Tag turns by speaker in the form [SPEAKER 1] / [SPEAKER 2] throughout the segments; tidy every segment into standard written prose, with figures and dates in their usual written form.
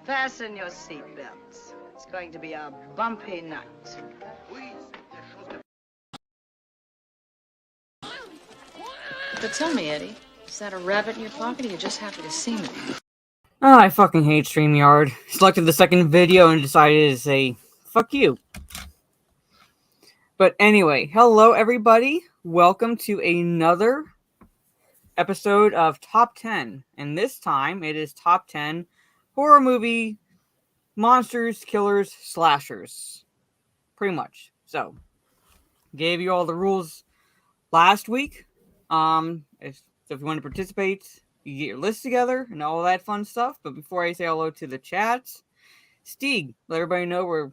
[SPEAKER 1] Fasten your seatbelts. It's going to be a bumpy night.
[SPEAKER 2] But tell me, Eddie, is that a rabbit in your pocket or are you just happy to see me?
[SPEAKER 3] Oh, I fucking hate StreamYard. Selected the second video and decided to say, fuck you. But anyway, hello everybody. Welcome to another episode of Top 10. And this time it is Top 10 horror movie monsters, killers, slashers. Pretty much. So, gave you all the rules last week. If you want to participate, you get your list together and all that fun stuff. But before I say hello to the chat, Stieg, let everybody know where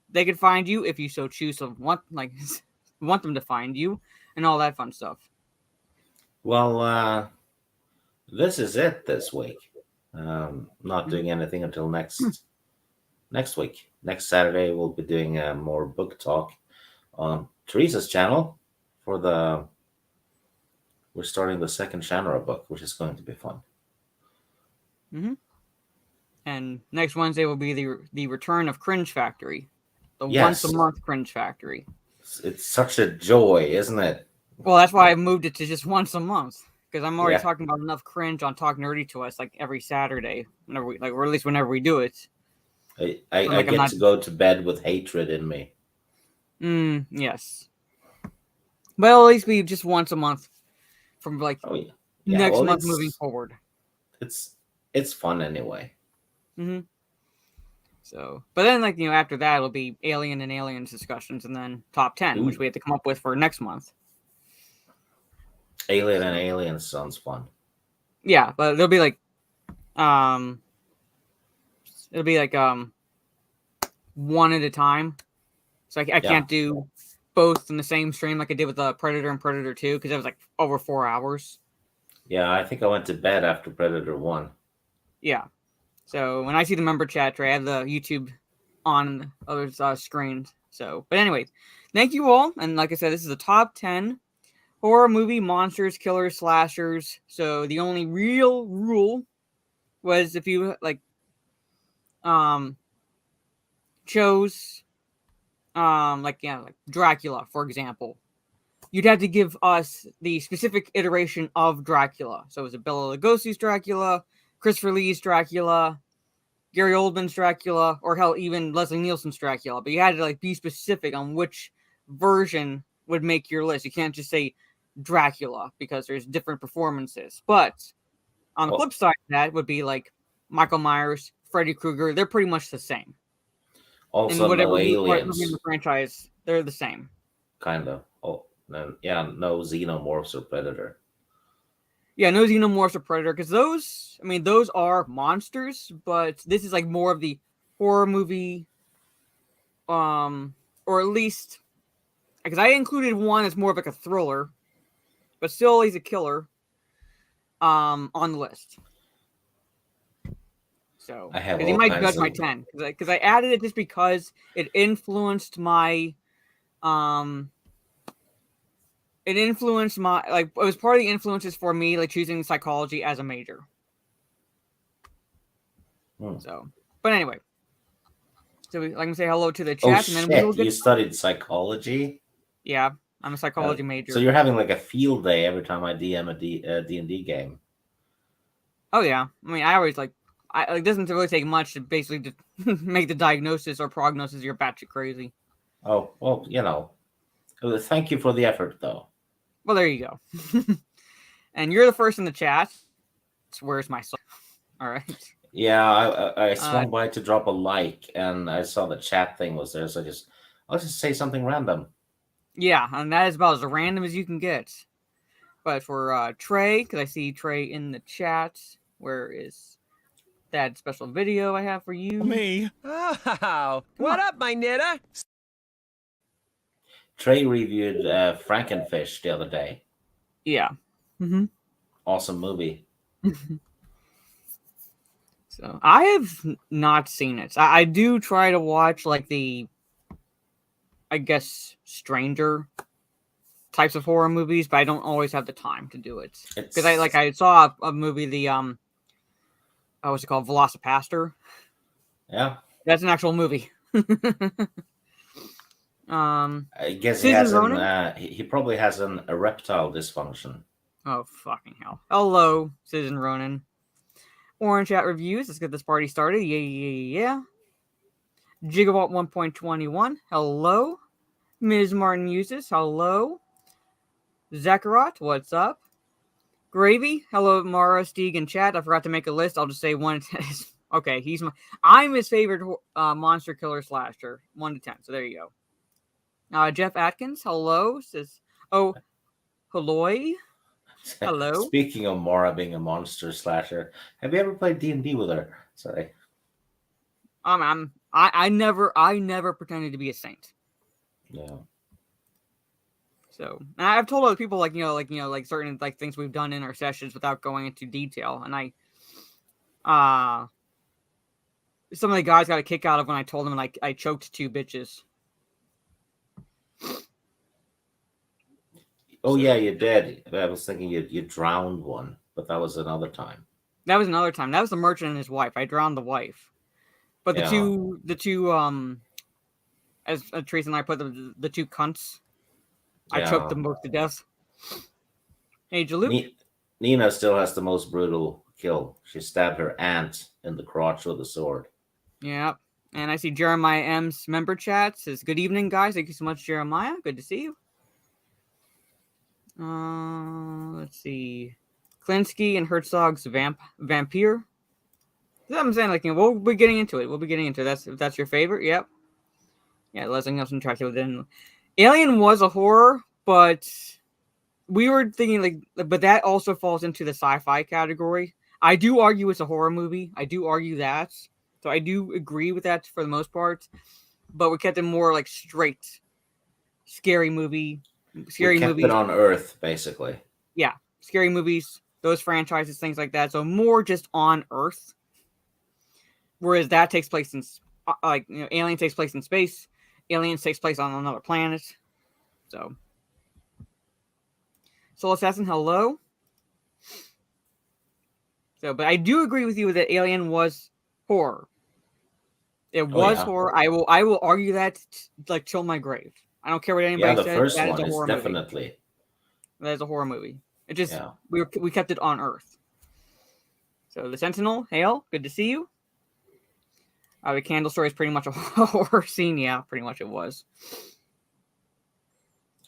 [SPEAKER 3] they can find you if you so choose to want them to find you and all that fun stuff.
[SPEAKER 4] Well, this is it this week. Not doing anything until next week. Next Saturday, we'll be doing more book talk on Teresa's channel we're starting the second genre book, which is going to be fun.
[SPEAKER 3] Mm-hmm. And next Wednesday will be the return of Cringe Factory. The once a month Cringe Factory.
[SPEAKER 4] It's such a joy, isn't it?
[SPEAKER 3] Well, that's why I moved it to just once a month. Because I'm already talking about enough cringe on Talk Nerdy to Us like every Saturday. Whenever we or at least whenever we do it.
[SPEAKER 4] I get to go to bed with hatred in me.
[SPEAKER 3] Yes. Well, at least be just once a month from next month moving forward.
[SPEAKER 4] It's fun anyway.
[SPEAKER 3] Mm-hmm. So, but then after that it'll be Alien and Aliens discussions, and then Top 10, which we have to come up with for next month.
[SPEAKER 4] Alien and Aliens sounds fun.
[SPEAKER 3] Yeah, but it'll be one at a time. So I can't do both in the same stream like I did with Predator and Predator 2 because it was over 4 hours.
[SPEAKER 4] Yeah, I think I went to bed after Predator 1.
[SPEAKER 3] Yeah. So when I see the member chat, I have the YouTube on the other screens. So, but anyway, thank you all. And like I said, this is the top 10 horror movie monsters, killers, slashers. So the only real rule was if you chose like Dracula, for example, you'd have to give us the specific iteration of Dracula. So was it Bela Lugosi's Dracula, Christopher Lee's Dracula, Gary Oldman's Dracula, or hell, even Leslie Nielsen's Dracula? But you had to be specific on which version would make your list. You can't just say Dracula because there's different performances. But on the flip side of that would be Michael Myers, Freddy Krueger. They're pretty much the same.
[SPEAKER 4] Also, no aliens
[SPEAKER 3] in the franchise, they're the same.
[SPEAKER 4] Kind of. Oh, no xenomorphs or Predator.
[SPEAKER 3] Yeah, no xenomorphs or Predator, because those are monsters, but this is more of the horror movie, or at least, because I included one that's more of a thriller, but still he's a killer, on the list. So, because he might judge my 10, because I added it just because it influenced my, it was part of the influences for me, choosing psychology as a major. So, but anyway, so we can say hello to the chat, and then we will get.
[SPEAKER 4] You studied psychology?
[SPEAKER 3] Yeah, I'm a psychology major.
[SPEAKER 4] So you're having a field day every time I DM a D&D game.
[SPEAKER 3] Oh yeah, I always it doesn't really take much to basically make the diagnosis or prognosis you're batshit crazy.
[SPEAKER 4] Oh, well, thank you for the effort, though.
[SPEAKER 3] Well, there you go. And you're the first in the chat. Where's my soul? All right.
[SPEAKER 4] Yeah, I swung by to drop a like, and I saw the chat thing was there, so I'll just say something random.
[SPEAKER 3] Yeah, and that is about as random as you can get. But for Trey, because I see Trey in the chat, where is that special video I have for you?
[SPEAKER 5] Me. Oh, what up, my knitter?
[SPEAKER 4] Trey reviewed Frankenfish the other day.
[SPEAKER 3] Yeah. Mm-hmm.
[SPEAKER 4] Awesome movie.
[SPEAKER 3] So I have not seen it. I do try to watch the, I guess, stranger types of horror movies, but I don't always have the time to do it. Because I saw a movie, the what's it called, Velocipaster,
[SPEAKER 4] Yeah.
[SPEAKER 3] That's an actual movie.
[SPEAKER 4] I guess he
[SPEAKER 3] Susan
[SPEAKER 4] has
[SPEAKER 3] Ronan.
[SPEAKER 4] he probably has an erectile dysfunction.
[SPEAKER 3] Oh fucking hell! Hello, Susan Ronan. Orange Hat Reviews. Let's get this party started. Yeah, yeah, yeah. Gigawatt 1.21. Hello. Ms. Martin Uses. Hello. Zekarat. What's up? Gravy. Hello, Mara, Steeg, and Chat. I forgot to make a list. I'll just say 1 to 10. Okay, I'm his favorite monster killer slasher. 1 to 10. So there you go. Jeff Atkins. Hello. Says, oh, hello. Hello.
[SPEAKER 4] Speaking of Mara being a monster slasher, have you ever played D&D with her? Sorry.
[SPEAKER 3] I never pretended to be a saint.
[SPEAKER 4] Yeah.
[SPEAKER 3] So, and I've told other people like certain like things we've done in our sessions without going into detail, and some of the guys got a kick out of when I told them like I choked 2 bitches.
[SPEAKER 4] Oh yeah, you did. I was thinking you drowned one, but that was another time.
[SPEAKER 3] That was another time. That was the merchant and his wife. I drowned the wife, but
[SPEAKER 4] Yeah.
[SPEAKER 3] the two as Teresa and I put the 2 cunts. I choked them both to death. Hey, Jaluk.
[SPEAKER 4] Nina still has the most brutal kill. She stabbed her aunt in the crotch with a sword.
[SPEAKER 3] Yeah. And I see Jeremiah M's member chat says, "Good evening, guys. Thank you so much, Jeremiah. Good to see you." Let's see. Klinsky and Herzog's Vampire. I'm saying, like, we'll be getting into it. We'll be getting into it. If that's your favorite, yep. Yeah, Leslie Nielsen Dracula then. Alien was a horror, but we were thinking but that also falls into the sci-fi category. I do argue it's a horror movie. I do argue that. So I do agree with that for the most part. But we kept it more like straight scary movie. Scary
[SPEAKER 4] we kept
[SPEAKER 3] movies.
[SPEAKER 4] It on Earth, basically.
[SPEAKER 3] Yeah, scary movies, those franchises, things like that. So more just on Earth. Whereas that takes place in, Alien takes place in space. Aliens takes place on another planet. So, Soul Assassin, hello. So, but I do agree with you that Alien was horror. It was horror. I will argue that like till my grave. I don't care what anybody says.
[SPEAKER 4] The first
[SPEAKER 3] that
[SPEAKER 4] one
[SPEAKER 3] is a horror
[SPEAKER 4] definitely.
[SPEAKER 3] Movie. That is a horror movie. It just we kept it on Earth. So the Sentinel, hail, good to see you. The candle story is pretty much a horror scene. Yeah, pretty much it was.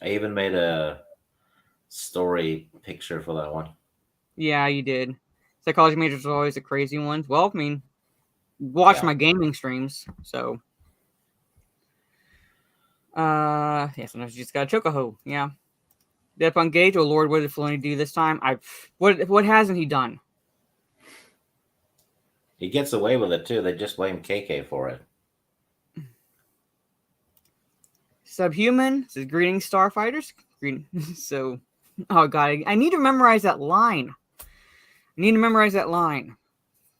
[SPEAKER 4] I even made a story picture for that one.
[SPEAKER 3] Yeah, you did. Psychology majors are always the crazy ones. Well, I mean, watch my gaming streams, so. Sometimes you just got a chokeho. Yeah. Death on Gage. Oh Lord, what did Filoni do this time? What hasn't he done?
[SPEAKER 4] He gets away with it too. They just blame KK for it.
[SPEAKER 3] Subhuman says, "Greetings, Starfighters." So, oh god, I need to memorize that line.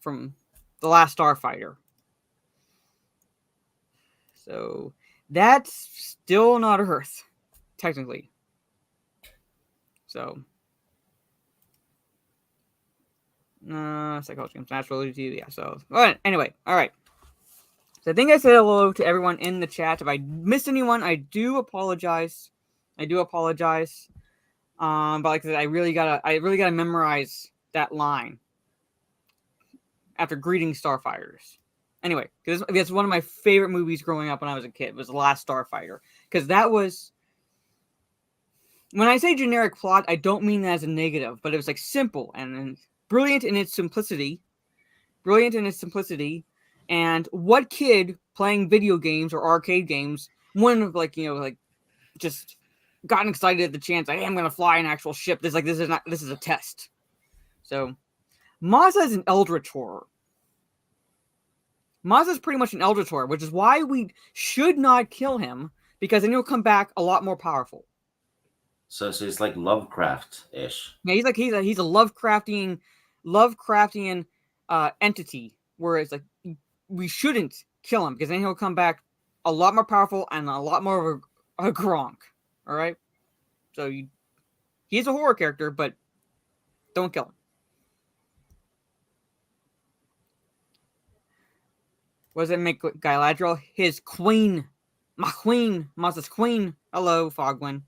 [SPEAKER 3] From the last Starfighter. So that's still not Earth, technically. So, psychology comes naturally to you. Yeah. So, anyway, all right. So I think I said hello to everyone in the chat. If I missed anyone, I do apologize. But like I said, I really gotta memorize that line after greeting Starfighters. Anyway, because it's one of my favorite movies growing up when I was a kid. Was The Last Starfighter, because that was. When I say generic plot, I don't mean that as a negative, but it was like simple and brilliant in its simplicity. And what kid playing video games or arcade games wouldn't have just gotten excited at the chance, like, hey, I'm going to fly an actual ship. This is a test. So Mazda is an eldritch horror. Mazda is pretty much an eldritch horror, which is why we should not kill him, because then he'll come back a lot more powerful.
[SPEAKER 4] So it's like Lovecraft-ish.
[SPEAKER 3] Yeah, he's a Lovecraftian entity, where it's like we shouldn't kill him, because then he'll come back a lot more powerful and a lot more of a Gronk. All right, so he's a horror character, but don't kill him. Was it Galadriel? His queen. My queen. Maz's queen. Hello, Fogwin.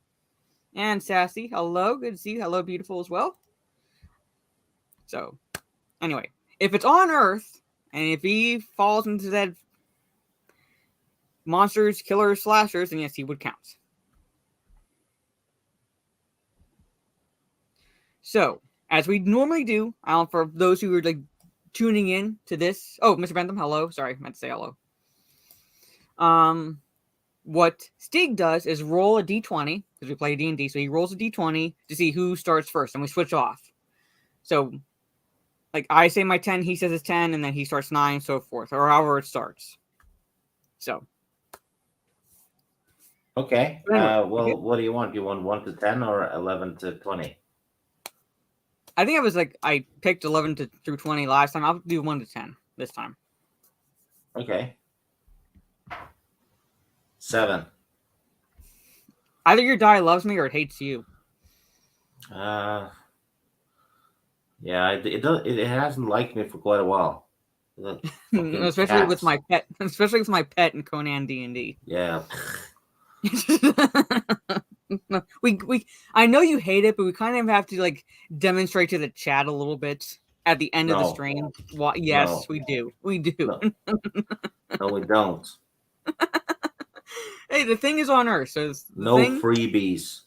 [SPEAKER 3] And Sassy. Hello. Good to see you. Hello, beautiful as well. So, anyway. If it's on Earth, and if he falls into that monsters, killers, slashers, then yes, he would count. So, as we normally do, for those who are like tuning in to this. Oh, Mr. Bentham, hello. Sorry, I meant to say hello. What Stig does is roll a d20 because we play D&D. So he rolls a d20 to see who starts first, and we switch off. So, like I say my 10, he says his 10, and then he starts 9, so forth, or however it starts. So.
[SPEAKER 4] Okay.
[SPEAKER 3] Anyway,
[SPEAKER 4] well, what do you want? Do you want 1 to 10 or 11 to 20?
[SPEAKER 3] I think I picked 11 through 20 last time. I'll do 1 to 10 this time.
[SPEAKER 4] Okay. 7.
[SPEAKER 3] Either your die loves me or it hates you.
[SPEAKER 4] Yeah, it hasn't liked me for quite a while.
[SPEAKER 3] Especially with my pet. Especially with my pet in Conan D&D.
[SPEAKER 4] Yeah.
[SPEAKER 3] I know you hate it, but we kind of have to like demonstrate to the chat a little bit at the end of the stream. Yes, we do. We do.
[SPEAKER 4] No, we don't.
[SPEAKER 3] Hey, the thing is on Earth, so
[SPEAKER 4] freebies.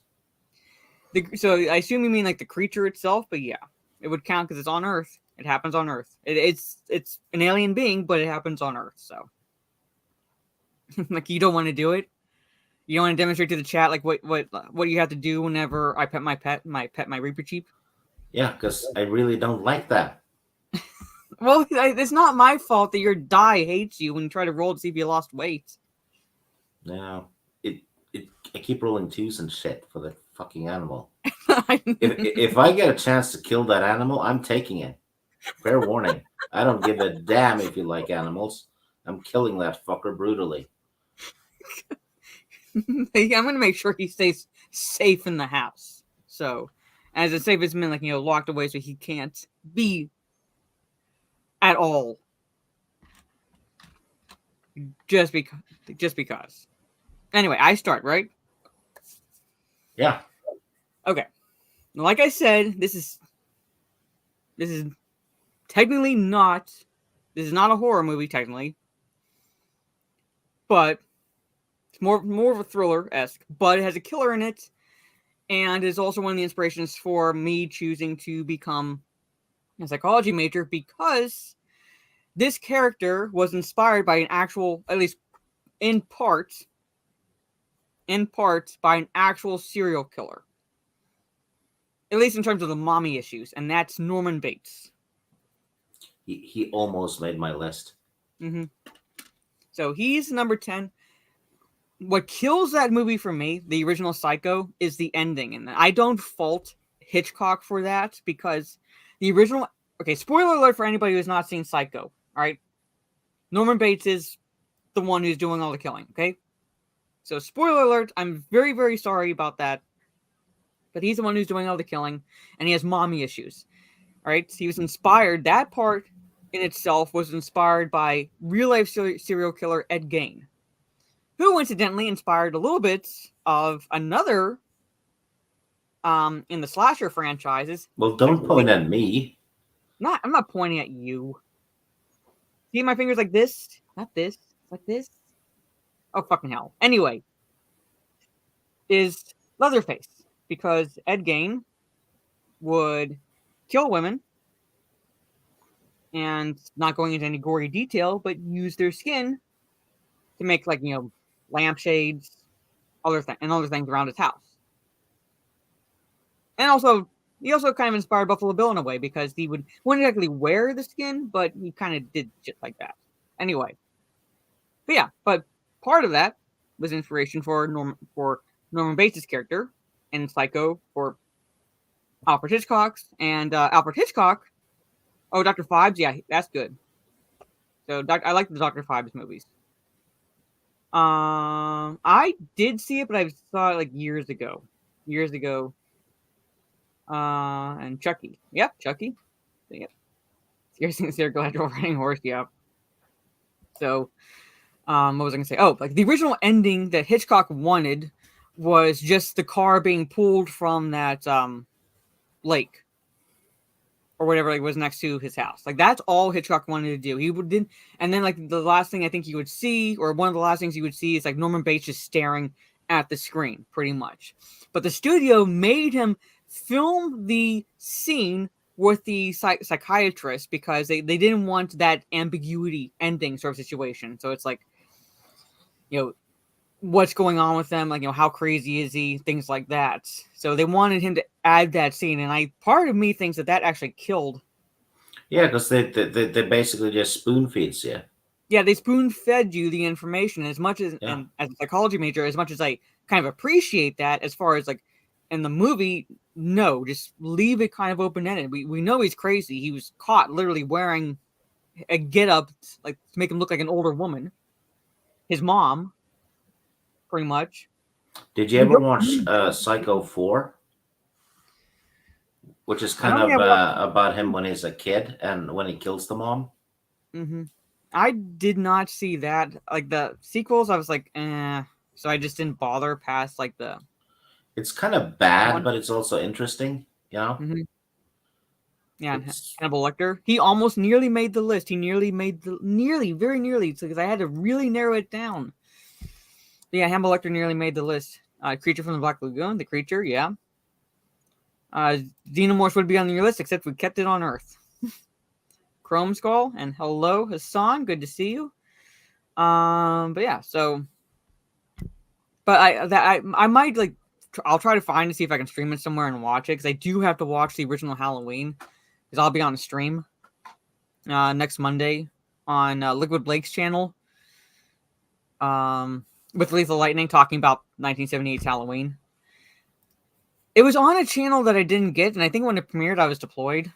[SPEAKER 3] So I assume you mean like the creature itself, but yeah, it would count because it's on Earth. It happens on Earth. It's an alien being, but it happens on Earth. So, like, you don't want to do it. You don't want to demonstrate to the chat like what you have to do whenever I pet my Reaper Cheap.
[SPEAKER 4] Yeah, because I really don't like that.
[SPEAKER 3] Well, it's not my fault that your die hates you when you try to roll to see if you lost weight.
[SPEAKER 4] No, I keep rolling 2s and shit for the fucking animal. if I get a chance to kill that animal, I'm taking it. Fair warning. I don't give a damn if you like animals. I'm killing that fucker brutally.
[SPEAKER 3] I'm going to make sure he stays safe in the house. So, as safe as been, locked away so he can't be at all. Just because. Anyway, I start, right?
[SPEAKER 4] Yeah.
[SPEAKER 3] Okay. Like I said, this is technically not. This is not a horror movie, technically. But it's more of a thriller-esque. But it has a killer in it. And is also one of the inspirations for me choosing to become a psychology major, because this character was inspired by an actual, at least in part, by an actual serial killer. At least in terms of the mommy issues, and that's Norman Bates.
[SPEAKER 4] He almost made my list.
[SPEAKER 3] Mm-hmm. So he's number 10. What kills that movie for me, the original Psycho, is the ending. And I don't fault Hitchcock for that, because the original... Okay, spoiler alert for anybody who has not seen Psycho, all right? Norman Bates is the one who's doing all the killing, okay? So spoiler alert, I'm very, very sorry about that. But he's the one who's doing all the killing, and he has mommy issues. All right, he was inspired. That part in itself was inspired by real-life serial killer Ed Gein, who incidentally inspired a little bit of another in the slasher franchises.
[SPEAKER 4] Well, don't point at me.
[SPEAKER 3] I'm not pointing at you. See my fingers like this? Not this. Like this. Oh, fucking hell. Anyway, is Leatherface. Because Ed Gein would kill women, and not going into any gory detail, but use their skin to make, lampshades, other things around his house. And also, he also kind of inspired Buffalo Bill in a way, because he wouldn't exactly wear the skin, but he kind of did shit like that. Anyway. But part of that was inspiration for Norman Bates' character in Psycho for Alfred Hitchcock's. And Alfred Hitchcock... Oh, Dr. Phibes? Yeah, that's good. So I like the Dr. Phibes movies. I did see it, but I saw it years ago. And Chucky. Yep, Chucky. Yep. Seriously, Galadriel riding horse, yep. So, what was I going to say? Oh, like the original ending that Hitchcock wanted was just the car being pulled from that lake or whatever like was next to his house. Like that's all Hitchcock wanted to do. Did, and then like the last thing I think you would see, or one of the last things you would see, is like Norman Bates just staring at the screen, pretty much. But the studio made him film the scene with the psychiatrist because they didn't want that ambiguity ending sort of situation. So it's like, what's going on with them, like, how crazy is he, things like that. So they wanted him to add that scene, and part of me thinks that actually killed.
[SPEAKER 4] Yeah, because they basically just spoon feeds you.
[SPEAKER 3] Yeah, they spoon fed you the information. As much as and as a psychology major, as much as I kind of appreciate that, as far as like in the movie, no, just leave it kind of open ended. We know he's crazy. He was caught literally wearing a get up like to make him look like an older woman, his mom, pretty much.
[SPEAKER 4] Did you ever watch Psycho 4? Which is kind of about him when he's a kid and when he kills the mom.
[SPEAKER 3] Mm-hmm. I did not see that. Like the sequels, I was like, eh. So I just didn't bother past like the.
[SPEAKER 4] It's kind of bad, but it's also interesting,
[SPEAKER 3] Mm-hmm. Yeah, Hannibal Lecter. He almost nearly made the list. He nearly made very nearly, because I had to really narrow it down. But yeah, Hannibal Lecter nearly made the list. Creature from the Black Lagoon, The Creature, yeah. Xenomorphs would be on your list, except we kept it on Earth. Chrome Skull, and hello, Hassan, good to see you. But yeah, so. But I might like. I'll try to find to see if I can stream it somewhere and watch it, because I do have to watch the original Halloween, because I'll be on a stream next Monday on Liquid Blake's channel with Lethal Lightning talking about 1978's Halloween. It was on a channel that I didn't get, and I think when it premiered, I was deployed.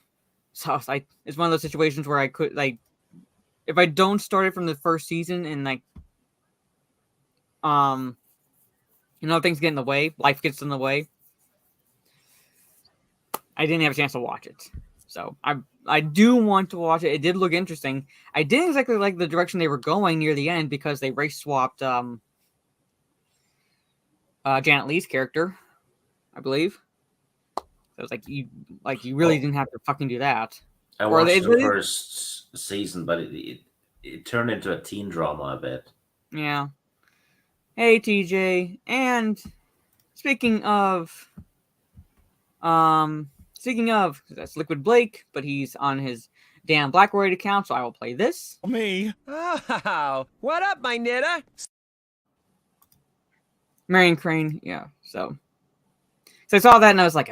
[SPEAKER 3] So it's one of those situations where I could, like, if I don't start it from the first season and, like, things get in the way, life gets in the way, I didn't have a chance to watch it. So I do want to watch it. It did look interesting. I didn't exactly like the direction they were going near the end, because they race swapped Janet Leigh's character, I believe. So it was you really didn't have to fucking do that.
[SPEAKER 4] I watched the first season, but it turned into a teen drama a bit.
[SPEAKER 3] Yeah. Hey TJ, and speaking of, that's Liquid Blake, but he's on his damn Blackroid account, so I will play this.
[SPEAKER 5] Me. Oh, what up, my knitter?
[SPEAKER 3] Marion Crane, yeah. So I saw that and I was like,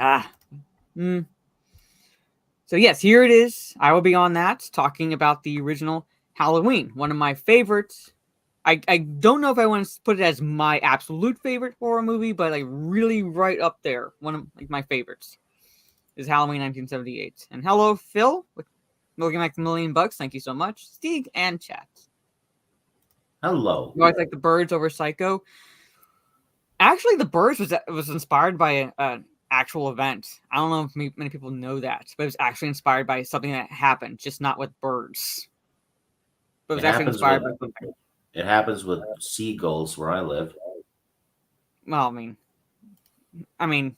[SPEAKER 3] So yes, here it is. I will be on that, talking about the original Halloween, one of my favorites. I don't know if I want to put it as my absolute favorite horror movie, but like really right up there. One of like my favorites is Halloween 1978. And hello, Phil, with looking like $1,000,000. Thank you so much, Steve and chat.
[SPEAKER 4] Hello.
[SPEAKER 3] You always like The Birds over Psycho. Actually, The Birds was inspired by an actual event. I don't know if many people know that, but it was actually inspired by something that happened, just not with birds. But it was actually inspired by something.
[SPEAKER 4] It happens with seagulls where I live.
[SPEAKER 3] Well, I mean,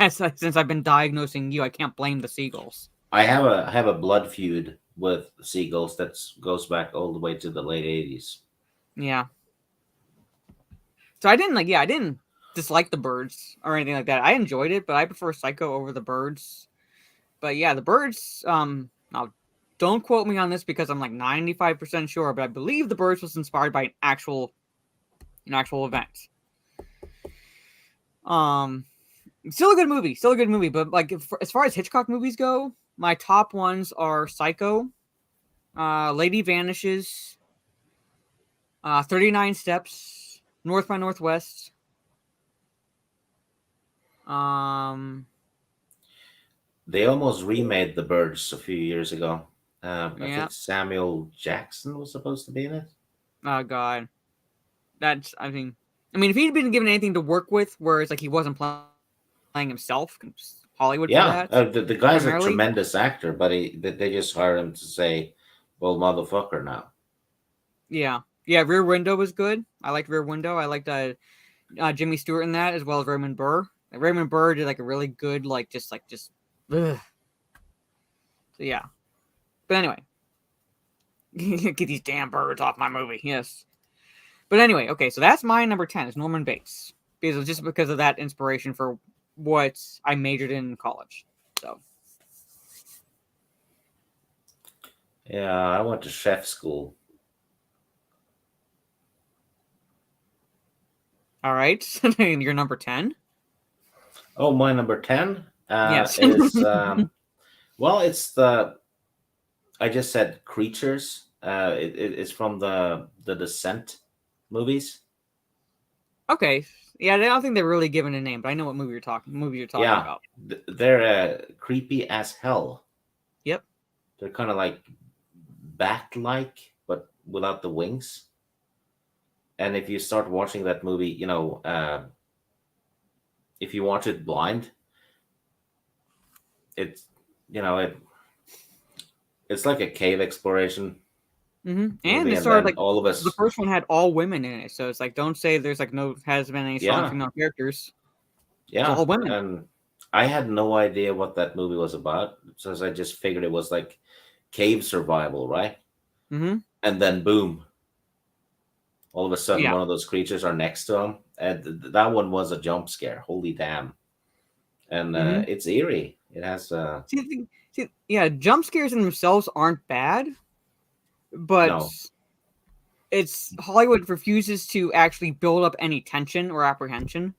[SPEAKER 3] since I've been diagnosing you, I can't blame the seagulls.
[SPEAKER 4] I have a blood feud with seagulls that goes back all the way to the late 80s.
[SPEAKER 3] Yeah. So I didn't dislike The Birds or anything like that. I enjoyed it, but I prefer Psycho over The Birds. But yeah, The Birds, now don't quote me on this because I'm like 95% sure, but I believe The Birds was inspired by an actual event. Still a good movie, but like as far as Hitchcock movies go, my top ones are Psycho, Lady Vanishes, 39 Steps, North by Northwest.
[SPEAKER 4] They almost remade The Birds a few years ago. I think Samuel Jackson was supposed to be in it.
[SPEAKER 3] Oh God, I mean, if he'd been given anything to work with, where it's like he wasn't playing himself, Hollywood.
[SPEAKER 4] Yeah,
[SPEAKER 3] for that,
[SPEAKER 4] the guy's a tremendous actor, but they just hired him to say, "Well, motherfucker," now.
[SPEAKER 3] Yeah. Yeah, Rear Window was good. I liked Rear Window. I liked Jimmy Stewart in that, as well as Raymond Burr. Like, Raymond Burr did like a really good just ugh. So yeah. But anyway, get these damn birds off my movie. Yes. But anyway, okay, so that's my number 10 is Norman Bates. Because of that inspiration for what I majored in college. So
[SPEAKER 4] Yeah, I went to chef school.
[SPEAKER 3] all right. You're number 10?
[SPEAKER 4] Oh, my number 10
[SPEAKER 3] Yes.
[SPEAKER 4] is well, it's the I just said creatures. It's from the Descent movies.
[SPEAKER 3] Okay. Yeah, I don't think they're really given a name, but I know what movie you're talking
[SPEAKER 4] Yeah,
[SPEAKER 3] about.
[SPEAKER 4] they're creepy as hell.
[SPEAKER 3] Yep.
[SPEAKER 4] They're kind of like bat-like, but without the wings. And if you start watching that movie, if you watch it blind, it's you know it it's like a cave exploration
[SPEAKER 3] And
[SPEAKER 4] movie,
[SPEAKER 3] it
[SPEAKER 4] and
[SPEAKER 3] started
[SPEAKER 4] then
[SPEAKER 3] like
[SPEAKER 4] all of
[SPEAKER 3] the
[SPEAKER 4] us,
[SPEAKER 3] first one had all women in it, so it's like don't say there's like no has been any strong
[SPEAKER 4] yeah,
[SPEAKER 3] female characters. It's
[SPEAKER 4] yeah,
[SPEAKER 3] all women.
[SPEAKER 4] and I had no idea what that movie was about, so I just figured it was like cave survival, right?
[SPEAKER 3] Mm-hmm.
[SPEAKER 4] And then boom, all of a sudden
[SPEAKER 3] Yeah.
[SPEAKER 4] one of those creatures are next to him, and that one was a jump scare. Holy damn! And
[SPEAKER 3] Mm-hmm.
[SPEAKER 4] it's eerie. It has
[SPEAKER 3] Yeah, jump scares in themselves aren't bad, but
[SPEAKER 4] no,
[SPEAKER 3] it's Hollywood refuses to actually build up any tension or apprehension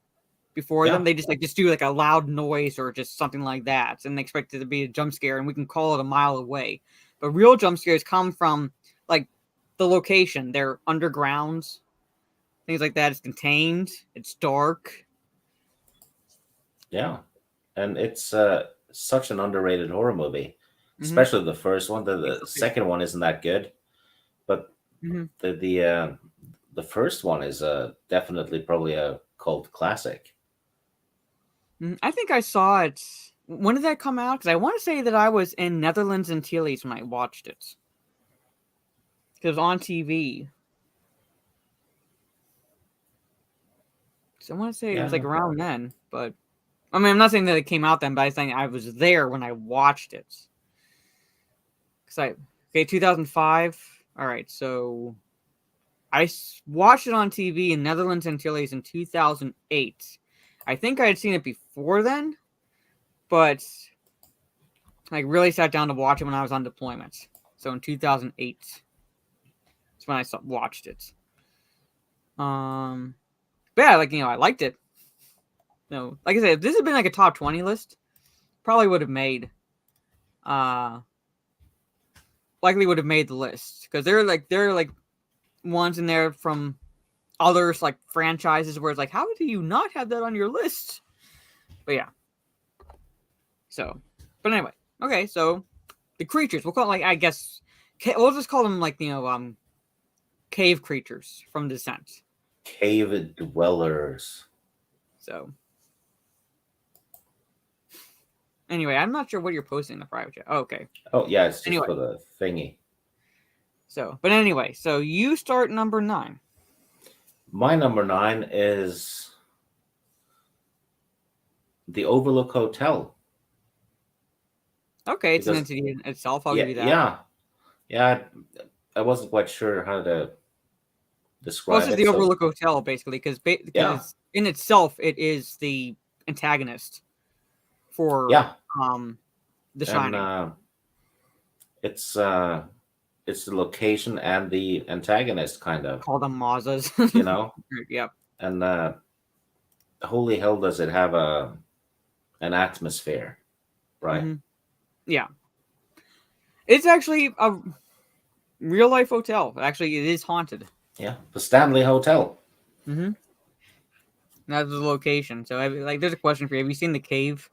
[SPEAKER 3] before them.
[SPEAKER 4] yeah,
[SPEAKER 3] They just do like a loud noise or just something like that, and they expect it to be a jump scare, and we can call it a mile away. But real jump scares come from like the location. They're underground, things like that. It's contained. It's dark.
[SPEAKER 4] yeah, and it's such an underrated horror movie,
[SPEAKER 3] Mm-hmm.
[SPEAKER 4] especially the first one. The second one isn't that good, but
[SPEAKER 3] Mm-hmm.
[SPEAKER 4] the first one is definitely probably a cult classic.
[SPEAKER 3] I think I saw it. When did that come out? Because I want to say that I was in Netherlands Antilles when I watched it. Because it was on TV. So I want to say it was like
[SPEAKER 4] Yeah,
[SPEAKER 3] around then. But I mean, I'm not saying that it came out then, but I think I was there when I watched it. Okay, 2005. All right, so I watched it on TV in Netherlands Antilles in 2008. I think I had seen it before then, but like really sat down to watch it when I was on deployment. So in 2008, that's when I watched it. But yeah, I liked it. Like I said, if this had been like a top 20 list, probably would have made, likely would have made the list because there are like ones in there from others like franchises where it's like, how do you not have that on your list? But yeah. So, but anyway, okay. So the creatures, we'll call it like I guess we'll just call them like cave creatures from Descent.
[SPEAKER 4] cave dwellers.
[SPEAKER 3] So anyway, I'm not sure what you're posting in the private chat. Oh, okay.
[SPEAKER 4] Oh yeah, it's just
[SPEAKER 3] Anyway.
[SPEAKER 4] for the thingy.
[SPEAKER 3] So, but anyway, so you start number 9.
[SPEAKER 4] My number 9 is the Overlook Hotel.
[SPEAKER 3] Okay, it's an
[SPEAKER 4] Because
[SPEAKER 3] entity in itself. I'll
[SPEAKER 4] yeah,
[SPEAKER 3] give you that.
[SPEAKER 4] yeah. I wasn't quite sure how to
[SPEAKER 3] Well,
[SPEAKER 4] describe
[SPEAKER 3] this is
[SPEAKER 4] it.
[SPEAKER 3] the Overlook Hotel, basically, because
[SPEAKER 4] Yeah,
[SPEAKER 3] it's, in itself, it is the antagonist for
[SPEAKER 4] yeah,
[SPEAKER 3] The
[SPEAKER 4] and
[SPEAKER 3] Shining.
[SPEAKER 4] it's the location and the antagonist, kind of,
[SPEAKER 3] Call them Mazas.
[SPEAKER 4] you know.
[SPEAKER 3] Yep.
[SPEAKER 4] And holy hell, does it have an atmosphere, right?
[SPEAKER 3] Mm-hmm. Yeah. It's actually a real life hotel. Actually, it is haunted.
[SPEAKER 4] Yeah, the Stanley Hotel.
[SPEAKER 3] Mm-hmm. That's the location. So, there's a question for you. Have you seen The Cave?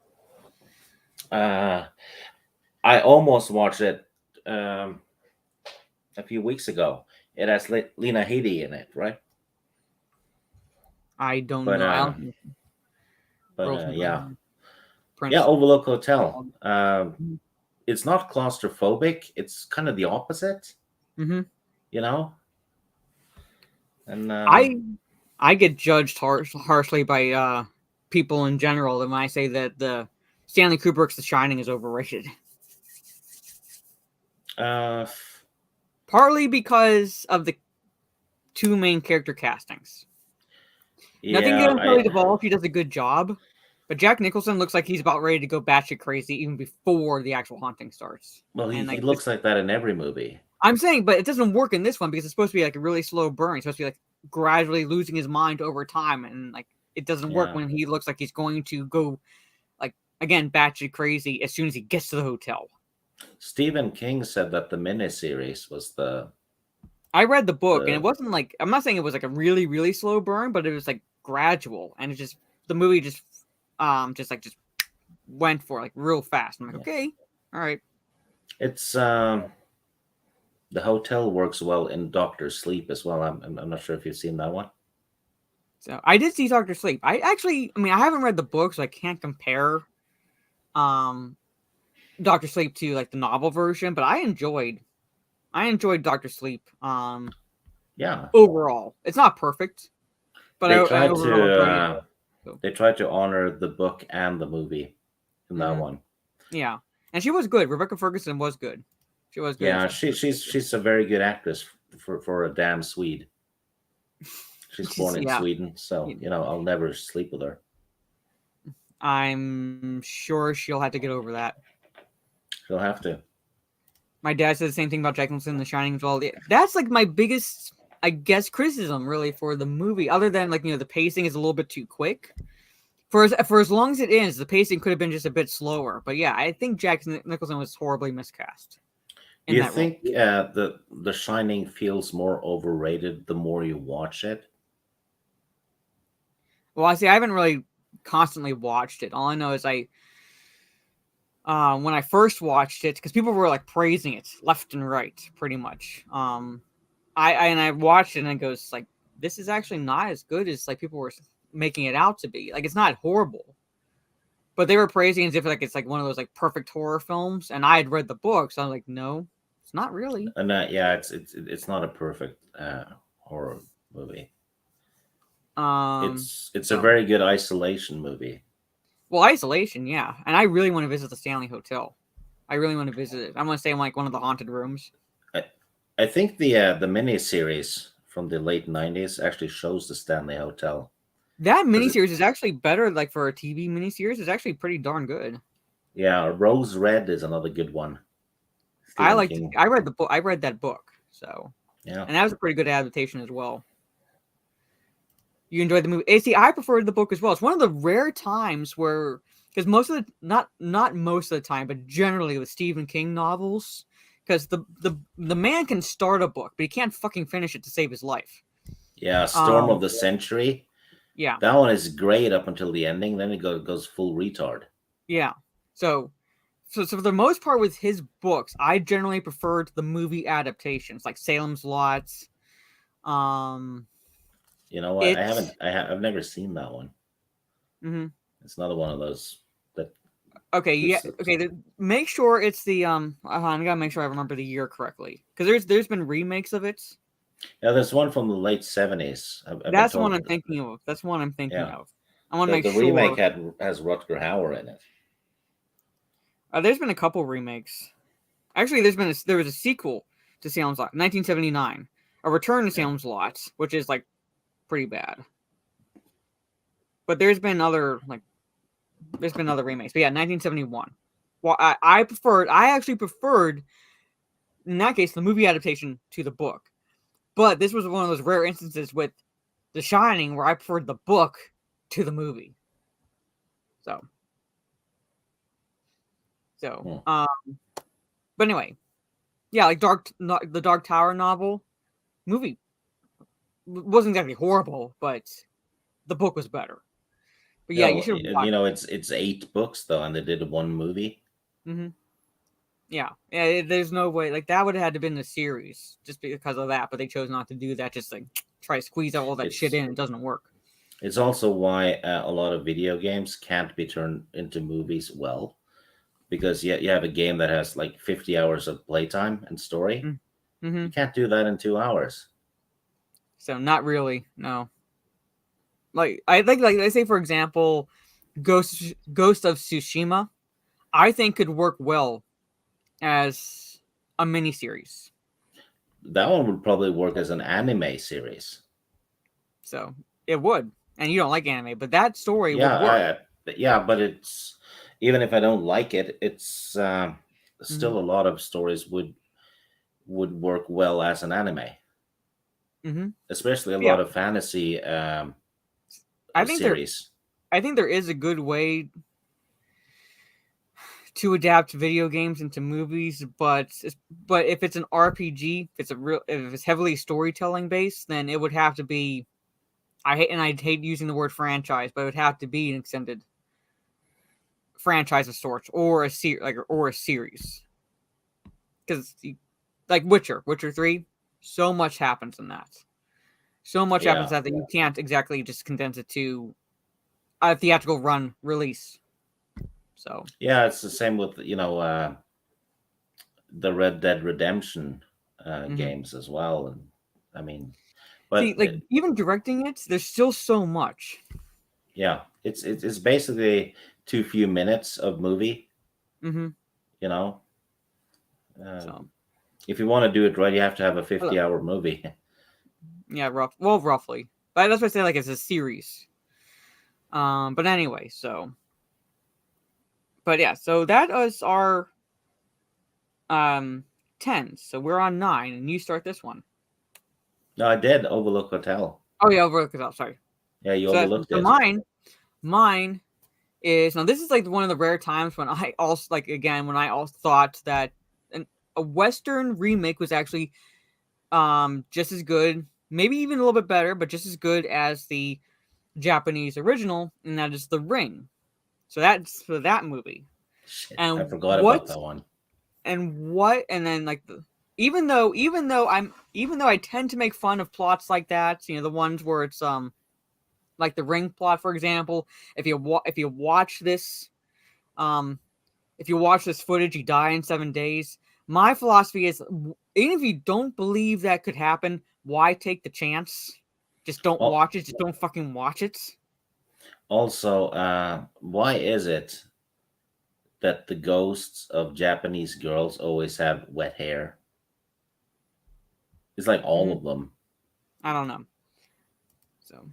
[SPEAKER 4] I almost watched it a few weeks ago. It has Lena Headey in it, right?
[SPEAKER 3] I don't
[SPEAKER 4] But
[SPEAKER 3] know. I don't
[SPEAKER 4] yeah,
[SPEAKER 3] Prince.
[SPEAKER 4] yeah. Overlook Hotel. It's not claustrophobic. It's kind of the opposite.
[SPEAKER 3] Mm-hmm.
[SPEAKER 4] You know, And
[SPEAKER 3] I get judged harshly by people in general when I say that the Stanley Kubrick's The Shining is overrated.
[SPEAKER 4] uh,
[SPEAKER 3] Partly because of the two main character castings. Nothing
[SPEAKER 4] yeah,
[SPEAKER 3] good on Shelley Duvall. She does a good job. But Jack Nicholson looks like he's about ready to go batshit crazy even before the actual haunting starts.
[SPEAKER 4] well,
[SPEAKER 3] And
[SPEAKER 4] he
[SPEAKER 3] like
[SPEAKER 4] looks like that in every movie.
[SPEAKER 3] I'm saying, but it doesn't work in this one because it's supposed to be like a really slow burn. It's supposed to be like gradually losing his mind over time, and like it doesn't work
[SPEAKER 4] Yeah.
[SPEAKER 3] when he looks like he's going to go like again batshit crazy as soon as he gets to the hotel.
[SPEAKER 4] Stephen King said that the miniseries was
[SPEAKER 3] I read the book, and it wasn't like I'm not saying it was like a really really slow burn, but it was like gradual, and it just the movie just went for like real fast. I'm like, okay, all right.
[SPEAKER 4] It's the hotel works well in Doctor Sleep as well. I'm not sure if you've seen that one.
[SPEAKER 3] So I did see Doctor Sleep. I haven't read the book, so I can't compare Doctor Sleep to like the novel version, but I enjoyed Doctor Sleep.
[SPEAKER 4] Yeah,
[SPEAKER 3] Overall, it's not perfect, but
[SPEAKER 4] they
[SPEAKER 3] I
[SPEAKER 4] tried
[SPEAKER 3] overall enjoyed it.
[SPEAKER 4] to
[SPEAKER 3] So,
[SPEAKER 4] they tried to honor the book and the movie in that one.
[SPEAKER 3] yeah, and she was good. Rebecca Ferguson was good. She was good.
[SPEAKER 4] Yeah, she's a very good actress for a damn Swede. She's born in
[SPEAKER 3] Yeah.
[SPEAKER 4] Sweden, so I'll never sleep with her.
[SPEAKER 3] I'm sure she'll have to get over that.
[SPEAKER 4] She'll have to.
[SPEAKER 3] My dad said the same thing about Jack Nicholson in The Shining as well. That's like my biggest, I guess, criticism really for the movie. Other than like the pacing is a little bit too quick. For as long as it is, the pacing could have been just a bit slower. But yeah, I think Jack Nicholson was horribly miscast.
[SPEAKER 4] Do you think the Shining feels more overrated the more you watch it?
[SPEAKER 3] Well, I haven't really constantly watched it. All I know is when I first watched it, because people were like praising it left and right, pretty much. I watched it and it goes like, this is actually not as good as like people were making it out to be. Like it's not horrible, but they were praising it as if like it's like one of those like perfect horror films. And I had read the book, so I was like, no, it's not really.
[SPEAKER 4] And yeah, it's not a perfect horror movie. It's a very good isolation movie.
[SPEAKER 3] Well, isolation, yeah. And I really want to visit the Stanley Hotel. I really want to visit it. I want to stay in like one of the haunted rooms.
[SPEAKER 4] I think the miniseries from the late '90s actually shows the Stanley Hotel.
[SPEAKER 3] That miniseries is actually better, like for a TV miniseries. It's actually pretty darn good.
[SPEAKER 4] Yeah, Rose Red is another good one.
[SPEAKER 3] I read the book. I read that book. So
[SPEAKER 4] yeah,
[SPEAKER 3] and that was a pretty good adaptation as well. You enjoyed the movie. AC, I preferred the book as well. It's one of the rare times where, because most of the not most of the time, but generally with Stephen King novels, because the man can start a book, but he can't fucking finish it to save his life.
[SPEAKER 4] Yeah, Storm of the Century.
[SPEAKER 3] Yeah,
[SPEAKER 4] that one is great up until the ending. Then it goes full retard.
[SPEAKER 3] Yeah, so for the most part with his books, I generally preferred the movie adaptations, like Salem's Lot.
[SPEAKER 4] You know what? I've never seen that one.
[SPEAKER 3] Mm-hmm.
[SPEAKER 4] It's another one of those that.
[SPEAKER 3] Okay, yeah. Okay, make sure it's the I gotta make sure I remember the year correctly because there's been remakes of it.
[SPEAKER 4] Yeah, there's one from the late '70s.
[SPEAKER 3] That's the one I'm thinking of. That's one I'm thinking of. I want to make sure.
[SPEAKER 4] The remake has Rutger Hauer in it.
[SPEAKER 3] There's been a couple remakes. Actually, there was a sequel to Salem's Lot, 1979, A Return to Salem's Lot, which is like pretty bad. But there's been other remakes. But yeah, 1971. Well, I actually preferred in that case the movie adaptation to the book. But this was one of those rare instances with The Shining where I preferred the book to the movie. But anyway, yeah, like the Dark Tower novel movie wasn't exactly horrible, but the book was better. But yeah, you should.
[SPEAKER 4] It's 8 books though, and they did one movie.
[SPEAKER 3] Mm-hmm. Yeah, there's no way like that would have had to been a series just because of that, but they chose not to do that. Just like try to squeeze all that shit in. It doesn't work.
[SPEAKER 4] It's also why a lot of video games can't be turned into movies well, because you have a game that has like 50 hours of playtime and story.
[SPEAKER 3] Mm-hmm.
[SPEAKER 4] You can't do that in 2 hours.
[SPEAKER 3] So not really, no. Like I think, like I say for example, Ghost of Tsushima, I think could work well as a miniseries.
[SPEAKER 4] That one would probably work as an anime series.
[SPEAKER 3] So it would. And you don't like anime, but that story would work.
[SPEAKER 4] Yeah, yeah, but it's even if I don't like it, it's
[SPEAKER 3] Mm-hmm.
[SPEAKER 4] still a lot of stories would work well as an anime,
[SPEAKER 3] Mm-hmm.
[SPEAKER 4] especially a
[SPEAKER 3] Yeah,
[SPEAKER 4] lot of fantasy
[SPEAKER 3] I think there.
[SPEAKER 4] series.
[SPEAKER 3] I think there is a good way to adapt video games into movies, but if it's an RPG, if it's heavily storytelling based, then it would have to be. I hate using the word franchise, but it would have to be an extended franchise of sorts or a series. Because like Witcher 3, so much happens in that. So much happens
[SPEAKER 4] Yeah,
[SPEAKER 3] that you can't exactly just condense it to a theatrical run release. So
[SPEAKER 4] yeah, it's the same with the Red Dead Redemption
[SPEAKER 3] mhm.
[SPEAKER 4] games as well, and I mean,
[SPEAKER 3] See,
[SPEAKER 4] but
[SPEAKER 3] like even directing it, there's still so much.
[SPEAKER 4] yeah, it's basically too few minutes of movie.
[SPEAKER 3] Mm-hmm.
[SPEAKER 4] You know, uh,
[SPEAKER 3] So
[SPEAKER 4] if you want to do it right, you have to have a
[SPEAKER 3] hello.
[SPEAKER 4] 50-hour movie.
[SPEAKER 3] Yeah, roughly. But that's why I say like it's a series. But anyway, but yeah, so that is our um 10. So we're on 9, and you start this one.
[SPEAKER 4] No, I did Overlook Hotel.
[SPEAKER 3] Oh yeah, overlook it out. Sorry.
[SPEAKER 4] Yeah, you
[SPEAKER 3] So
[SPEAKER 4] overlooked it.
[SPEAKER 3] mine is now this is like one of the rare times when I also like again when I also thought that a Western remake was actually just as good, maybe even a little bit better, but just as good as the Japanese original, and that is The Ring. So that's for that movie.
[SPEAKER 4] Shit, I
[SPEAKER 3] And
[SPEAKER 4] forgot about that one.
[SPEAKER 3] and then like even though I tend to make fun of plots like that, the ones where it's like the Ring plot, for example. If you watch this um if you watch this footage, you die in 7 days. My philosophy is, even if you don't believe that could happen, why take the chance? Just don't
[SPEAKER 4] Al-
[SPEAKER 3] watch it. Just don't fucking watch it.
[SPEAKER 4] Also, why is it that the ghosts of Japanese girls always have wet hair? It's like all
[SPEAKER 3] Mhm.
[SPEAKER 4] of them.
[SPEAKER 3] I don't know. So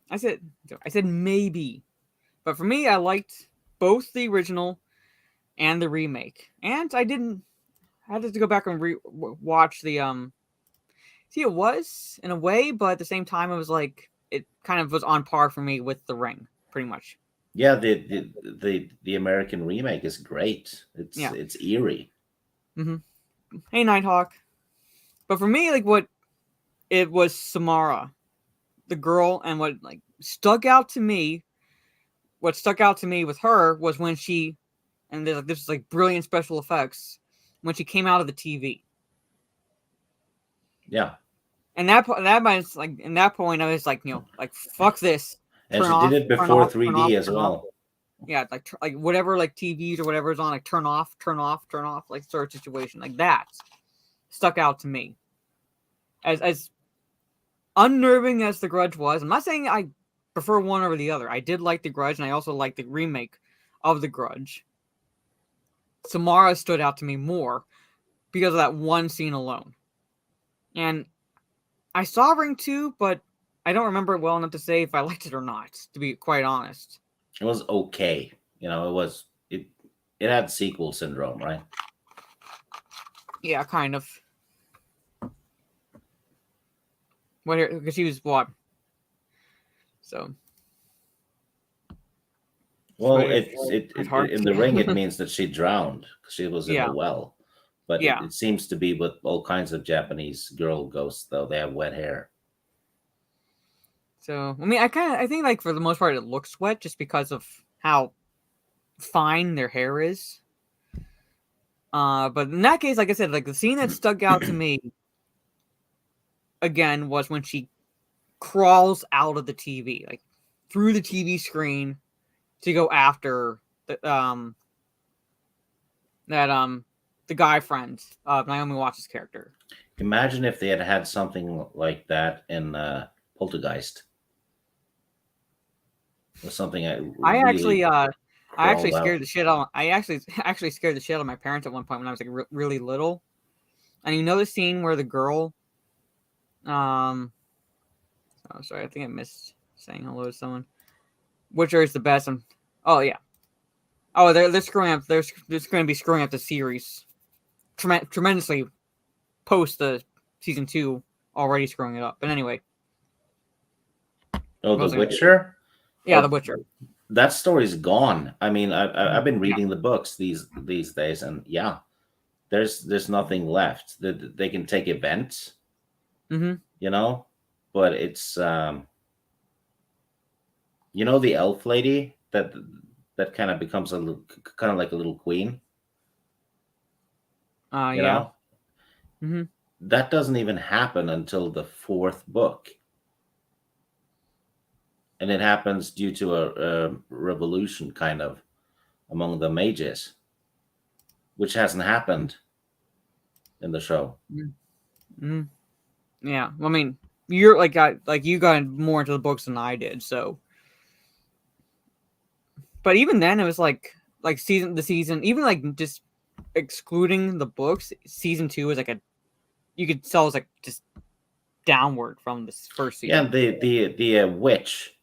[SPEAKER 3] I said maybe, but for me, I liked both the original and the remake, and I had to go back and watch the See, it was in a way, but at the same time, it was like it kind of was on par for me with The Ring, pretty much.
[SPEAKER 4] Yeah, the American remake is great. It's
[SPEAKER 3] Yeah.
[SPEAKER 4] it's eerie.
[SPEAKER 3] hmm Hey, Nighthawk. But for me, like what it was Samara, the girl, and what stuck out to me with her was when she, and there's like this is like brilliant special effects when she came out of the TV.
[SPEAKER 4] Yeah,
[SPEAKER 3] And that might like in that point I was like like fuck this,
[SPEAKER 4] and she did it
[SPEAKER 3] turn
[SPEAKER 4] before
[SPEAKER 3] off, turn off,
[SPEAKER 4] 3D as
[SPEAKER 3] turn off.
[SPEAKER 4] well.
[SPEAKER 3] Yeah, like whatever like TVs or whatever is on, like turn off, turn off, turn off, like sort of situation like that stuck out to me as unnerving as The Grudge was. I'm not saying I prefer one over the other. I did like The Grudge, and I also like the remake of The Grudge. Samara stood out to me more because of that one scene alone. And I saw Ring 2, but I don't remember it well enough to say if I liked it or not, to be quite honest.
[SPEAKER 4] It was okay. It had sequel syndrome, right?
[SPEAKER 3] Yeah, kind of. What? Because she was what? So.
[SPEAKER 4] Well,
[SPEAKER 3] It's hard.
[SPEAKER 4] in the Ring it means that she drowned because she was in the
[SPEAKER 3] Yeah,
[SPEAKER 4] well. But
[SPEAKER 3] yeah.
[SPEAKER 4] it seems to be with all kinds of Japanese girl ghosts, though they have wet hair.
[SPEAKER 3] So I think like for the most part it looks wet just because of how fine their hair is. But in that case, like I said, like the scene that stuck out to me again was when she crawls out of the TV, like through the TV screen to go after that the guy friend of Naomi Watts' character.
[SPEAKER 4] Imagine if they had had something like that in Poltergeist, or something that
[SPEAKER 3] I
[SPEAKER 4] really
[SPEAKER 3] actually
[SPEAKER 4] crawled
[SPEAKER 3] scared
[SPEAKER 4] out.
[SPEAKER 3] the shit out. I actually scared the shit out of my parents at one point when I was like really little. And you know the scene where the girl, um, oh sorry, I think I missed saying hello to someone. Witcher is the best. Oh yeah. Oh, they're screwing up. They're just going to be screwing up the series tremendously post the season 2, already screwing it up. But anyway,
[SPEAKER 4] Oh,
[SPEAKER 3] what
[SPEAKER 4] The
[SPEAKER 3] was I gonna say?
[SPEAKER 4] Witcher.
[SPEAKER 3] Yeah, The
[SPEAKER 4] Oh,
[SPEAKER 3] Witcher.
[SPEAKER 4] that story's gone. I mean, I've been
[SPEAKER 3] Yeah.
[SPEAKER 4] reading the books these days, and yeah, there's nothing left. They can take events,
[SPEAKER 3] Mm-hmm.
[SPEAKER 4] you know, but it's the elf lady that kind of becomes kind of like a little queen, you
[SPEAKER 3] Yeah.
[SPEAKER 4] know,
[SPEAKER 3] Mm-hmm.
[SPEAKER 4] that doesn't even happen until the fourth book, and it happens due to a revolution kind of among the mages, which hasn't happened in the show.
[SPEAKER 3] Mm-hmm. Yeah. Well, I mean, you're you got more into the books than I did, so. But even then, it was like season even like just excluding the books, season 2 is like a you could tell it's like just downward from this first
[SPEAKER 4] Yeah,
[SPEAKER 3] season.
[SPEAKER 4] the witch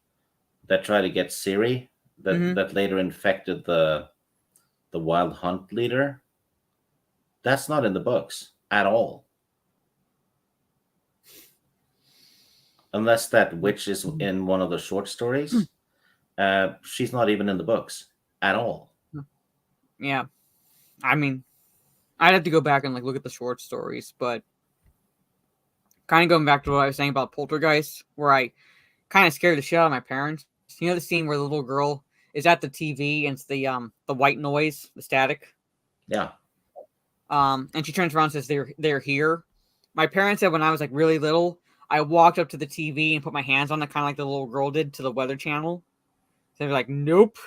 [SPEAKER 4] that tried to get Siri, that
[SPEAKER 3] Mm-hmm.
[SPEAKER 4] that later infected the Wild Hunt leader. That's not in the books at all, unless that witch is in one of the short stories. She's not even in the books at all.
[SPEAKER 3] Yeah. I mean, I'd have to go back and like look at the short stories, but kind of going back to what I was saying about Poltergeist, where I kind of scared the shit out of my parents. You know the scene where the little girl is at the TV and it's the white noise, the static,
[SPEAKER 4] Yeah,
[SPEAKER 3] and she turns around and says they're here. My parents said when I was like really little, I walked up to the TV and put my hands on it, kind of like the little girl did to the Weather Channel. So they're like, nope.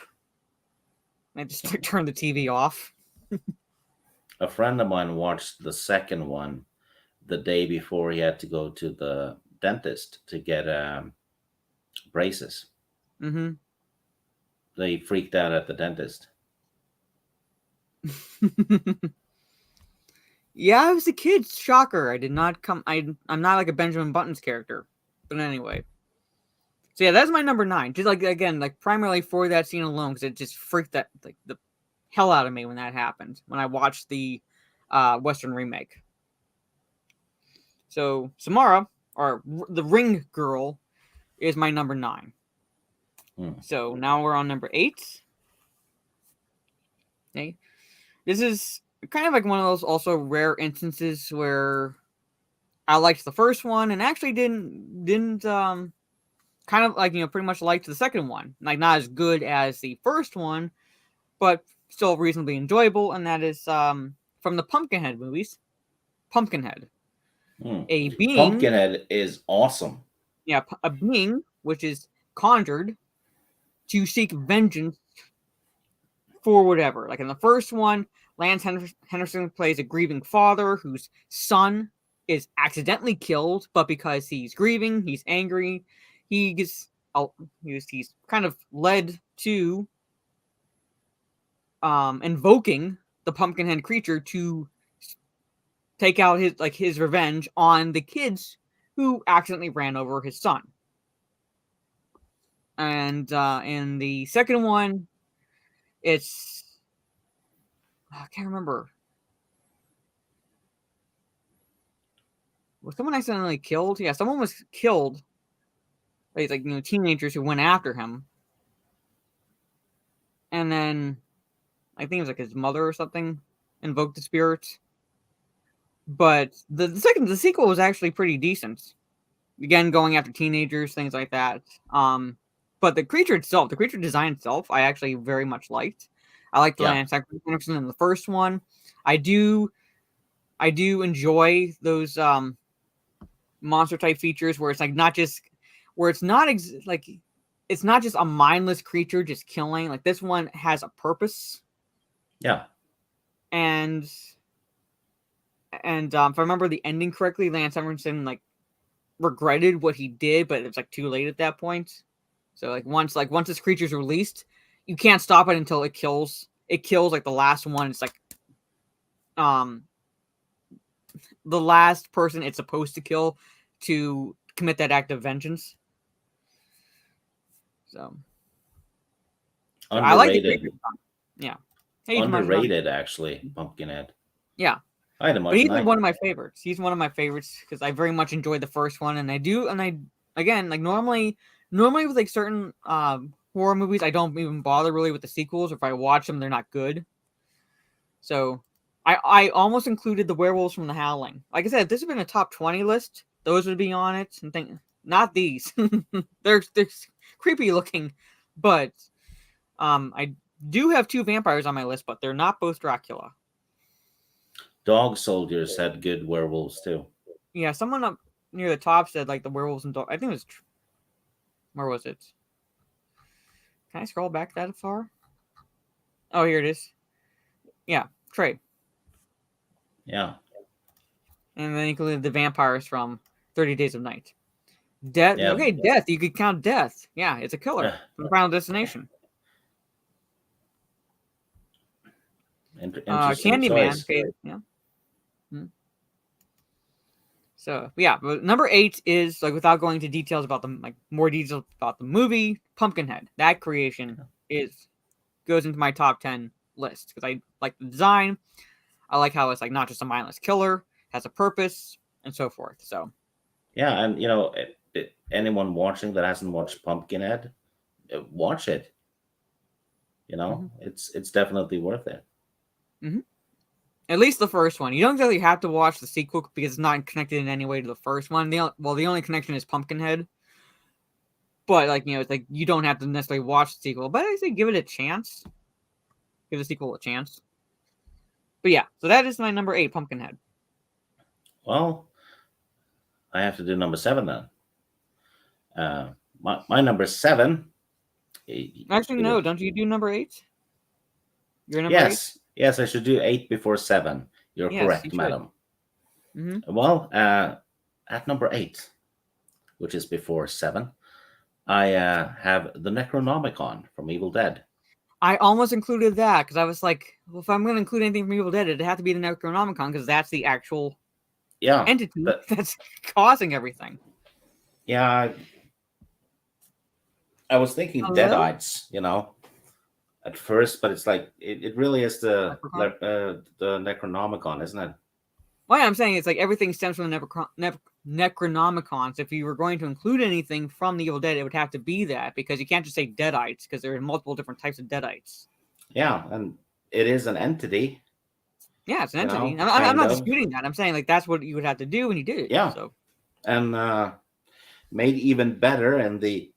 [SPEAKER 3] And I just like, turned the TV off.
[SPEAKER 4] a friend of mine watched the second one the day before he had to go to the dentist to get braces.
[SPEAKER 3] Mm-hmm.
[SPEAKER 4] They freaked out at the dentist.
[SPEAKER 3] Yeah, I was a kid. Shocker. I did not come. I'm not like a Benjamin Buttons character. But anyway. So yeah, that's my number 9. Just like again, like primarily for that scene alone, because it just freaked that like the hell out of me when that happened. When I watched the Western remake. So Samara, or the Ring Girl, is my number 9.
[SPEAKER 4] Hmm.
[SPEAKER 3] So now we're on number 8. Okay. This is kind of like one of those also rare instances where I liked the first one and actually didn't kind of like pretty much liked the second one. Like not as good as the first one, but still reasonably enjoyable, and that is from the Pumpkinhead movies. Pumpkinhead.
[SPEAKER 4] Hmm.
[SPEAKER 3] A being,
[SPEAKER 4] Pumpkinhead is awesome.
[SPEAKER 3] yeah, a being which is conjured to seek vengeance for whatever. Like in the first one, Lance Henderson plays a grieving father whose son is accidentally killed, but because he's grieving, he's angry, he gets he's kind of led to invoking the Pumpkinhead creature to take out his revenge on the kids who accidentally ran over his son. And in the second one, it's I can't remember. Was someone accidentally killed? Yeah, someone was killed. Like teenagers who went after him, and then I think it was like his mother or something invoked the spirits. But the sequel was actually pretty decent. Again, going after teenagers, things like that. But the creature itself, the creature design itself, I actually very much liked. I liked the
[SPEAKER 4] Yeah,
[SPEAKER 3] Lance Henriksen in the first one. I do enjoy those monster type features where it's like not just where it's not like it's not just a mindless creature just killing. Like this one has a purpose,
[SPEAKER 4] yeah.
[SPEAKER 3] and And if I remember the ending correctly, Lance Emerson like regretted what he did, but it's like too late at that point. So once this creature's released, you can't stop it until it kills. It kills like the last one. It's like the last person it's supposed to kill to commit that act of vengeance. So I like it. Yeah.
[SPEAKER 4] Underrated, actually, Pumpkinhead.
[SPEAKER 3] Yeah.
[SPEAKER 4] I had him
[SPEAKER 3] But he's one of my favorites. He's one of my favorites because I very much enjoyed the first one, and I again, like normally with like certain horror movies, I don't even bother really with the sequels. If I watch them, they're not good. So I almost included the Werewolves from the Howling. Like I said, if this had been a top 20 list, those would be on it. And not these. they're creepy looking, but I do have 2 vampires on my list, but they're not both Dracula.
[SPEAKER 4] Dog Soldiers had good werewolves too.
[SPEAKER 3] Yeah, someone up near the top said like the werewolves and dog. I think it was. Where was it? Can I scroll back that far? Oh, here it is. Yeah, Trey.
[SPEAKER 4] Yeah.
[SPEAKER 3] And then included the vampires from 30 Days of Night. Death.
[SPEAKER 4] Yeah.
[SPEAKER 3] Okay, Death. You could count Death. Yeah, it's a killer from Final Destination. Candyman. Okay, yeah. So yeah, but number 8 is like without going into details about more details about the movie, Pumpkinhead. That creation goes into my top 10 list because I like the design. I like how it's like not just a mindless killer, has a purpose, and so forth. So
[SPEAKER 4] yeah, and anyone watching that hasn't watched Pumpkinhead, watch it. It's definitely worth it.
[SPEAKER 3] Mm-hmm. At least the first one. You don't really have to watch the sequel because it's not connected in any way to the first one. The only connection is Pumpkinhead. But it's like you don't have to necessarily watch the sequel. But I say give it a chance. Give the sequel a chance. But yeah, so that is my number 8, Pumpkinhead.
[SPEAKER 4] Well, I have to do number 7 then. My number 7.
[SPEAKER 3] Actually, no. Don't you do number 8? You're number 8?
[SPEAKER 4] Yes, I should do 8 before 7. You're correct, madam.
[SPEAKER 3] Mm-hmm.
[SPEAKER 4] Well, at number 8, which is before 7, I have the Necronomicon from Evil Dead.
[SPEAKER 3] I almost included that because I was like, well, if I'm going to include anything from Evil Dead, it'd have to be the Necronomicon because that's the actual entity that's causing everything.
[SPEAKER 4] Yeah, I was thinking Deadites, at first, but it's like it really is the Necronomicon, isn't it?
[SPEAKER 3] Well, I'm saying it's like everything stems from the Necronomicon. So if you were going to include anything from the Evil Dead, it would have to be that because you can't just say Deadites because there are multiple different types of Deadites.
[SPEAKER 4] Yeah, and it is an entity.
[SPEAKER 3] Yeah, it's an entity. I'm not disputing that. I'm saying like that's what you would have to do when you did it.
[SPEAKER 4] Yeah.
[SPEAKER 3] So.
[SPEAKER 4] And made even better in the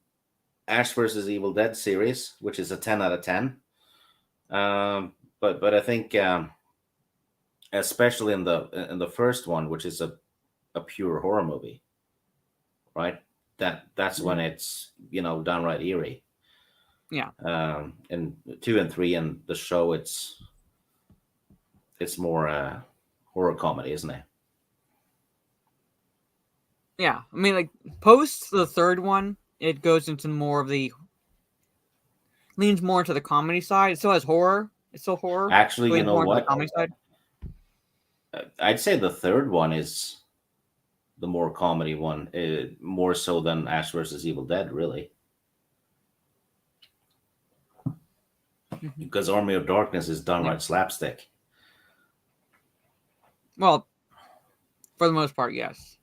[SPEAKER 4] Ash vs. Evil Dead series, which is a 10 out of 10. But I think especially in the first one, which is a pure horror movie, right? That's when it's downright eerie.
[SPEAKER 3] Yeah.
[SPEAKER 4] And 2 and 3 and the show, it's more horror comedy, isn't it?
[SPEAKER 3] Yeah, I mean, like post the third one, it goes into more of leans more into the comedy side. It still has horror. It's still horror.
[SPEAKER 4] Actually, you know what?
[SPEAKER 3] Comedy side.
[SPEAKER 4] I'd say the third one is the more comedy one, more so than Ash vs. Evil Dead, really. Because Army of Darkness is downright slapstick.
[SPEAKER 3] Well, for the most part, yes.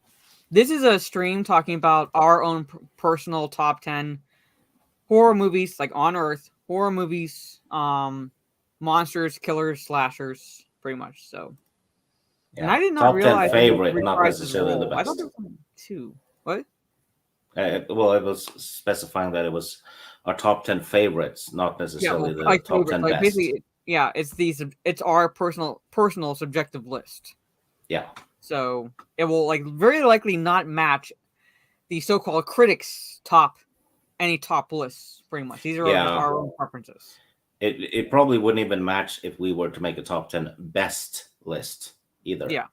[SPEAKER 3] This is a stream talking about our own personal top 10 horror movies, like on Earth, horror movies, monsters, killers, slashers, pretty much. So, yeah. And I did not realize
[SPEAKER 4] top 10 favorite, not necessarily the best.
[SPEAKER 3] I thought there were 2. What?
[SPEAKER 4] Well, it was specifying that it was our top 10 favorites, not necessarily the top 10 best.
[SPEAKER 3] Basically, yeah, it's our personal subjective list.
[SPEAKER 4] Yeah.
[SPEAKER 3] So it will very likely not match the so-called critics' top lists. Pretty much, these are our own preferences.
[SPEAKER 4] It probably wouldn't even match if we were to make a top 10 best list either.
[SPEAKER 3] Yeah.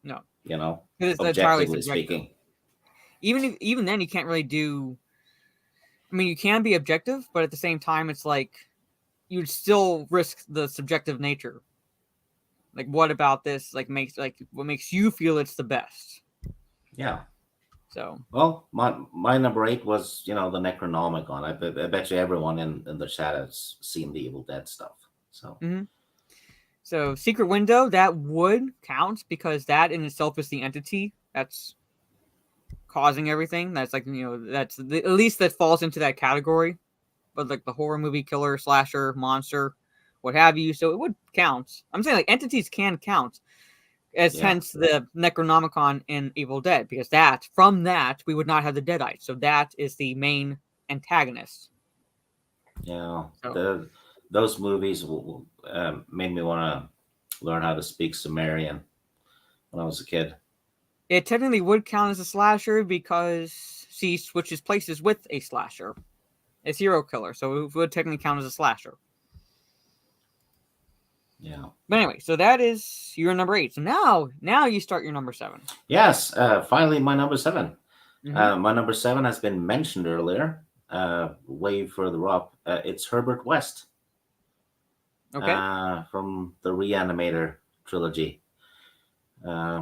[SPEAKER 3] No,
[SPEAKER 4] You know,
[SPEAKER 3] it's entirely
[SPEAKER 4] objectively
[SPEAKER 3] subjective.
[SPEAKER 4] speaking.
[SPEAKER 3] Even then, you can't really do. I mean, you can be objective, but at the same time, it's like you'd still risk the subjective nature. Like, what about this? What makes you feel it's the best?
[SPEAKER 4] Yeah.
[SPEAKER 3] So,
[SPEAKER 4] Well, my number 8 was, the Necronomicon. I bet you everyone in the chat has seen the Evil Dead stuff. So
[SPEAKER 3] mhm. So Secret Window, that would count because that in itself is the entity that's causing everything. That's like, at least that falls into that category. But like the horror movie, killer, slasher, monster, what have you. So it would count. I'm saying like entities can count, as
[SPEAKER 4] yeah,
[SPEAKER 3] hence the Necronomicon in Evil Dead, because from that we would not have the Deadites. So that is the main antagonist. So
[SPEAKER 4] those movies made me want to learn how to speak Sumerian when I was a kid.
[SPEAKER 3] it technically would count as a slasher because she switches places with a slasher. A serial killer, so it would technically count as a slasher.
[SPEAKER 4] Yeah.
[SPEAKER 3] But anyway, so that is your number 8. So now you start your number 7.
[SPEAKER 4] Yes, finally my number 7.
[SPEAKER 3] Mm-hmm.
[SPEAKER 4] My number 7 has been mentioned earlier, way further up. It's Herbert West.
[SPEAKER 3] Okay.
[SPEAKER 4] From the Reanimator trilogy,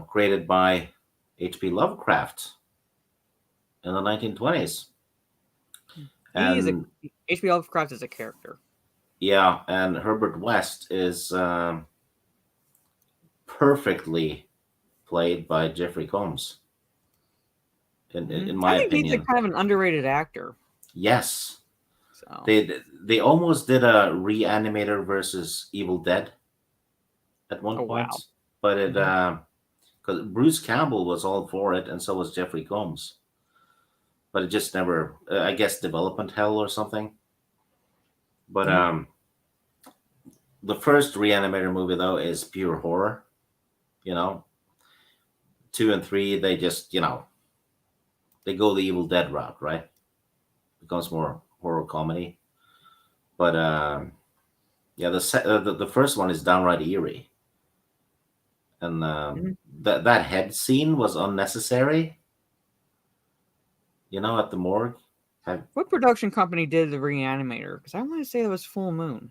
[SPEAKER 4] created by H.P. Lovecraft in the 1920s. And
[SPEAKER 3] H.P. Lovecraft is a character.
[SPEAKER 4] yeah, and Herbert West is perfectly played by Jeffrey Combs. In my
[SPEAKER 3] I think
[SPEAKER 4] opinion,
[SPEAKER 3] he's kind of an underrated actor.
[SPEAKER 4] yes.
[SPEAKER 3] So
[SPEAKER 4] They almost did a Reanimator versus Evil Dead at one point,
[SPEAKER 3] wow.
[SPEAKER 4] but it because Bruce Campbell was all for it, and so was Jeffrey Combs. But it just never, I guess, development hell or something. But the first Reanimator movie though is pure horror. 2 and 3, they just they go the Evil Dead route, right? Becomes more horror comedy. But yeah, the first one is downright eerie, and that head scene was unnecessary. At the morgue.
[SPEAKER 3] What production company did the Reanimator? Because I want to say it was Full Moon.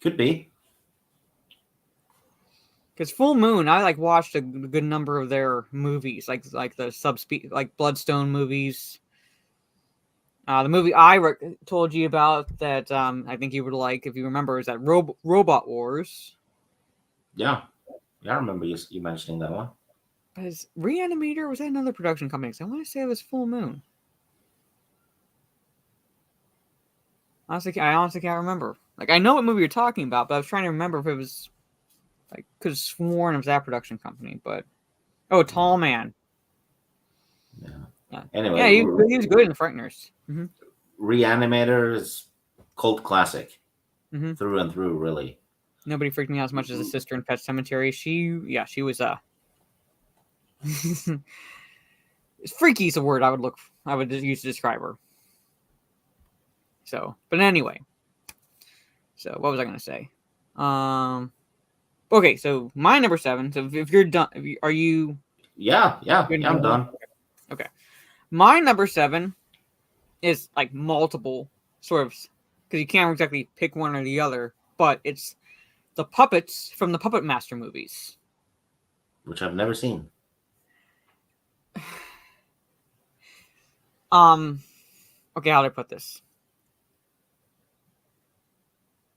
[SPEAKER 4] Could be.
[SPEAKER 3] Because Full Moon, I watched a good number of their movies, like the like Bloodstone movies. The movie I told you about that I think you would like, if you remember, is that Robot Wars.
[SPEAKER 4] Yeah, I remember you mentioning that one.
[SPEAKER 3] But is Reanimator, was that another production company? Because I want to say it was Full Moon. I honestly can't remember. Like, I know what movie you're talking about, but I was trying to remember if it was, like, could have sworn it was that production company. But Tall Man.
[SPEAKER 4] Yeah. Anyway,
[SPEAKER 3] yeah, he was good in The Frighteners. Mm-hmm.
[SPEAKER 4] Reanimator is cult classic
[SPEAKER 3] Mm-hmm.
[SPEAKER 4] through and through, really.
[SPEAKER 3] Nobody freaked me out as much as the sister in Pet Cemetery. She was freaky is a word I would use to describe her. So, but anyway. So, what was I going to say? Okay, so my number 7. So, if you're done, are you?
[SPEAKER 4] Yeah, I'm done.
[SPEAKER 3] Okay. My number 7 is like multiple sort of, because you can't exactly pick one or the other, but it's the puppets from the Puppet Master movies,
[SPEAKER 4] which I've never seen.
[SPEAKER 3] Okay, how do I put this?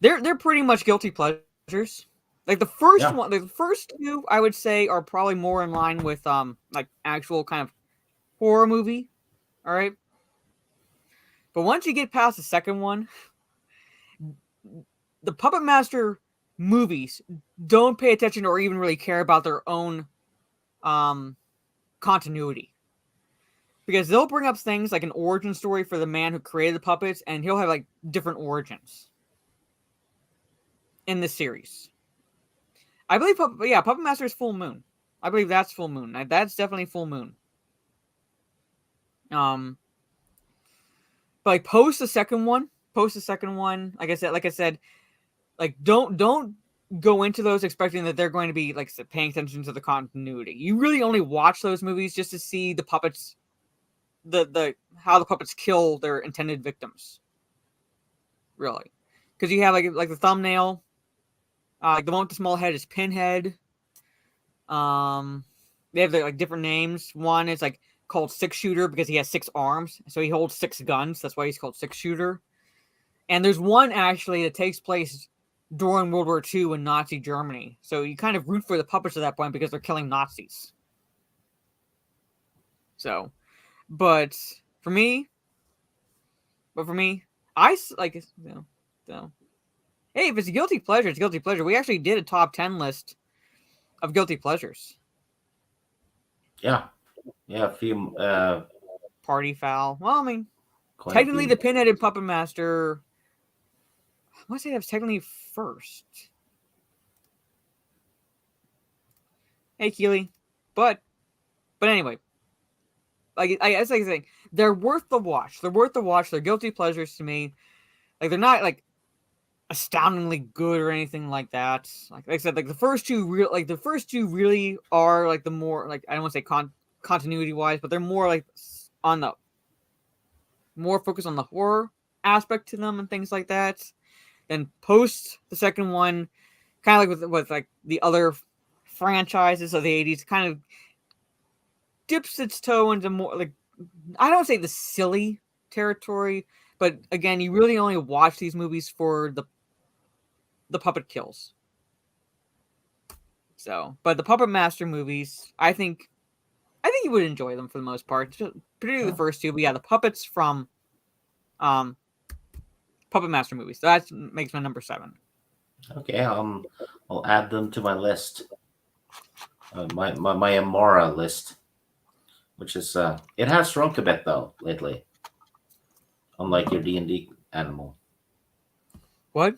[SPEAKER 3] They're pretty much guilty pleasures. Like the first one, the first 2, I would say, are probably more in line with like actual kind of horror movie. All right. But once you get past the second one, the Puppet Master movies don't pay attention or even really care about their own continuity. Because they'll bring up things like an origin story for the man who created the puppets, and he'll have like different origins in this series. I believe Puppet Master is Full Moon. I believe that's Full Moon. That's definitely Full Moon. But like post the second one, like I said, like don't go into those expecting that they're going to be like paying attention to the continuity. You really only watch those movies just to see the puppets, the how the puppets kill their intended victims. Really, because you have like the thumbnail, like the one with the small head is Pinhead. They have like different names. One is like called Six Shooter because he has 6 arms, so he holds 6 guns. That's why he's called Six Shooter. And there's one actually that takes place during World War II in Nazi Germany. So you kind of root for the puppets at that point because they're killing Nazis. So, but for me, I like, so hey, if it's a guilty pleasure, it's a guilty pleasure. We actually did a top 10 list of guilty pleasures.
[SPEAKER 4] Yeah, a few.
[SPEAKER 3] Party Foul. Well, I mean, technically the Pinheaded Puppet Master. I want to say that was technically first. Hey, Keely. But anyway, like I say, they're worth the watch. They're worth the watch. They're guilty pleasures to me. Like they're not like astoundingly good or anything like that. Like I said, like the first two really are like the more like I don't want to say continuity wise, but they're more like on the more focused on the horror aspect to them and things like that. Then post the second one, kind of like with like the other franchises of the 80s, kind of dips its toe into more like I don't say the silly territory, but again, you really only watch these movies for the puppet kills. So, but the Puppet Master movies, I think you would enjoy them for the most part, particularly the first two. But yeah, the puppets from Puppet Master movies. So that makes my number 7.
[SPEAKER 4] Okay, I'll add them to my list. My Amora list, which is it has shrunk a bit though lately. Unlike your D&D animal.
[SPEAKER 3] What?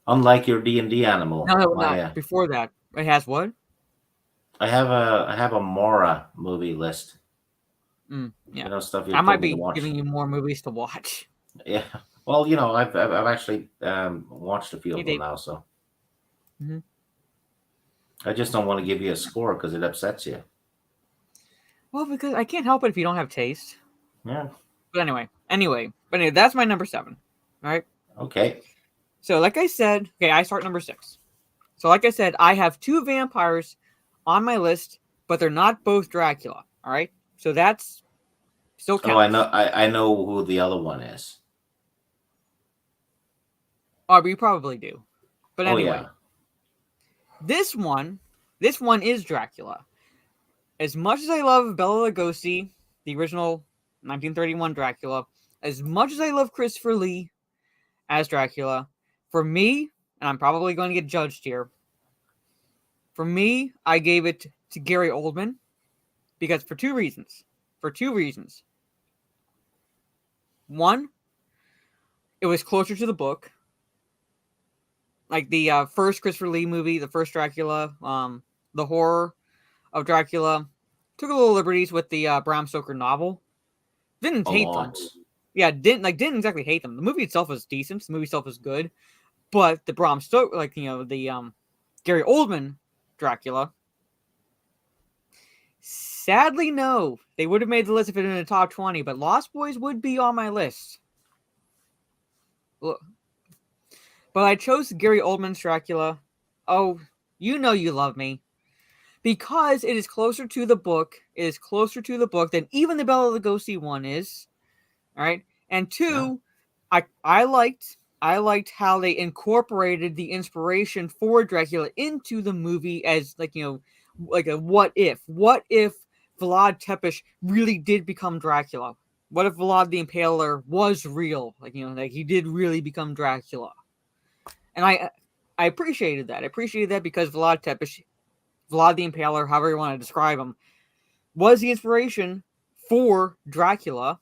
[SPEAKER 4] Unlike your D&D animal.
[SPEAKER 3] No. Before that, it has what?
[SPEAKER 4] I have a Mora movie list.
[SPEAKER 3] Yeah,
[SPEAKER 4] Stuff you
[SPEAKER 3] I might
[SPEAKER 4] me
[SPEAKER 3] be
[SPEAKER 4] to watch.
[SPEAKER 3] giving you more movies to watch.
[SPEAKER 4] Yeah, well, I've actually watched a few of them now, so I just don't want to give you a score because it upsets you.
[SPEAKER 3] Well, because I can't help it if you don't have taste.
[SPEAKER 4] Yeah.
[SPEAKER 3] But anyway, that's my number 7. All right.
[SPEAKER 4] Okay.
[SPEAKER 3] So, like I said, I start number 6. So, like I said, I have 2 vampires on my list, but they're not both Dracula. All right. So that's still counts.
[SPEAKER 4] Oh, I know who the other one is.
[SPEAKER 3] Oh, you probably do. But anyway,
[SPEAKER 4] yeah.
[SPEAKER 3] this one is Dracula. As much as I love Bela Lugosi, the original 1931 Dracula, as much as I love Christopher Lee as Dracula, for me, and I'm probably going to get judged here, for me, I gave it to Gary Oldman because for two reasons. One, it was closer to the book. Like the first Christopher Lee movie, the first Dracula, the horror of Dracula, took a little liberties with the Bram Stoker novel. Didn't hate them. Yeah, didn't exactly hate them. The movie itself was decent. The movie itself was good, but the Bram Stoker, the Gary Oldman Dracula, sadly no. They would have made the list if it was in the top 20, but Lost Boys would be on my list. Look. But I chose Gary Oldman's Dracula. Oh, you know you love me. Because it is closer to the book. It is closer to the book than even the Bela Lugosi one is. All right. And 2, yeah. I liked how they incorporated the inspiration for Dracula into the movie as like a what if Vlad Tepes really did become Dracula? What if Vlad the Impaler was real? Like he did really become Dracula. And I appreciated that. I appreciated that because Vlad Tepes, Vlad the Impaler, however you want to describe him, was the inspiration for Dracula.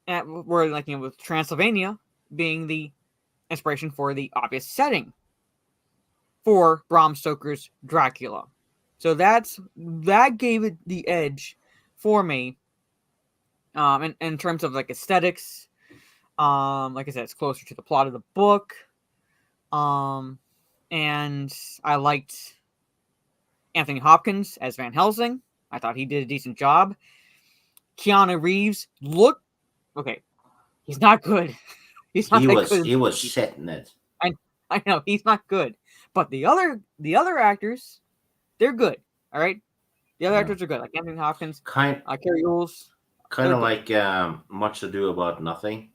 [SPEAKER 3] Where with Transylvania being the inspiration for the obvious setting for Bram Stoker's Dracula. So that gave it the edge for me. In terms of like aesthetics, like I said, it's closer to the plot of the book. and I liked Anthony Hopkins as Van Helsing. I thought he did a decent job. Keanu Reeves okay. He's not good. He's not that good.
[SPEAKER 4] He was shit in it.
[SPEAKER 3] I know he's not good, but the other actors, they're good. All right, the other actors are good, like Anthony Hopkins,
[SPEAKER 4] Kind
[SPEAKER 3] Carrie Rules.
[SPEAKER 4] of like Much Ado About Nothing.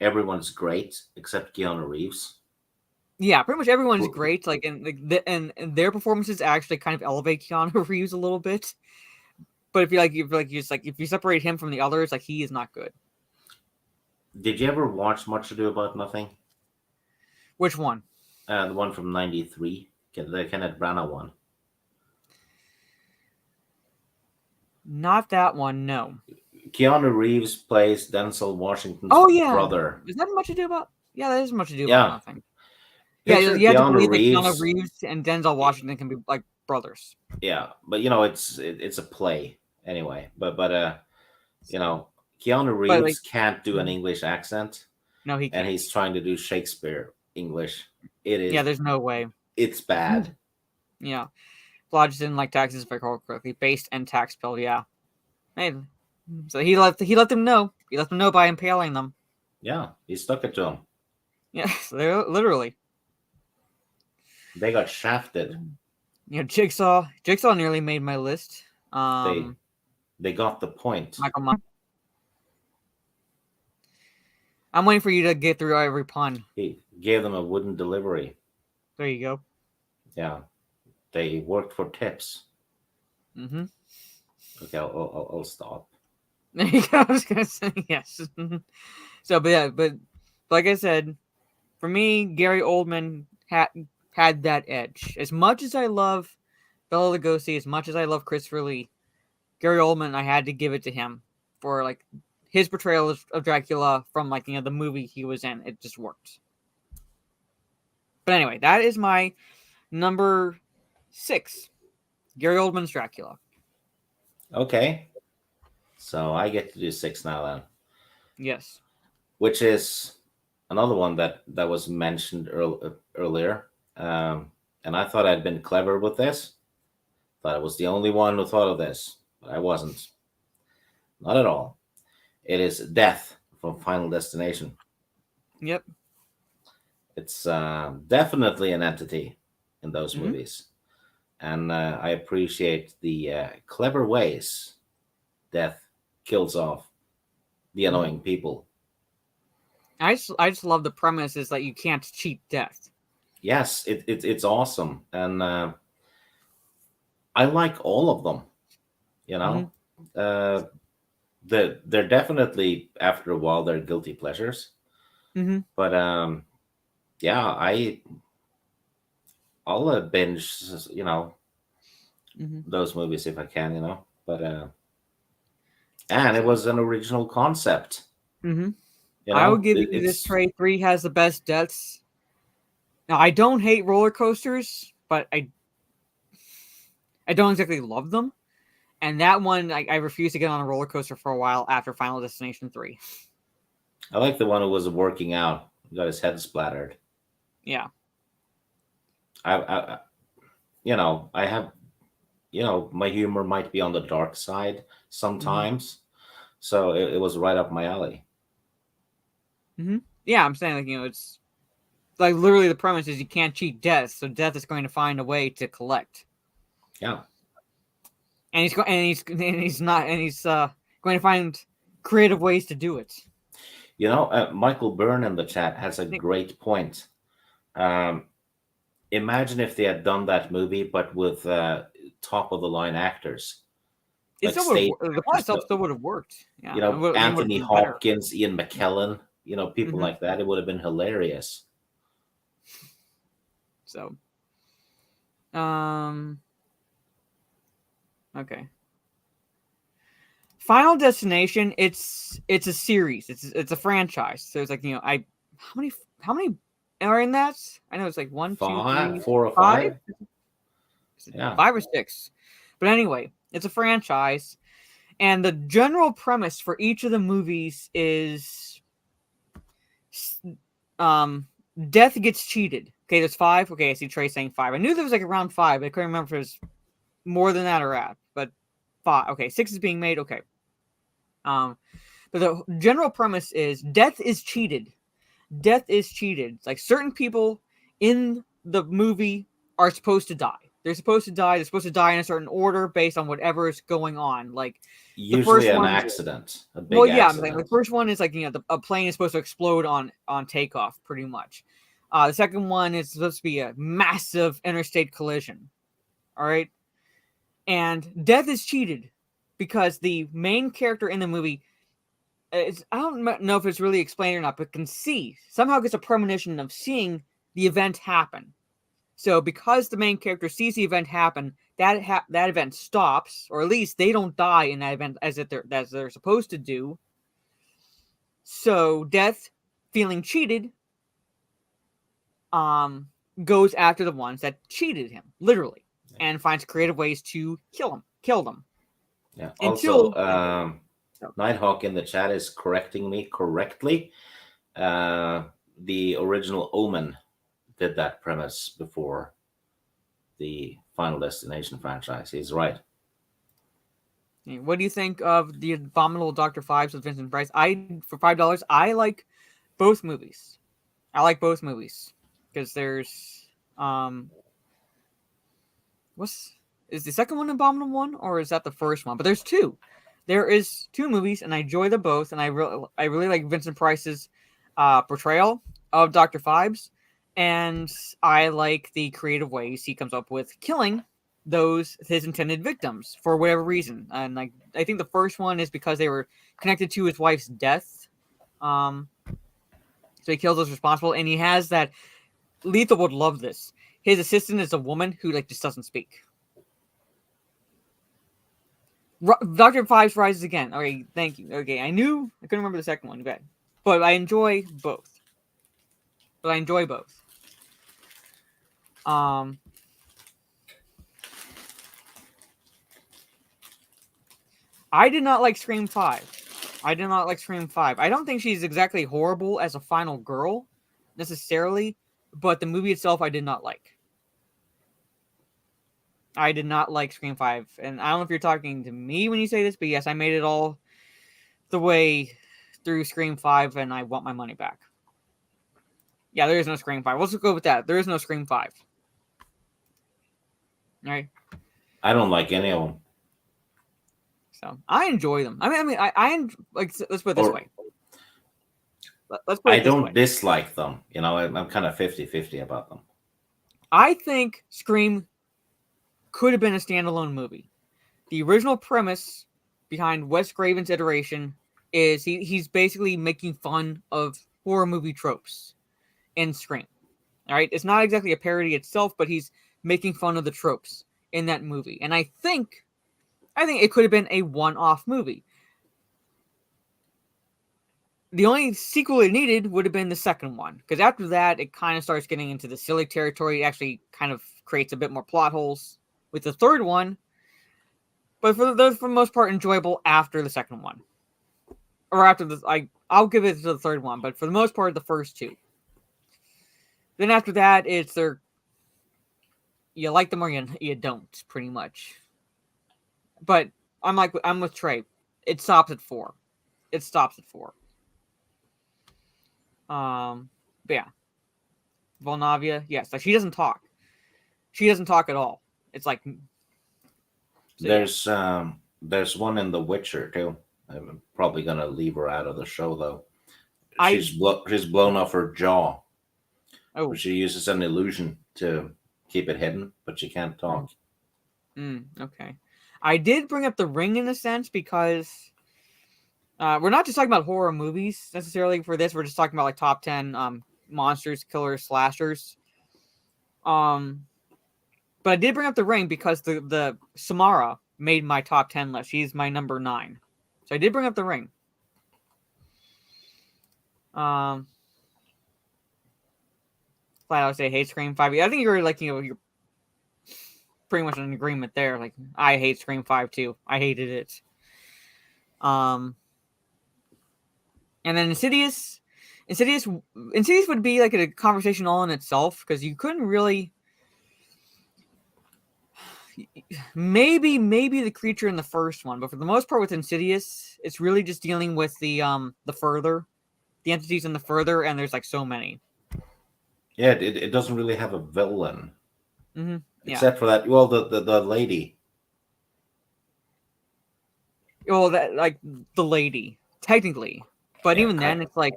[SPEAKER 4] Everyone's great except Keanu Reeves.
[SPEAKER 3] Yeah, pretty much everyone's
[SPEAKER 4] Who-
[SPEAKER 3] great. Like, and their performances actually kind of elevate Keanu Reeves a little bit. But if if you separate him from the others, like he is not good.
[SPEAKER 4] Did you ever watch Much Ado About Nothing?
[SPEAKER 3] Which one?
[SPEAKER 4] The one from '93, the Kenneth Branagh one.
[SPEAKER 3] Not that one. No.
[SPEAKER 4] Keanu Reeves plays Denzel Washington's
[SPEAKER 3] Oh yeah.
[SPEAKER 4] brother.
[SPEAKER 3] Is that Much Ado About? Yeah, that is Much Ado
[SPEAKER 4] Yeah.
[SPEAKER 3] About Nothing. Yeah,
[SPEAKER 4] Picture
[SPEAKER 3] you have to
[SPEAKER 4] Keanu
[SPEAKER 3] believe
[SPEAKER 4] Reeves.
[SPEAKER 3] that Keanu Reeves and Denzel Washington can be like brothers.
[SPEAKER 4] Yeah, but it's a play anyway. But Keanu Reeves
[SPEAKER 3] like-
[SPEAKER 4] can't do an English accent,
[SPEAKER 3] No, he
[SPEAKER 4] and
[SPEAKER 3] can't.
[SPEAKER 4] he's trying to do Shakespeare English. It is.
[SPEAKER 3] Yeah, there's no way.
[SPEAKER 4] It's bad.
[SPEAKER 3] Yeah. Lodged in like taxes, if I recall correctly. Based and tax bill, yeah. Hey, so he let them know. He let them know by impaling them.
[SPEAKER 4] Yeah, he stuck it to him.
[SPEAKER 3] Yeah, literally.
[SPEAKER 4] They got shafted.
[SPEAKER 3] You know, Jigsaw nearly made my list.
[SPEAKER 4] They got the point.
[SPEAKER 3] Michael Myers. I'm waiting for you to get through every pun.
[SPEAKER 4] He gave them a wooden delivery.
[SPEAKER 3] There you go.
[SPEAKER 4] Yeah, they worked for tips.
[SPEAKER 3] Mm-hmm.
[SPEAKER 4] Okay, I'll stop.
[SPEAKER 3] There you go. I was gonna say yes. So, but like I said, for me, Gary Oldman had that edge. As much as I love Bela Lugosi, as much as I love Christopher Lee, Gary Oldman, I had to give it to him for like his portrayal of Dracula from the movie he was in. It just worked. But anyway, that is my number 6. Gary Oldman's Dracula.
[SPEAKER 4] Okay, so I get to do 6 now then,
[SPEAKER 3] Yes.
[SPEAKER 4] which is another one that was mentioned earlier. And I thought I'd been clever with this. Thought I was the only one who thought of this, but I wasn't. Not at all. It is Death from Final Destination.
[SPEAKER 3] Yep.
[SPEAKER 4] It's definitely an entity in those
[SPEAKER 3] Mhm.
[SPEAKER 4] movies. And I appreciate the clever ways Death kills off the annoying people.
[SPEAKER 3] I just love the premise is that you can't cheat death.
[SPEAKER 4] Yes, it's awesome. And I like all of them. You know, they're definitely, after a while, they're guilty pleasures.
[SPEAKER 3] Mm-hmm.
[SPEAKER 4] But yeah, I'll binge, those movies if I can, But and it was an original concept.
[SPEAKER 3] Mm-hmm.
[SPEAKER 4] You
[SPEAKER 3] I
[SPEAKER 4] know,
[SPEAKER 3] would give you this trade. 3 has the best deaths. Now, I don't hate roller coasters, but I don't exactly love them. And that one, I refused to get on a roller coaster for a while after Final Destination 3.
[SPEAKER 4] I like the one who was working out, got his head splattered.
[SPEAKER 3] Yeah.
[SPEAKER 4] I have, my humor might be on the dark side sometimes, so it was right up my alley.
[SPEAKER 3] Mm-hmm. Yeah, I'm saying it's like literally the premise is you can't cheat death, so death is going to find a way to collect.
[SPEAKER 4] Yeah.
[SPEAKER 3] And he's going to find creative ways to do it.
[SPEAKER 4] Michael Byrne in the chat has a great point. Imagine if they had done that movie, but with top of the line actors.
[SPEAKER 3] The plot itself still would have worked. Yeah.
[SPEAKER 4] Anthony Hopkins, Ian McKellen, people like that. It would have been hilarious.
[SPEAKER 3] So, okay. Final Destination. It's a series. It's a franchise. So it's how many are in that? I know it's like 1, 2, 3,
[SPEAKER 4] 4 or 5.
[SPEAKER 3] Yeah, 5 or 6. But anyway, it's a franchise, and the general premise for each of the movies is, death gets cheated Okay, there's 5. Okay, I see Trey saying 5. I knew there was like around 5. I couldn't remember if it was more than that or at. But 5. Okay, 6 is being made. Okay. But the general premise is death is cheated. Death is cheated. Like certain people in the movie are supposed to die. They're supposed to die. They're supposed to die in a certain order based on whatever is going on. Like the
[SPEAKER 4] Usually
[SPEAKER 3] first
[SPEAKER 4] an
[SPEAKER 3] one,
[SPEAKER 4] accident, a big
[SPEAKER 3] well, yeah, I'm saying
[SPEAKER 4] accident.
[SPEAKER 3] the first one is like a plane is supposed to explode on takeoff, pretty much. The second one is supposed to be a massive interstate collision. All right, and death is cheated because the main character in the movie, I don't know if it's really explained or not, but can see somehow gets a premonition of seeing the event happen. So because the main character sees the event happen, that event stops, or at least they don't die in that event as they're supposed to do. So Death, feeling cheated, goes after the ones that cheated him, literally, and finds creative ways to kill them.
[SPEAKER 4] Yeah.
[SPEAKER 3] Until
[SPEAKER 4] Also, Nighthawk in the chat is correcting me correctly. The original Omen did that premise before the Final Destination franchise. He's right.
[SPEAKER 3] What do you think of the Abominable Dr. Fives with Vincent Price? For $5, I like both movies. I like both movies because there's is the second one Abominable one, or is that the first one? But there's 2. There is 2 movies, and I enjoy them both. And I really like Vincent Price's portrayal of Dr. Fives, and I like the creative ways he comes up with killing his intended victims for whatever reason. And like I think the first one is because they were connected to his wife's death. So he kills those responsible, and he has that. Lethal would love this. His assistant is a woman who like just doesn't speak. Dr. Fives rises again. Okay, thank you. Okay, I couldn't remember the second one. Okay, but I enjoy both. I did not like Scream 5. I don't think she's exactly horrible as a final girl, necessarily, but the movie itself I did not like. I did not like Scream 5. And I don't know if you're talking to me when you say this, but yes, I made it all the way through Scream 5, and I want my money back. Yeah, there is no Scream 5. Let's go with that. There is no Scream 5. All right.
[SPEAKER 4] I don't like any of them.
[SPEAKER 3] So I enjoy them. I like. Let's put it this way. Let's put it
[SPEAKER 4] I
[SPEAKER 3] this
[SPEAKER 4] don't
[SPEAKER 3] way.
[SPEAKER 4] dislike them. You know, I'm kind of 50-50 about them.
[SPEAKER 3] I think Scream could have been a standalone movie. The original premise behind Wes Craven's iteration is he's basically making fun of horror movie tropes in Scream. All right, it's not exactly a parody itself, but he's making fun of the tropes in that movie. And I think it could have been a one-off movie. The only sequel it needed would have been the second one, because after that, it kind of starts getting into the silly territory. It actually kind of creates a bit more plot holes with the third one, but for the most part, enjoyable after the second one, or after I'll give it to the third one, but for the most part, the first 2. Then after that, you like them or you don't, pretty much. But I'm with Trey. It stops at 4. But yeah, Volnavia, yes, like she doesn't talk. She doesn't talk at all. It's like
[SPEAKER 4] there's one in The Witcher too. I'm probably gonna leave her out of the show though. She's blown off her jaw.
[SPEAKER 3] Oh,
[SPEAKER 4] She uses an illusion to keep it hidden, but she can't talk.
[SPEAKER 3] Okay. I did bring up The Ring in a sense because we're not just talking about horror movies necessarily for this. We're just talking about like top 10 monsters, killers, slashers. But I did bring up The Ring because the Samara made my top 10 list. She's my number 9. So I did bring up The Ring. Flat out say hate Scream 5. I think you're like, you're pretty much in agreement there. Like, I hate Scream 5 too. I hated it. And then Insidious Insidious would be like a conversation all in itself because you couldn't really. Maybe the creature in the first one, but for the most part with Insidious, it's really just dealing with the entities in the further, and there's like so many.
[SPEAKER 4] Yeah, it doesn't really have a villain.
[SPEAKER 3] Yeah.
[SPEAKER 4] Except for that, well, the lady.
[SPEAKER 3] Well, that like the lady, technically, but
[SPEAKER 4] Yeah,
[SPEAKER 3] even then, it's like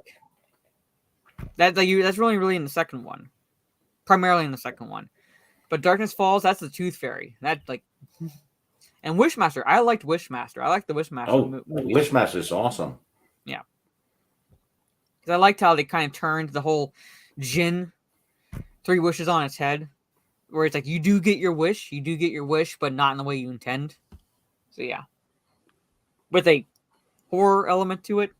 [SPEAKER 3] that. Like that's really in the second one, primarily in the second one. But Darkness Falls, that's the Tooth Fairy. That like, and Wishmaster. I liked Wishmaster. I like the Wishmaster
[SPEAKER 4] Oh,
[SPEAKER 3] movies.
[SPEAKER 4] Wishmaster is awesome.
[SPEAKER 3] Yeah, because I liked how they kind of turned the whole Jinn 3 wishes on its head, where it's like you do get your wish, but not in the way you intend. So yeah, with a horror element to it.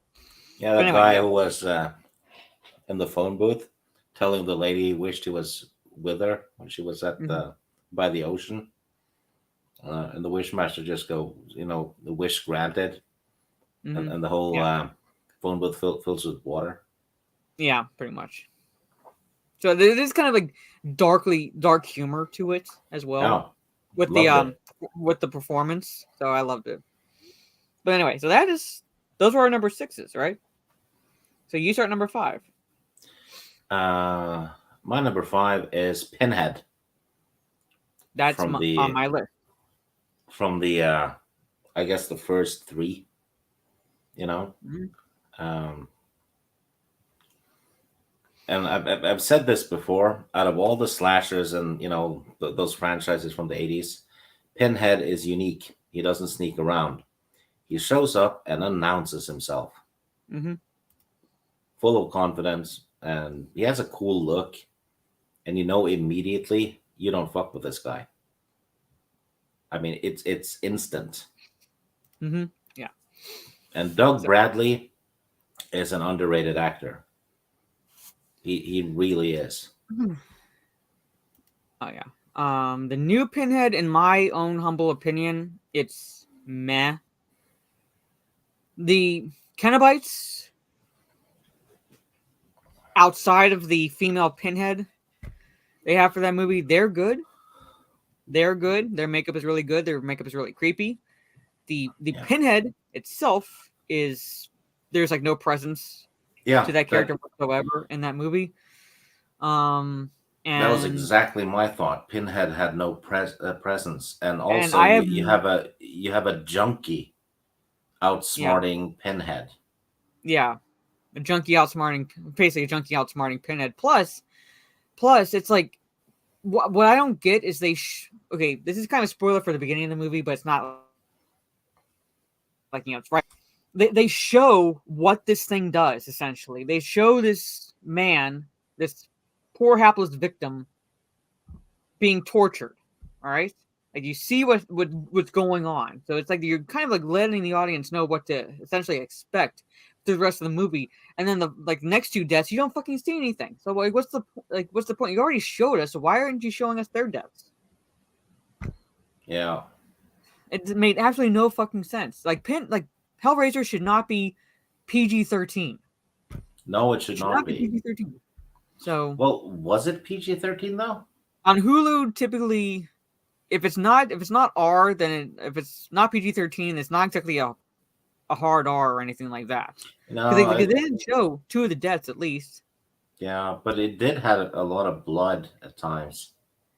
[SPEAKER 4] Yeah, that guy who was in the phone booth telling the lady he wished he was with her when she was at by the ocean. And the Wishmaster just go, the wish granted, and the whole phone booth fills with water.
[SPEAKER 3] Yeah, pretty much. So there's kind of like dark humor to it as well, with the performance. So I loved it. But anyway, so those were our number 6s, right? So you start number 5.
[SPEAKER 4] My number 5 is Pinhead.
[SPEAKER 3] That's on my list.
[SPEAKER 4] From the, I guess the first 3, and I've said this before. Out of all the slashers and those franchises from the 80s, Pinhead is unique. He doesn't sneak around. He shows up and announces himself, full of confidence, and he has a cool look. And immediately you don't fuck with this guy. I mean, it's instant.
[SPEAKER 3] Yeah.
[SPEAKER 4] And Doug Bradley is an underrated actor. He really is.
[SPEAKER 3] Oh yeah. The new Pinhead, in my own humble opinion, it's meh. The Cenobites outside of the female Pinhead they have for that movie, they're good. They're good. Their makeup is really good. Their makeup is really creepy. The Pinhead itself there's like no presence to that character whatsoever in that movie. And
[SPEAKER 4] that was exactly my thought. Pinhead had no presence, and also you have a junkie outsmarting Pinhead.
[SPEAKER 3] Yeah, basically a junkie outsmarting Pinhead. Plus, it's like what I don't get is okay. This is kind of spoiler for the beginning of the movie, but it's not like it's right. They show what this thing does. Essentially, they show this man, this poor hapless victim, being tortured. All right, like you see what's going on. So it's like you're kind of like letting the audience know what to essentially expect through the rest of the movie. And then the next 2 deaths, you don't fucking see anything. So like, what's the point? You already showed us. So why aren't you showing us their deaths?
[SPEAKER 4] Yeah,
[SPEAKER 3] it made absolutely no fucking sense. Like Hellraiser should not be PG-13.
[SPEAKER 4] No, it should not be
[SPEAKER 3] PG-13. So
[SPEAKER 4] well, was it PG-13 though?
[SPEAKER 3] On Hulu, typically, if it's not R, then if it's not PG-13, it's not exactly a hard R or anything like that.
[SPEAKER 4] No,
[SPEAKER 3] because they didn't show 2 of the deaths at least.
[SPEAKER 4] Yeah, but it did have a lot of blood at times.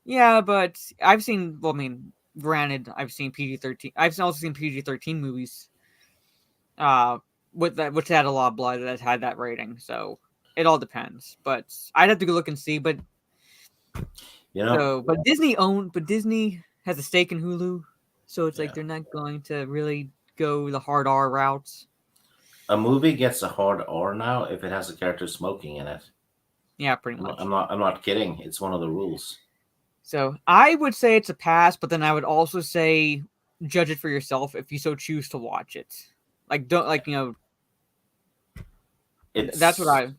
[SPEAKER 3] Yeah, but I've seen. Well, I mean, granted, I've seen PG-13. I've also seen PG-13 movies. With that, which had a lot of blood that had that rating. So it all depends. But I'd have to go look and see. But but Disney has a stake in Hulu, so it's like they're not going to really go the hard R routes.
[SPEAKER 4] A movie gets a hard R now if it has a character smoking in it.
[SPEAKER 3] Yeah, pretty much.
[SPEAKER 4] I'm not kidding. It's one of the rules. So
[SPEAKER 3] I would say it's a pass, but then I would also say judge it for yourself if you so choose to watch it. Like don't that's what I.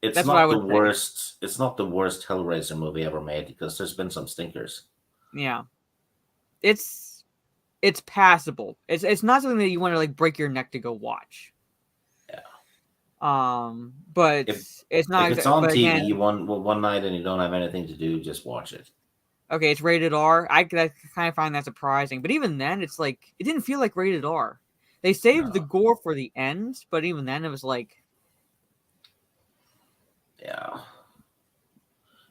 [SPEAKER 4] It's
[SPEAKER 3] that's
[SPEAKER 4] not
[SPEAKER 3] what I would
[SPEAKER 4] the worst. It's not the worst Hellraiser movie ever made because there's been some stinkers.
[SPEAKER 3] Yeah, it's passable. It's not something that you want to break your neck to go watch.
[SPEAKER 4] Yeah.
[SPEAKER 3] But
[SPEAKER 4] If
[SPEAKER 3] it's
[SPEAKER 4] if
[SPEAKER 3] not.
[SPEAKER 4] it's on
[SPEAKER 3] But
[SPEAKER 4] TV
[SPEAKER 3] again,
[SPEAKER 4] one night and you don't have anything to do, just watch it.
[SPEAKER 3] okay, it's rated R. I kind of find that surprising. But even then, it's like it didn't feel like rated R. They saved the
[SPEAKER 4] No.
[SPEAKER 3] gore for the end, but even then, it was like
[SPEAKER 4] Yeah.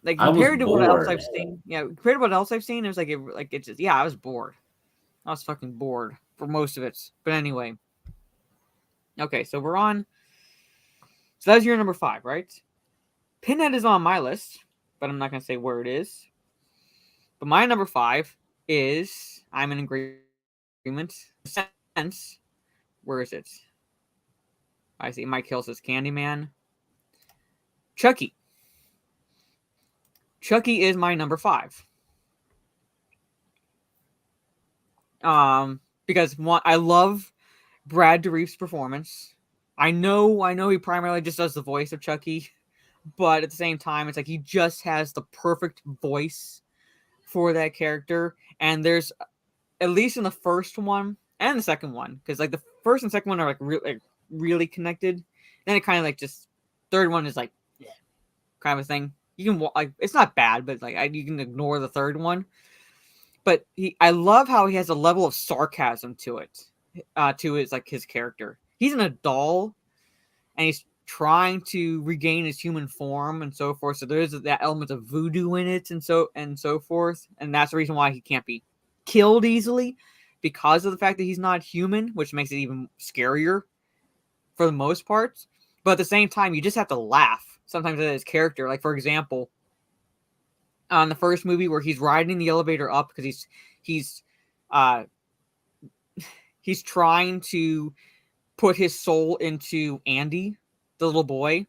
[SPEAKER 4] I was
[SPEAKER 3] compared to what else
[SPEAKER 4] bored.
[SPEAKER 3] I've seen. Yeah, compared to what else I've seen, it was like it's just, yeah, I was bored. I was fucking bored for most of it. But anyway, okay, so we're on. So that's your number 5, right? Pinhead is on my list, but I'm not gonna say where it is. But my number 5 is I'm in agreement. Sense. Where is it? I see Mike Hill says Candyman. Chucky. Chucky is my number 5. Because one, I love Brad Dourif's performance. I know he primarily just does the voice of Chucky, but at the same time, it's like he just has the perfect voice for that character. And there's at least in the first one and the second one, because like the first and second one are really connected. Then it kind of like just third one is like kind of a thing. You can like it's not bad, but like you can ignore the third one. But I love how he has a level of sarcasm to it, to his character. He's in a doll, and he's trying to regain his human form and so forth. So there's that element of voodoo in it, and so forth. And that's the reason why he can't be killed easily, because of the fact that he's not human, which makes it even scarier for the most part. But at the same time, you just have to laugh sometimes at his character. Like for example, on the first movie where he's riding the elevator up because uh he's trying to put his soul into Andy, the little boy,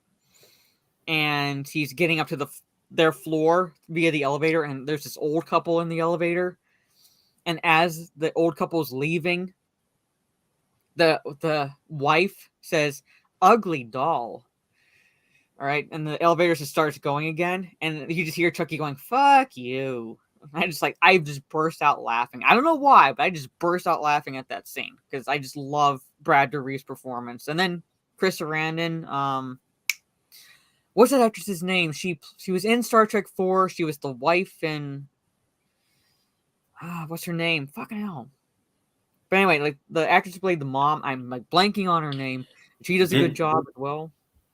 [SPEAKER 3] and he's getting up to their floor via the elevator, and there's this old couple in the elevator, and as the old couple is leaving, the wife says, "Ugly doll." All right, and the elevator just starts going again, and you just hear Chucky going, "Fuck you." I just burst out laughing. I don't know why, but I just burst out laughing at that scene because I just love Brad Dourif's performance. And then Chris Sarandon, what's that actress's name? She was in Star Trek 4. She was the wife in what's her name? Fucking hell. But anyway, like the actress who played the mom, I'm like blanking on her name. She does a good
[SPEAKER 4] Did
[SPEAKER 3] job as well.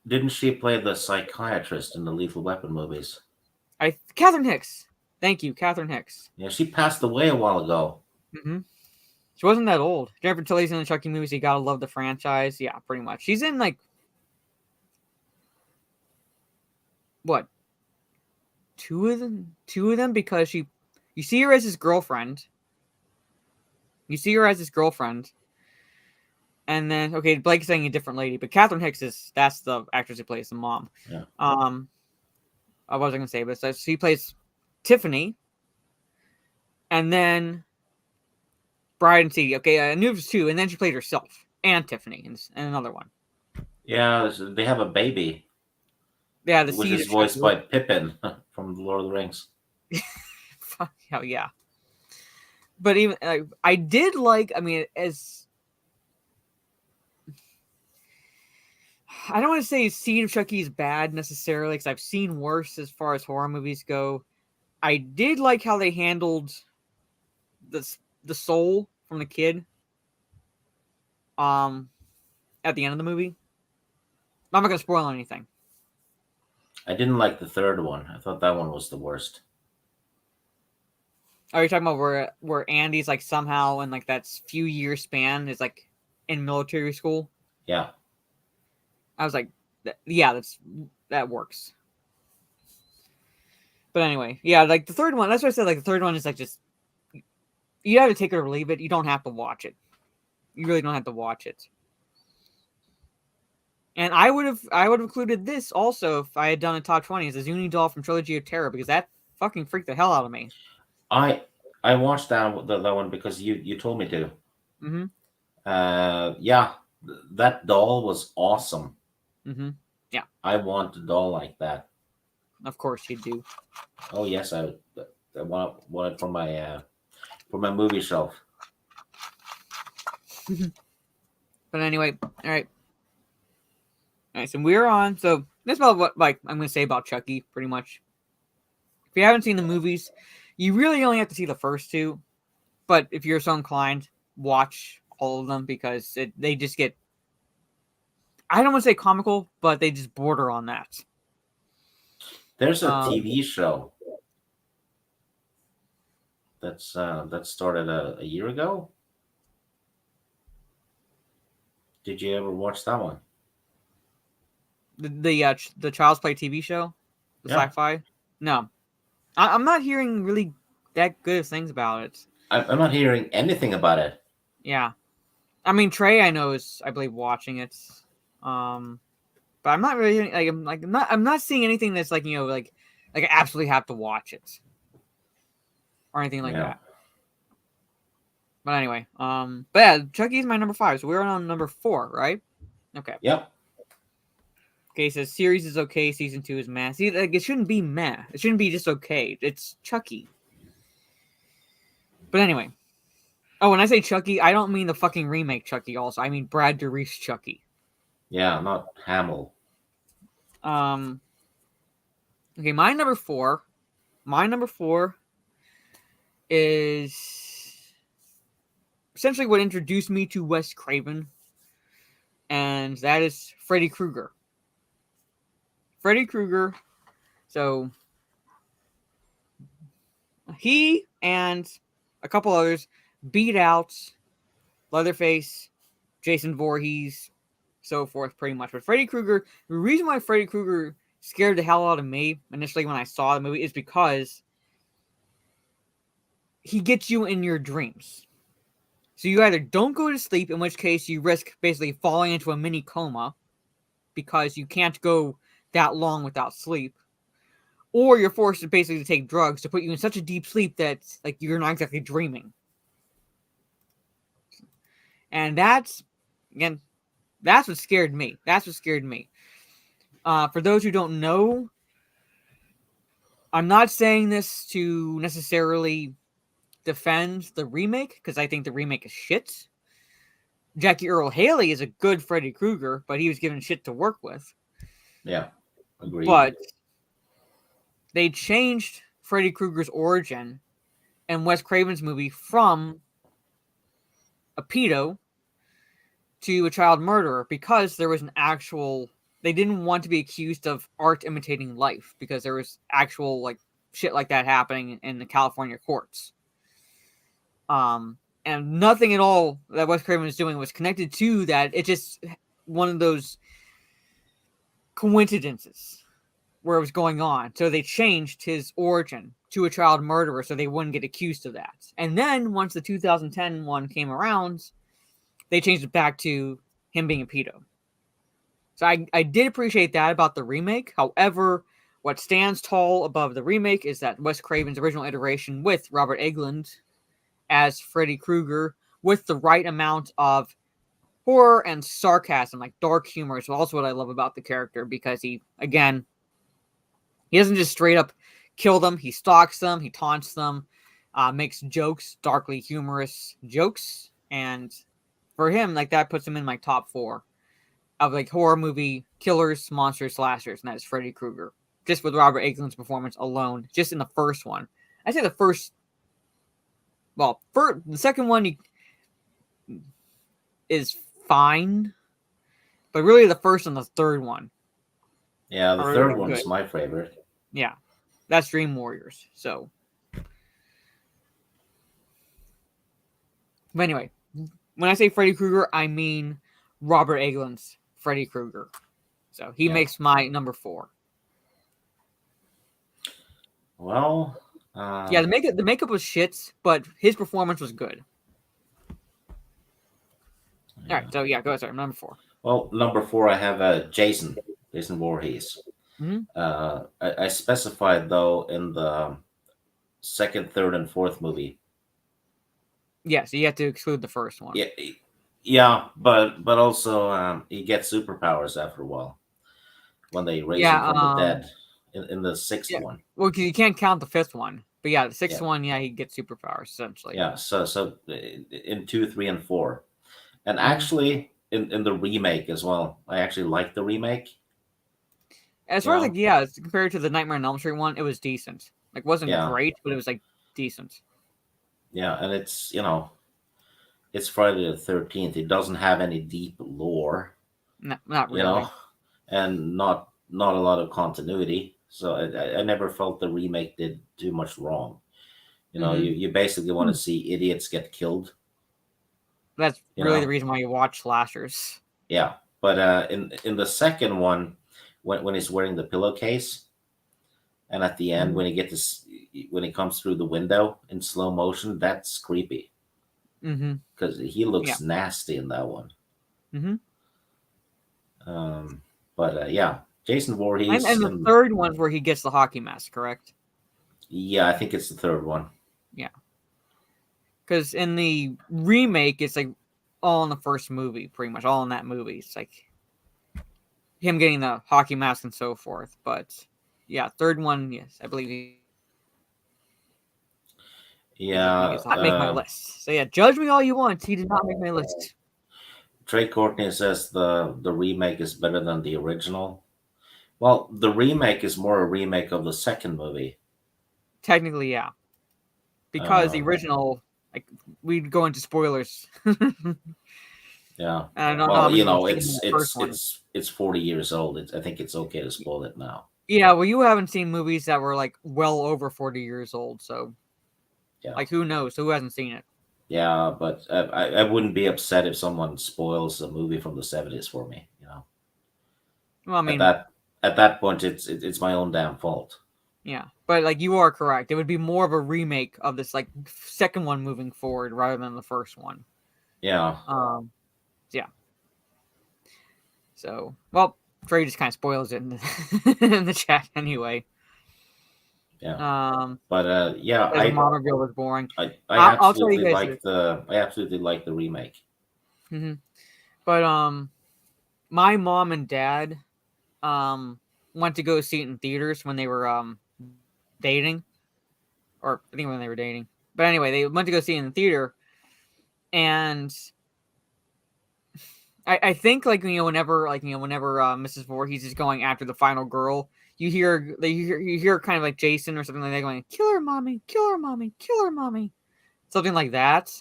[SPEAKER 4] didn't she play the psychiatrist in the Lethal Weapon movies?
[SPEAKER 3] Catherine Hicks. Thank you, Catherine Hicks.
[SPEAKER 4] Yeah, she passed away a while ago.
[SPEAKER 3] Mm-hmm. She wasn't that old. Jennifer Tilly's in the Chucky movies. You gotta love the franchise. Yeah, pretty much. She's in like what? Two of them because you see her as his girlfriend. You see her as his girlfriend. And then okay, Blake's saying a different lady, but Catherine Hicks that's the actress who plays the mom.
[SPEAKER 4] Yeah.
[SPEAKER 3] I wasn't gonna say, but so she plays Tiffany. And then Bride and Seedy. Okay, I knew it was 2, and then she played herself and Tiffany and another one.
[SPEAKER 4] Yeah, they have a baby,
[SPEAKER 3] Yeah, the
[SPEAKER 4] which
[SPEAKER 3] Seed
[SPEAKER 4] is
[SPEAKER 3] of
[SPEAKER 4] voiced
[SPEAKER 3] Chucky.
[SPEAKER 4] by Pippin from The Lord of the Rings.
[SPEAKER 3] Fuck hell yeah. But even I did like. I mean, as I don't want to say Seed of Chucky is bad necessarily, because I've seen worse as far as horror movies go. I did like how they handled the soul from the kid. At the end of the movie, I'm not gonna spoil anything.
[SPEAKER 4] I didn't like the third one. I thought that one was the worst.
[SPEAKER 3] Are you talking about where Andy's like somehow in like that few year span is like in military school?
[SPEAKER 4] Yeah.
[SPEAKER 3] I was like, yeah, that works. But anyway, yeah, like the third one. That's what I said. Like the third one is like just you have to take it or leave it. You don't have to watch it. You really don't have to watch it. And I would have included this also if I had done a top 20 as a Zuni doll from Trilogy of Terror, because that fucking freaked the hell out of me.
[SPEAKER 4] I watched that one because you told me to.
[SPEAKER 3] Mm-hmm.
[SPEAKER 4] Yeah, that doll was awesome.
[SPEAKER 3] Mm-hmm. Yeah.
[SPEAKER 4] I want a doll like that.
[SPEAKER 3] Of course you do.
[SPEAKER 4] Oh yes, I want it for my movie shelf.
[SPEAKER 3] But anyway, all right. Nice, and we're on. So that's about what I'm going to say about Chucky, pretty much. If you haven't seen the movies, you really only have to see the first two. But if you're so inclined, watch all of them because they just get. I don't want to say comical, but they just border on that.
[SPEAKER 4] There's a TV show that started a year ago. Did you ever watch that one?
[SPEAKER 3] The Child's Play TV show, the
[SPEAKER 4] Yeah.
[SPEAKER 3] sci-fi. No, I'm not hearing really that good of things about it.
[SPEAKER 4] I'm not hearing anything about it.
[SPEAKER 3] Yeah, I mean Trey, I know is I believe watching it, but I'm not really I'm not seeing anything that's like like I absolutely have to watch it or anything like that. But anyway, but yeah, Chucky's my number 5, so we're on number 4, right? Okay.
[SPEAKER 4] Yep.
[SPEAKER 3] Okay, so series is okay, season 2 is meh. See, like it shouldn't be meh. It shouldn't be just okay. It's Chucky. But anyway. Oh, when I say Chucky, I don't mean the fucking remake Chucky also. I mean Brad Dourif's Chucky.
[SPEAKER 4] Yeah, not Hamill.
[SPEAKER 3] Okay, my number 4 is essentially what introduced me to Wes Craven, and that is Freddy Krueger. Freddy Krueger. So he and a couple others beat out Leatherface, Jason Voorhees, so forth, pretty much. But Freddy Krueger, the reason why Freddy Krueger scared the hell out of me initially when I saw the movie is because he gets you in your dreams. So you either don't go to sleep, in which case you risk basically falling into a mini coma because you can't go that long without sleep, or you're forced to basically take drugs to put you in such a deep sleep that like you're not exactly dreaming. And that's what scared me. For those who don't know, I'm not saying this to necessarily defend the remake, because I think the remake is shit. Jackie Earle Haley is a good Freddy Krueger, but he was given shit to work with.
[SPEAKER 4] Yeah, agreed.
[SPEAKER 3] But they changed Freddy Krueger's origin in Wes Craven's movie from a pedo to a child murderer because there was an actual... They didn't want to be accused of art imitating life because there was actual like shit like that happening in the California courts. And nothing at all that Wes Craven was doing was connected to that. It's just one of those coincidences where it was going on. So they changed his origin to a child murderer so they wouldn't get accused of that. And then once the 2010 one came around, they changed it back to him being a pedo. So I did appreciate that about the remake. However, what stands tall above the remake is that Wes Craven's original iteration with Robert Englund as Freddy Krueger with the right amount of horror and sarcasm, like dark humor is also what I love about the character, because he doesn't just straight up kill them. He stalks them, he taunts them, makes jokes, darkly humorous jokes, and for him, like that puts him in my top 4 of like horror movie killers, monsters, slashers, and that is Freddy Krueger. Just with Robert Englund's performance alone, just in the first one. I say the second one is fine, but really the first and the third one.
[SPEAKER 4] Yeah, the third one's my favorite.
[SPEAKER 3] Yeah, that's Dream Warriors. So, but anyway, when I say Freddy Krueger, I mean Robert Englund's Freddy Krueger. So he makes my number 4.
[SPEAKER 4] Well,
[SPEAKER 3] yeah, the makeup was shit, but his performance was good. All right, so yeah, go ahead. Sorry, number 4.
[SPEAKER 4] Well, number 4, I have Jason Voorhees.
[SPEAKER 3] Mm-hmm.
[SPEAKER 4] I specified though in the second, third, and fourth movie.
[SPEAKER 3] Yeah, so you have to exclude the first one.
[SPEAKER 4] Yeah, but also he gets superpowers after a while when they raise him from the dead in the sixth one.
[SPEAKER 3] Well, because you can't count the fifth one, but yeah, the sixth one, he gets superpowers essentially.
[SPEAKER 4] Yeah, so in 2, 3, and 4, and actually in the remake as well. I actually like the remake.
[SPEAKER 3] As
[SPEAKER 4] You
[SPEAKER 3] far as
[SPEAKER 4] know,
[SPEAKER 3] compared to the Nightmare on Elm Street one, it was decent. Like, wasn't
[SPEAKER 4] yeah,
[SPEAKER 3] great, but it was like decent.
[SPEAKER 4] yeah, and it's it's Friday the 13th. It doesn't have any deep lore,
[SPEAKER 3] Not
[SPEAKER 4] you know,
[SPEAKER 3] really.
[SPEAKER 4] and not a lot of continuity. So I never felt the remake did too much wrong.
[SPEAKER 3] Mm-hmm.
[SPEAKER 4] You basically want to see idiots get killed.
[SPEAKER 3] That's
[SPEAKER 4] You
[SPEAKER 3] really the
[SPEAKER 4] know,
[SPEAKER 3] reason why you watch slashers.
[SPEAKER 4] yeah. But in the second one, when he's wearing the pillowcase, and at the end
[SPEAKER 3] Mm-hmm.
[SPEAKER 4] when he comes through the window in slow motion, that's creepy
[SPEAKER 3] Mm-hmm.
[SPEAKER 4] because he
[SPEAKER 3] Yeah.
[SPEAKER 4] looks nasty in that one.
[SPEAKER 3] Mm-hmm.
[SPEAKER 4] Um, but yeah, Jason Voorhees,
[SPEAKER 3] And the
[SPEAKER 4] and
[SPEAKER 3] third one's where he gets the hockey mask, correct?
[SPEAKER 4] yeah, I think it's the third one.
[SPEAKER 3] Yeah. Because in the remake, it's like all in the first movie, pretty much all in that movie. It's like him getting the hockey mask and so forth. But yeah, third one, yes, I believe he
[SPEAKER 4] Yeah,
[SPEAKER 3] does not make my list. So yeah, judge me all you want. He did not make my list.
[SPEAKER 4] Trey Courtney says the remake is better than the original. Well, the remake is more a remake of the second movie.
[SPEAKER 3] Technically, yeah, because the
[SPEAKER 4] Um,
[SPEAKER 3] original, like, we'd go into spoilers.
[SPEAKER 4] yeah.
[SPEAKER 3] And I'm
[SPEAKER 4] Well,
[SPEAKER 3] not even thinking the first one.
[SPEAKER 4] it's 40 years old. I think it's okay to spoil it now.
[SPEAKER 3] Yeah, well, you haven't seen movies that were like well over 40 years old, so
[SPEAKER 4] Yeah,
[SPEAKER 3] like who knows? Who hasn't seen it?
[SPEAKER 4] yeah. But I wouldn't be upset if someone spoils a movie from the 70s for me.
[SPEAKER 3] Well, I
[SPEAKER 4] At
[SPEAKER 3] mean,
[SPEAKER 4] that point, it's my own damn fault.
[SPEAKER 3] yeah, but like you are correct. It would be more of a remake of this like second one moving forward rather than the first one.
[SPEAKER 4] Yeah,
[SPEAKER 3] Yeah. So, well, Trey just kind of spoils it in the, in the chat anyway.
[SPEAKER 4] yeah.
[SPEAKER 3] Um,
[SPEAKER 4] But yeah,
[SPEAKER 3] as a mom reveal was boring.
[SPEAKER 4] I
[SPEAKER 3] I'll tell you
[SPEAKER 4] absolutely
[SPEAKER 3] guys.
[SPEAKER 4] like the remake.
[SPEAKER 3] Mm-hmm. But my mom and dad went to go see it in theaters when they were dating, or I think when they were dating. But anyway, they went to go see it in the theater, and I think like whenever Mrs. Voorhees is going after the final girl, you hear kind of like Jason or something like that going, "Kill her, mommy! Kill her, mommy! Kill her, mommy!" Something like that.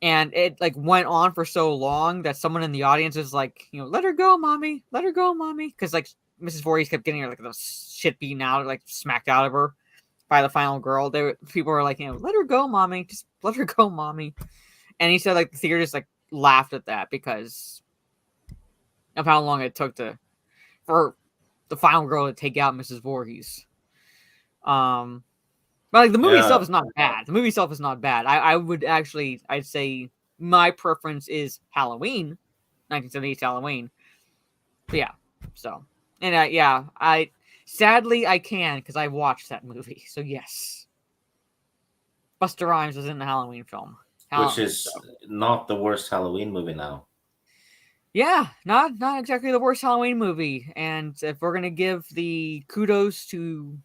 [SPEAKER 3] And it like went on for so long that someone in the audience is like, let her go, mommy, let her go, mommy, because like Mrs. Voorhees kept getting her like the shit beaten out, like smacked out of her by the final girl. People were like, let her go, mommy, just let her go, mommy. And he said like the theater just like laughed at that because of how long it took for the final girl to take out Mrs. Voorhees. But like the movie itself
[SPEAKER 4] Yeah,
[SPEAKER 3] is not bad. The movie itself is not bad. I'd say my preference is Halloween, 1978 Halloween. But yeah, so and I sadly I can because I watched that movie. So yes, Busta Rhymes was in the Halloween film.
[SPEAKER 4] which
[SPEAKER 3] So,
[SPEAKER 4] is not the worst Halloween movie now.
[SPEAKER 3] yeah, not exactly the worst Halloween movie. And if we're gonna give the kudos to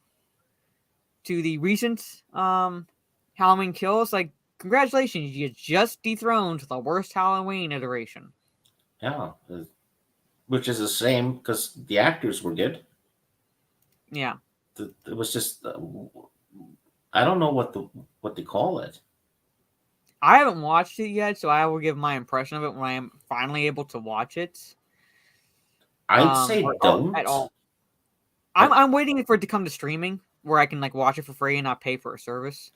[SPEAKER 3] the recent Halloween Kills, like congratulations, you just dethroned the worst Halloween iteration.
[SPEAKER 4] Yeah, which is a shame because the actors were good.
[SPEAKER 3] Yeah,
[SPEAKER 4] It was just I don't know what they call it.
[SPEAKER 3] I haven't watched it yet, so I will give my impression of it when I am finally able to watch it.
[SPEAKER 4] I'd say
[SPEAKER 3] Or at
[SPEAKER 4] don't.
[SPEAKER 3] all.
[SPEAKER 4] I,
[SPEAKER 3] I'm waiting for it to come to streaming where I can like watch it for free and not pay for a service.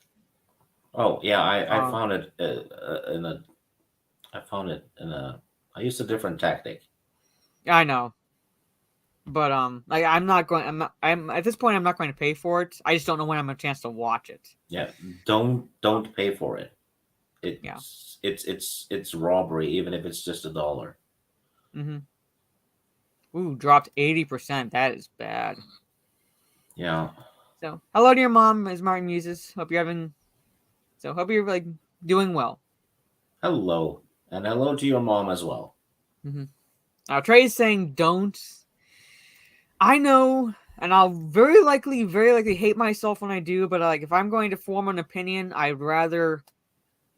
[SPEAKER 4] oh yeah, I
[SPEAKER 3] Um,
[SPEAKER 4] found it in a I found it in a I used a different tactic.
[SPEAKER 3] I know, but like I'm not going. I'm at this point. I'm not going to pay for it. I just don't know when I'm a chance to watch it.
[SPEAKER 4] Yeah, don't pay for it.
[SPEAKER 3] Yeah.
[SPEAKER 4] It's robbery, even if it's just $1.
[SPEAKER 3] Mm-hmm. Ooh, dropped 80%. That is bad.
[SPEAKER 4] Yeah.
[SPEAKER 3] So, hello to your mom, as Martin uses. Hope you're like doing well.
[SPEAKER 4] Hello, and hello to your mom as well.
[SPEAKER 3] Mm-hmm. Now, Trey's saying don't. I know, and I'll very likely hate myself when I do. But like, if I'm going to form an opinion,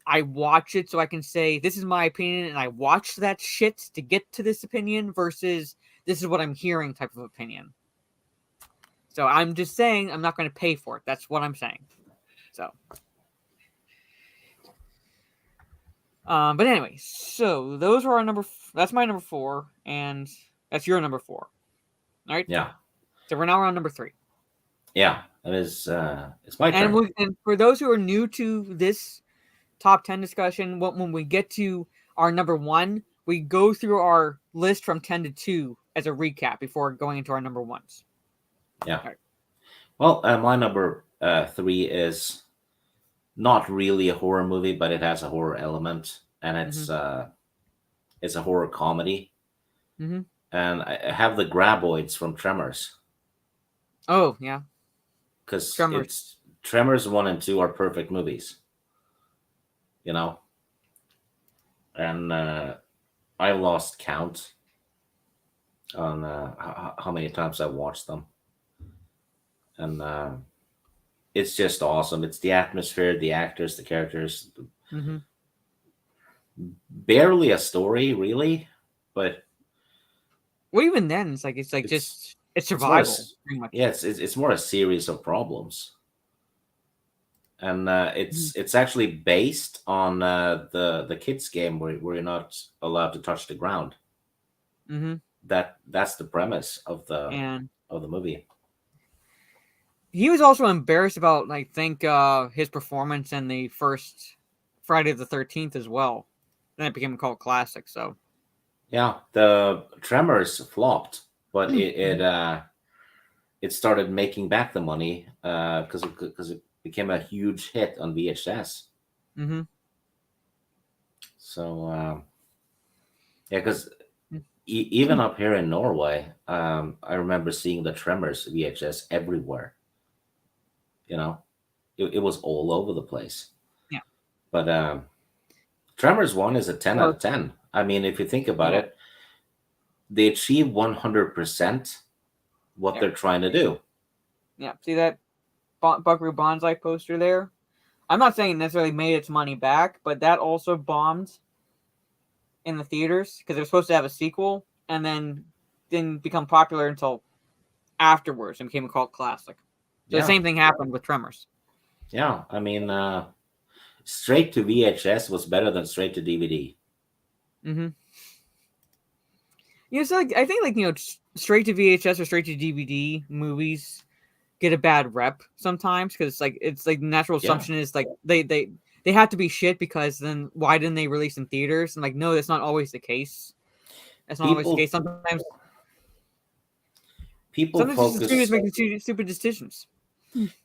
[SPEAKER 3] I watch it so I can say this is my opinion, and I watch that shit to get to this opinion versus this is what I'm hearing type of opinion. So I'm just saying I'm not going to pay for it. That's what I'm saying. So, but anyway, so those are our that's my number 4, and that's your number 4. All right.
[SPEAKER 4] Yeah.
[SPEAKER 3] So we're now on number 3.
[SPEAKER 4] Yeah. It's my turn.
[SPEAKER 3] And for those who are new to this top 10 discussion, when we get to our number 1, we go through our list from 10 to 2 as a recap before going into our number 1s.
[SPEAKER 4] Yeah.
[SPEAKER 3] Right.
[SPEAKER 4] Well, my number 3 is not really a horror movie, but it has a horror element, and it's a horror comedy.
[SPEAKER 3] Mm-hmm.
[SPEAKER 4] And I have the Graboids from Tremors.
[SPEAKER 3] Oh, yeah.
[SPEAKER 4] Because Tremors 1 and 2 are perfect movies. You know? And I lost count on how many times I watched them. And it's just awesome. It's the atmosphere, the actors, the characters.
[SPEAKER 3] Mm-hmm.
[SPEAKER 4] Barely a story, really, but
[SPEAKER 3] well, even then, it's just survival. Pretty much.
[SPEAKER 4] Yeah, it's more a series of problems, and it's actually based on the kids game where you're not allowed to touch the ground.
[SPEAKER 3] Mm-hmm.
[SPEAKER 4] That's the premise of the movie.
[SPEAKER 3] He was also embarrassed about, I think, his performance in the first Friday the 13th as well. Then it became a cult classic. So,
[SPEAKER 4] yeah, the Tremors flopped, but it started making back the money because it became a huge hit on VHS.
[SPEAKER 3] Mm-hmm.
[SPEAKER 4] So yeah, because even up here in Norway, I remember seeing the Tremors VHS everywhere. You know, it was all over the place.
[SPEAKER 3] Yeah.
[SPEAKER 4] But Tremors 1 is a 10 out of 10. I mean, if you think about it, they achieve 100% what they're trying to do.
[SPEAKER 3] Yeah. See that Buckaroo Banzai poster there? I'm not saying it necessarily made its money back, but that also bombed in the theaters because they were supposed to have a sequel and then didn't become popular until afterwards and became a cult classic. So the same thing happened with Tremors.
[SPEAKER 4] Yeah, I mean, straight to VHS was better than straight to DVD.
[SPEAKER 3] Mm-hmm. So I think straight to VHS or straight to DVD movies get a bad rep sometimes because it's like the natural assumption is like they have to be shit because then why didn't they release in theaters? And no, that's not always the case. That's not always the case. Sometimes the studios make stupid decisions.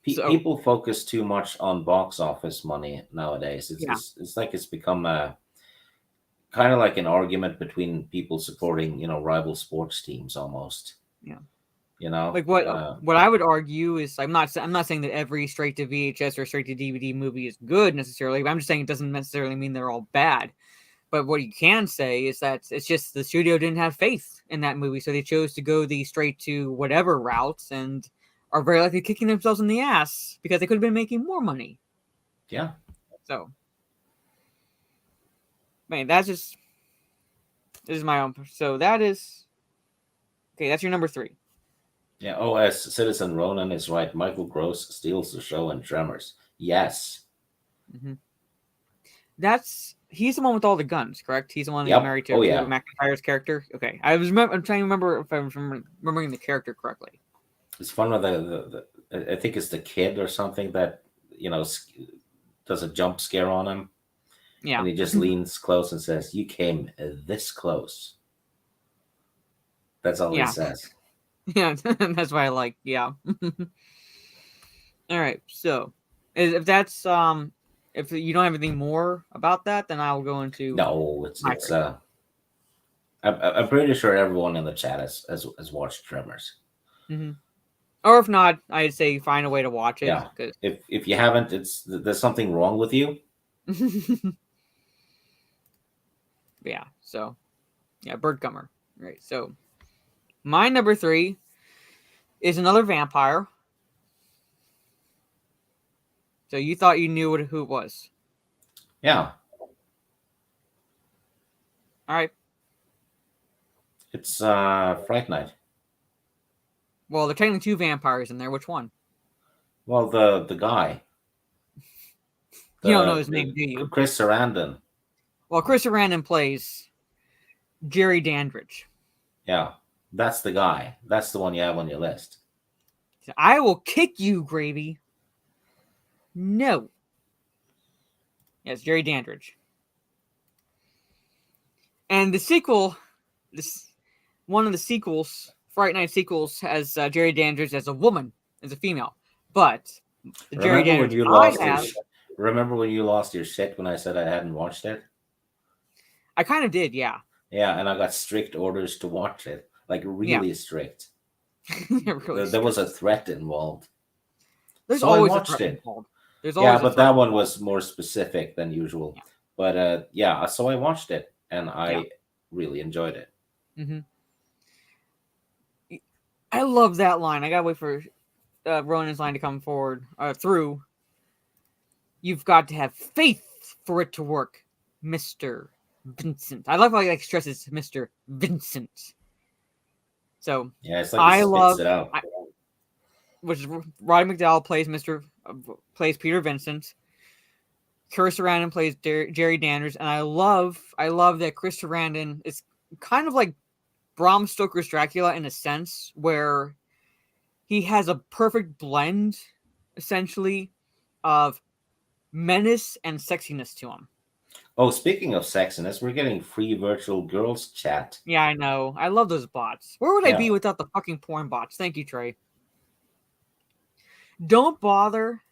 [SPEAKER 4] People focus too much on box office money nowadays. It's like it's become a kind of like an argument between people supporting rival sports teams almost.
[SPEAKER 3] Yeah.
[SPEAKER 4] What
[SPEAKER 3] I would argue is I'm not saying that every straight to VHS or straight to DVD movie is good necessarily, but I'm just saying it doesn't necessarily mean they're all bad. But what you can say is that it's just the studio didn't have faith in that movie, so they chose to go the straight to whatever routes and are very likely kicking themselves in the ass because they could have been making more money.
[SPEAKER 4] Yeah.
[SPEAKER 3] So, man, this is my own. So that is okay. That's your number 3.
[SPEAKER 4] Yeah. Oh, as Citizen Ronan is right. Michael Gross steals the show in Tremors. Yes.
[SPEAKER 3] Mm-hmm. He's the one with all the guns, correct? He's the one that's married to McIntyre's character. Okay, I'm trying to remember if I'm remembering the character correctly.
[SPEAKER 4] It's fun with I think it's the kid or something that does a jump scare on him.
[SPEAKER 3] Yeah,
[SPEAKER 4] and he just leans close and says, "You came this close." That's all he says.
[SPEAKER 3] Yeah, that's why I like. Yeah. All right, so if that's if you don't have anything more about that, then I'll go into.
[SPEAKER 4] No, it's I'm pretty sure everyone in the chat has watched Tremors.
[SPEAKER 3] Mm-hmm. Or if not, I'd say find a way to watch it.
[SPEAKER 4] Yeah. If you haven't, there's something wrong with you.
[SPEAKER 3] Yeah. So, Birdcomer. Right. So, my number 3 is another vampire. So you thought you knew who it was?
[SPEAKER 4] Yeah,
[SPEAKER 3] All right.
[SPEAKER 4] it's Fright Night.
[SPEAKER 3] Well, they're technically two vampires in there. Which one?
[SPEAKER 4] Well, the guy,
[SPEAKER 3] You don't know his name, do
[SPEAKER 4] the
[SPEAKER 3] you?
[SPEAKER 4] Chris Sarandon.
[SPEAKER 3] Well, Chris Sarandon plays Jerry Dandridge.
[SPEAKER 4] Yeah, that's the guy. That's the one you have on your list.
[SPEAKER 3] I will kick you, Gravy. No. Yes, Jerry Dandridge. And the sequel, one of the sequels, Fright Night sequels, has Jerry Dandridge as a woman, as a female. But the Jerry
[SPEAKER 4] Remember when
[SPEAKER 3] Dandridge
[SPEAKER 4] you
[SPEAKER 3] I
[SPEAKER 4] lost your
[SPEAKER 3] have,
[SPEAKER 4] Remember when you lost your shit when I said I hadn't watched it?
[SPEAKER 3] I kind of did, yeah.
[SPEAKER 4] Yeah, and I got strict orders to watch it, like really strict.
[SPEAKER 3] Really
[SPEAKER 4] There was a
[SPEAKER 3] strict.
[SPEAKER 4] threat involved.
[SPEAKER 3] There's
[SPEAKER 4] So I
[SPEAKER 3] always a
[SPEAKER 4] watched
[SPEAKER 3] threat
[SPEAKER 4] it.
[SPEAKER 3] involved. There's
[SPEAKER 4] Yeah,
[SPEAKER 3] always a
[SPEAKER 4] but
[SPEAKER 3] threat
[SPEAKER 4] that one
[SPEAKER 3] involved.
[SPEAKER 4] was more specific than usual.
[SPEAKER 3] Yeah.
[SPEAKER 4] But yeah, so I watched it and I
[SPEAKER 3] Yeah.
[SPEAKER 4] really enjoyed it.
[SPEAKER 3] Mm-hmm. I love that line. I gotta wait for Ronan's line to come forward through. You've got to have faith for it to work, Mr. Vincent. I love how he like stresses Mr. Vincent. So
[SPEAKER 4] Yeah, it's like
[SPEAKER 3] I
[SPEAKER 4] he spits
[SPEAKER 3] love,
[SPEAKER 4] it out.
[SPEAKER 3] which is Roddy McDowall plays Peter Vincent. Chris Sarandon plays Jerry Dandridge, and I love that Chris Sarandon is kind of like Bram Stoker's Dracula in a sense, where he has a perfect blend, essentially, of menace and sexiness to him.
[SPEAKER 4] Oh, speaking of sexiness, we're getting free virtual girls chat.
[SPEAKER 3] Yeah, I know. I love those bots. Where would I be without the fucking porn bots? Thank you, Trey. Don't bother.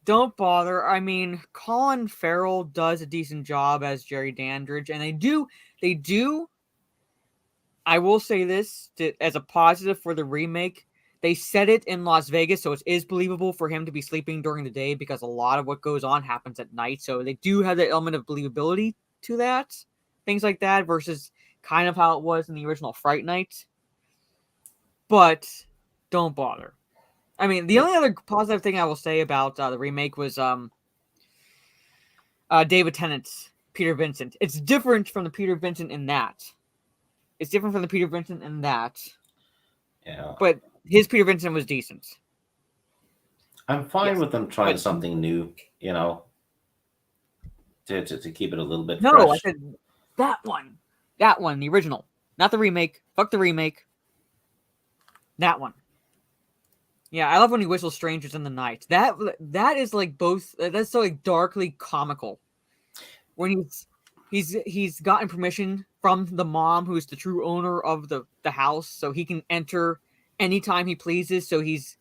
[SPEAKER 3] Don't bother. I mean, Colin Farrell does a decent job as Jerry Dandridge, and they do. I will say this as a positive for the remake. They set it in Las Vegas, so it is believable for him to be sleeping during the day because a lot of what goes on happens at night. So they do have the element of believability to that. Things like that versus kind of how it was in the original Fright Night. But don't bother. I mean, the only other positive thing I will say about the remake was David Tennant's Peter Vincent. It's different from the Peter Vincent in that.
[SPEAKER 4] Yeah.
[SPEAKER 3] But his Peter Vincent was decent.
[SPEAKER 4] I'm fine with them trying something new, you know, to keep it a little bit fresh.
[SPEAKER 3] I said that one, the original, not the remake. Fuck the remake. That one. Yeah, I love when he whistles "Strangers in the Night." That is like both. That's so like darkly comical. When he's gotten permission from the mom, who's the true owner of the house, so he can enter anytime he pleases. So he's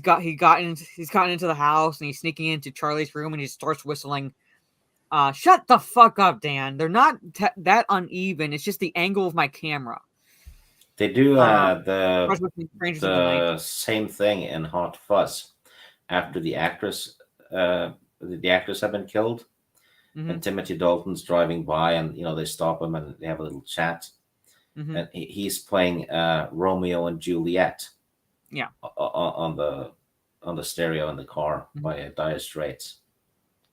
[SPEAKER 3] gotten into the house and he's sneaking into Charlie's room and he starts whistling. Shut the fuck up, Dan. They're not that uneven. It's just the angle of my camera.
[SPEAKER 4] They do
[SPEAKER 3] the
[SPEAKER 4] same thing in Hot Fuzz after the actress have been killed.
[SPEAKER 3] Mm-hmm.
[SPEAKER 4] And Timothy Dalton's driving by, and they stop him and they have a little chat.
[SPEAKER 3] Mm-hmm.
[SPEAKER 4] And he's playing Romeo and Juliet.
[SPEAKER 3] Yeah,
[SPEAKER 4] on the stereo in the car by Dire Straits.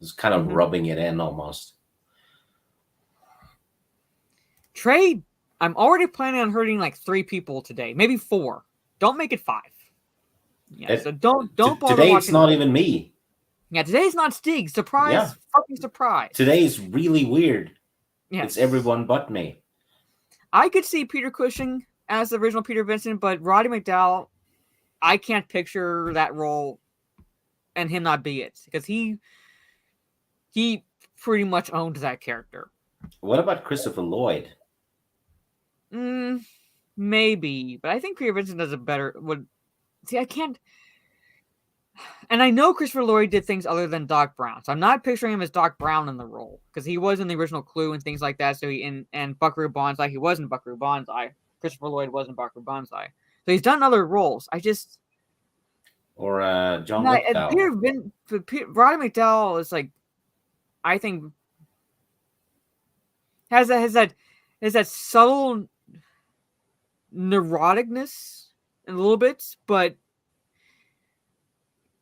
[SPEAKER 4] It's kind of rubbing it in almost.
[SPEAKER 3] Trey, I'm already planning on hurting like 3 people today, maybe 4. Don't make it 5. Yeah, so don't bother
[SPEAKER 4] today.
[SPEAKER 3] watching.
[SPEAKER 4] It's not even me.
[SPEAKER 3] Yeah, today's not Stig. Surprise, fucking surprise.
[SPEAKER 4] Today's really weird.
[SPEAKER 3] Yeah,
[SPEAKER 4] it's everyone but me.
[SPEAKER 3] I could see Peter Cushing as the original Peter Vincent, but Roddy McDowall, I can't picture that role and him not be it because he pretty much owned that character.
[SPEAKER 4] What about Christopher Lloyd?
[SPEAKER 3] Maybe, but I think Peter Vincent does a better. I can't. And I know Christopher Lloyd did things other than Doc Brown, so I'm not picturing him as Doc Brown in the role because he was in the original Clue and things like that. So and Buckaroo Banzai, he was in Buckaroo Banzai. Christopher Lloyd was in Buckaroo Banzai, so he's done other roles.
[SPEAKER 4] Or John Lithgow.
[SPEAKER 3] Roddy McDowall is like, I think, has that subtle neuroticness a little bit, but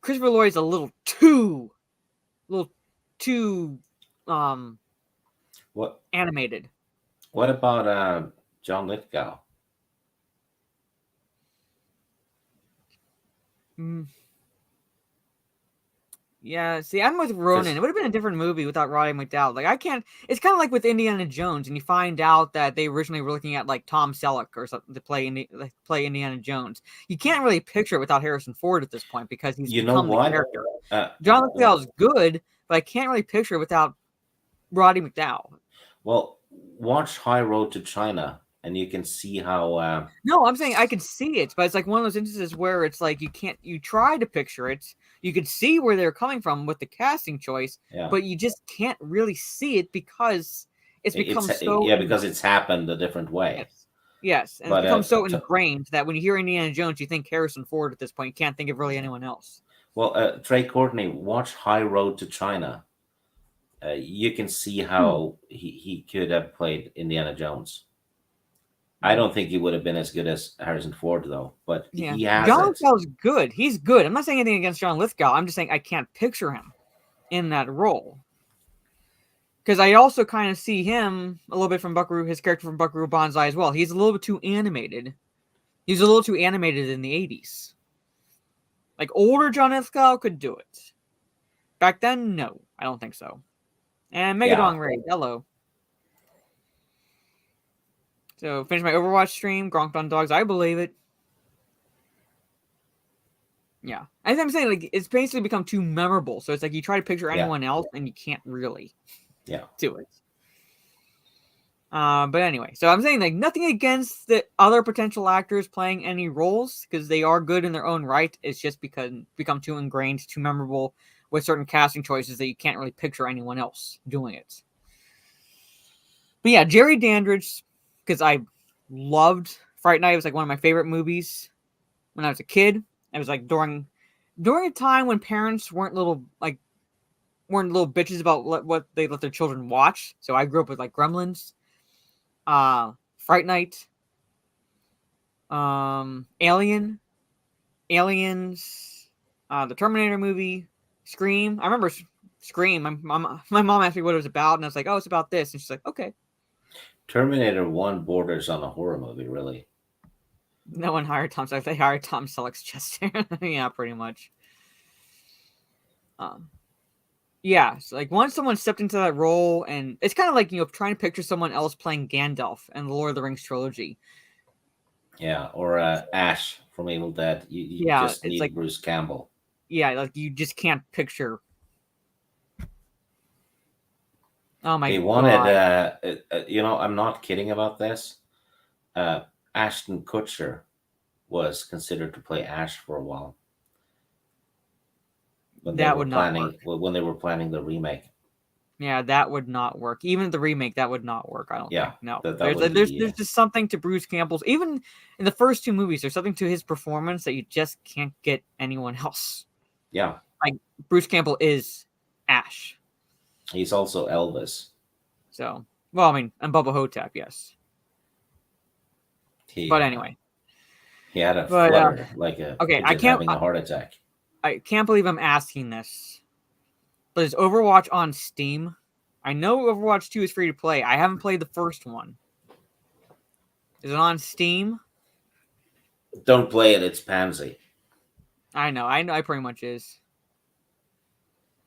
[SPEAKER 3] Christopher Lloyd's a little too
[SPEAKER 4] What
[SPEAKER 3] animated.
[SPEAKER 4] What about John Lithgow?
[SPEAKER 3] Mm. Yeah, see, I'm with Ronan. It
[SPEAKER 4] Because
[SPEAKER 3] would have been a different movie without Roddy McDowell. Like, I can't. It's kind of like with Indiana Jones, and you find out that they originally were looking at like Tom Selleck or something to play Indiana Jones. You can't really picture it without Harrison Ford at this point because he's
[SPEAKER 4] you know
[SPEAKER 3] become the
[SPEAKER 4] what?
[SPEAKER 3] character.
[SPEAKER 4] Uh,
[SPEAKER 3] John McDowell's good, but I can't really picture it without Roddy McDowell.
[SPEAKER 4] well, watch High Road to China, and you can see how.
[SPEAKER 3] No, I'm saying I could see it, but it's like one of those instances where it's like you can't. You try to picture it, you could see where they're coming from with the casting choice,
[SPEAKER 4] Yeah,
[SPEAKER 3] but you just can't really see it because it's become so
[SPEAKER 4] because it's happened a different way.
[SPEAKER 3] yes, yes, and it's
[SPEAKER 4] But
[SPEAKER 3] become so ingrained that when you hear Indiana Jones, you think Harrison Ford at this point. You can't think of really anyone else.
[SPEAKER 4] Trey Courtney, watch High Road to China. You can see how he could have played Indiana Jones. I don't think he would have been as good as Harrison Ford, though. But
[SPEAKER 3] Yeah,
[SPEAKER 4] he has
[SPEAKER 3] John
[SPEAKER 4] it.
[SPEAKER 3] Lithgow's good. He's good. I'm not saying anything against John Lithgow. I'm just saying I can't picture him in that role. Because I also kind of see him a little bit from Buckaroo, his character from Buckaroo Banzai as well. He's a little bit too animated. He's a little too animated in the 80s. Like, older John Lithgow could do it. Back then, no. I don't think so. And Megadong Raid, hello. So, finish my Overwatch stream. Gronk on Dogs, I believe it. Yeah. As I'm saying, like, it's basically become too memorable. So it's like you try to picture anyone else and you can't really do it. But anyway, so I'm saying like nothing against the other potential actors playing any roles because they are good in their own right. It's just become too ingrained, too memorable with certain casting choices that you can't really picture anyone else doing it. But yeah, Jerry Dandridge, because I loved Fright Night. It was like one of my favorite movies when I was a kid. It was like during a time when parents weren't little bitches about what they let their children watch. So I grew up with like Gremlins, Fright Night, Aliens, the Terminator movie, Scream. I remember Scream. My mom asked me what it was about, and I was like, "Oh, it's about this," and she's like, "Okay."
[SPEAKER 4] Terminator 1 borders on a horror movie, really.
[SPEAKER 3] No one hired Tom Selleck. They hired Tom Selleck's Chester. Yeah, pretty much. Yeah, so like once someone stepped into that role, and it's kind of like trying to picture someone else playing Gandalf in the Lord of the Rings trilogy.
[SPEAKER 4] Yeah, or Ash from Evil Dead. You just need like, Bruce Campbell.
[SPEAKER 3] Yeah, like you just can't picture. Oh my god!
[SPEAKER 4] They wanted, I'm not kidding about this. Ashton Kutcher was considered to play Ash for a while. When they were planning the remake.
[SPEAKER 3] Yeah, that would not work. Even the remake, that would not work. I don't think. No, there's just something to Bruce Campbell's. Even in the first two movies, there's something to his performance that you just can't get anyone else.
[SPEAKER 4] Yeah,
[SPEAKER 3] like Bruce Campbell is Ash.
[SPEAKER 4] He's also Elvis.
[SPEAKER 3] So, well, I mean, and Bubba Hotep, yes. But anyway,
[SPEAKER 4] he had a flutter, like a having a heart attack.
[SPEAKER 3] I can't believe I'm asking this, but is Overwatch on Steam? I know Overwatch 2 is free to play. I haven't played the first one. Is it on Steam?
[SPEAKER 4] Don't play it. It's pansy.
[SPEAKER 3] I know. I pretty much is.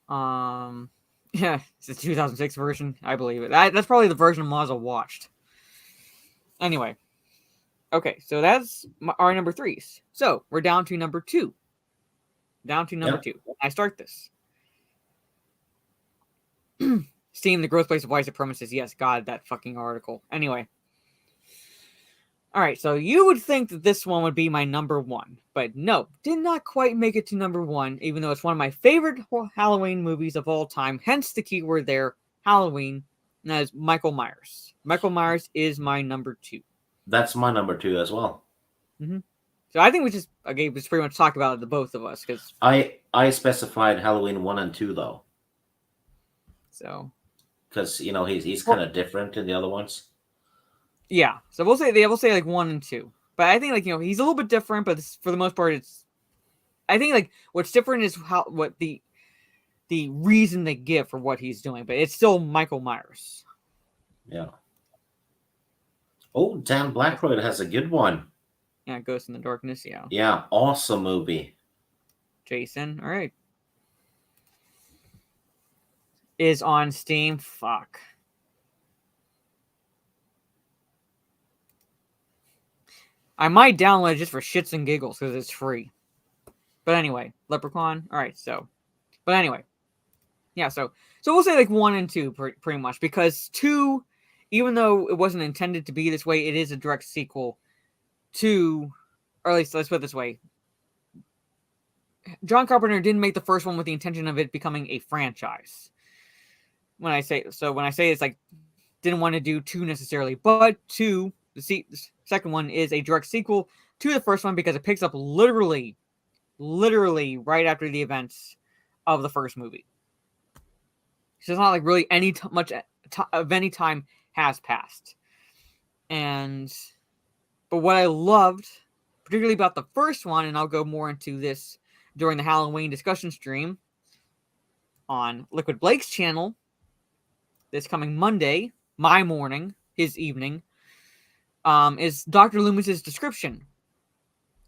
[SPEAKER 3] Yeah, it's the 2006 version. I believe it. That's probably the version Mazza watched. Anyway. Okay, so that's our number 3s. So, we're down to number 2. Two. I start this. Steam, the growth place of white supremacists. Yes, God, that fucking article. Anyway. Alright, so you would think that this one would be my number 1. But no, did not quite make it to number 1, even though it's one of my favorite Halloween movies of all time. Hence the keyword there, Halloween. And that is Michael Myers. Michael Myers is my number 2.
[SPEAKER 4] That's my number 2 as well.
[SPEAKER 3] Mm-hmm. So I think we just pretty much talked about it, the both of us, because
[SPEAKER 4] I specified Halloween 1 and 2 though.
[SPEAKER 3] So
[SPEAKER 4] because he's kind of different in the other ones.
[SPEAKER 3] Yeah, so we'll say like 1 and 2, but I think like he's a little bit different, but for the most part, I think like what's different is the reason they give for what he's doing, but it's still Michael Myers.
[SPEAKER 4] Yeah. Oh, Dan Blackroyd has a good one.
[SPEAKER 3] Yeah, Ghost in the Darkness. Yeah.
[SPEAKER 4] Yeah, awesome movie.
[SPEAKER 3] Jason. All right. Is on Steam. Fuck. I might download it just for shits and giggles because it's free. But anyway, Leprechaun. All right, so. But anyway. Yeah, so we'll say like 1 and 2 pretty much, because 2, even though it wasn't intended to be this way, it is a direct sequel to, or at least let's put it this way. John Carpenter didn't make the first one with the intention of it becoming a franchise. When I say it's like didn't want to do 2 necessarily, but 2, the second one is a direct sequel to the first one because it picks up literally right after the events of the first movie. So it's not like really much of any time has passed. But what I loved, particularly about the first one, and I'll go more into this during the Halloween discussion stream on Liquid Blake's channel this coming Monday, my morning, his evening, is Dr. Loomis's description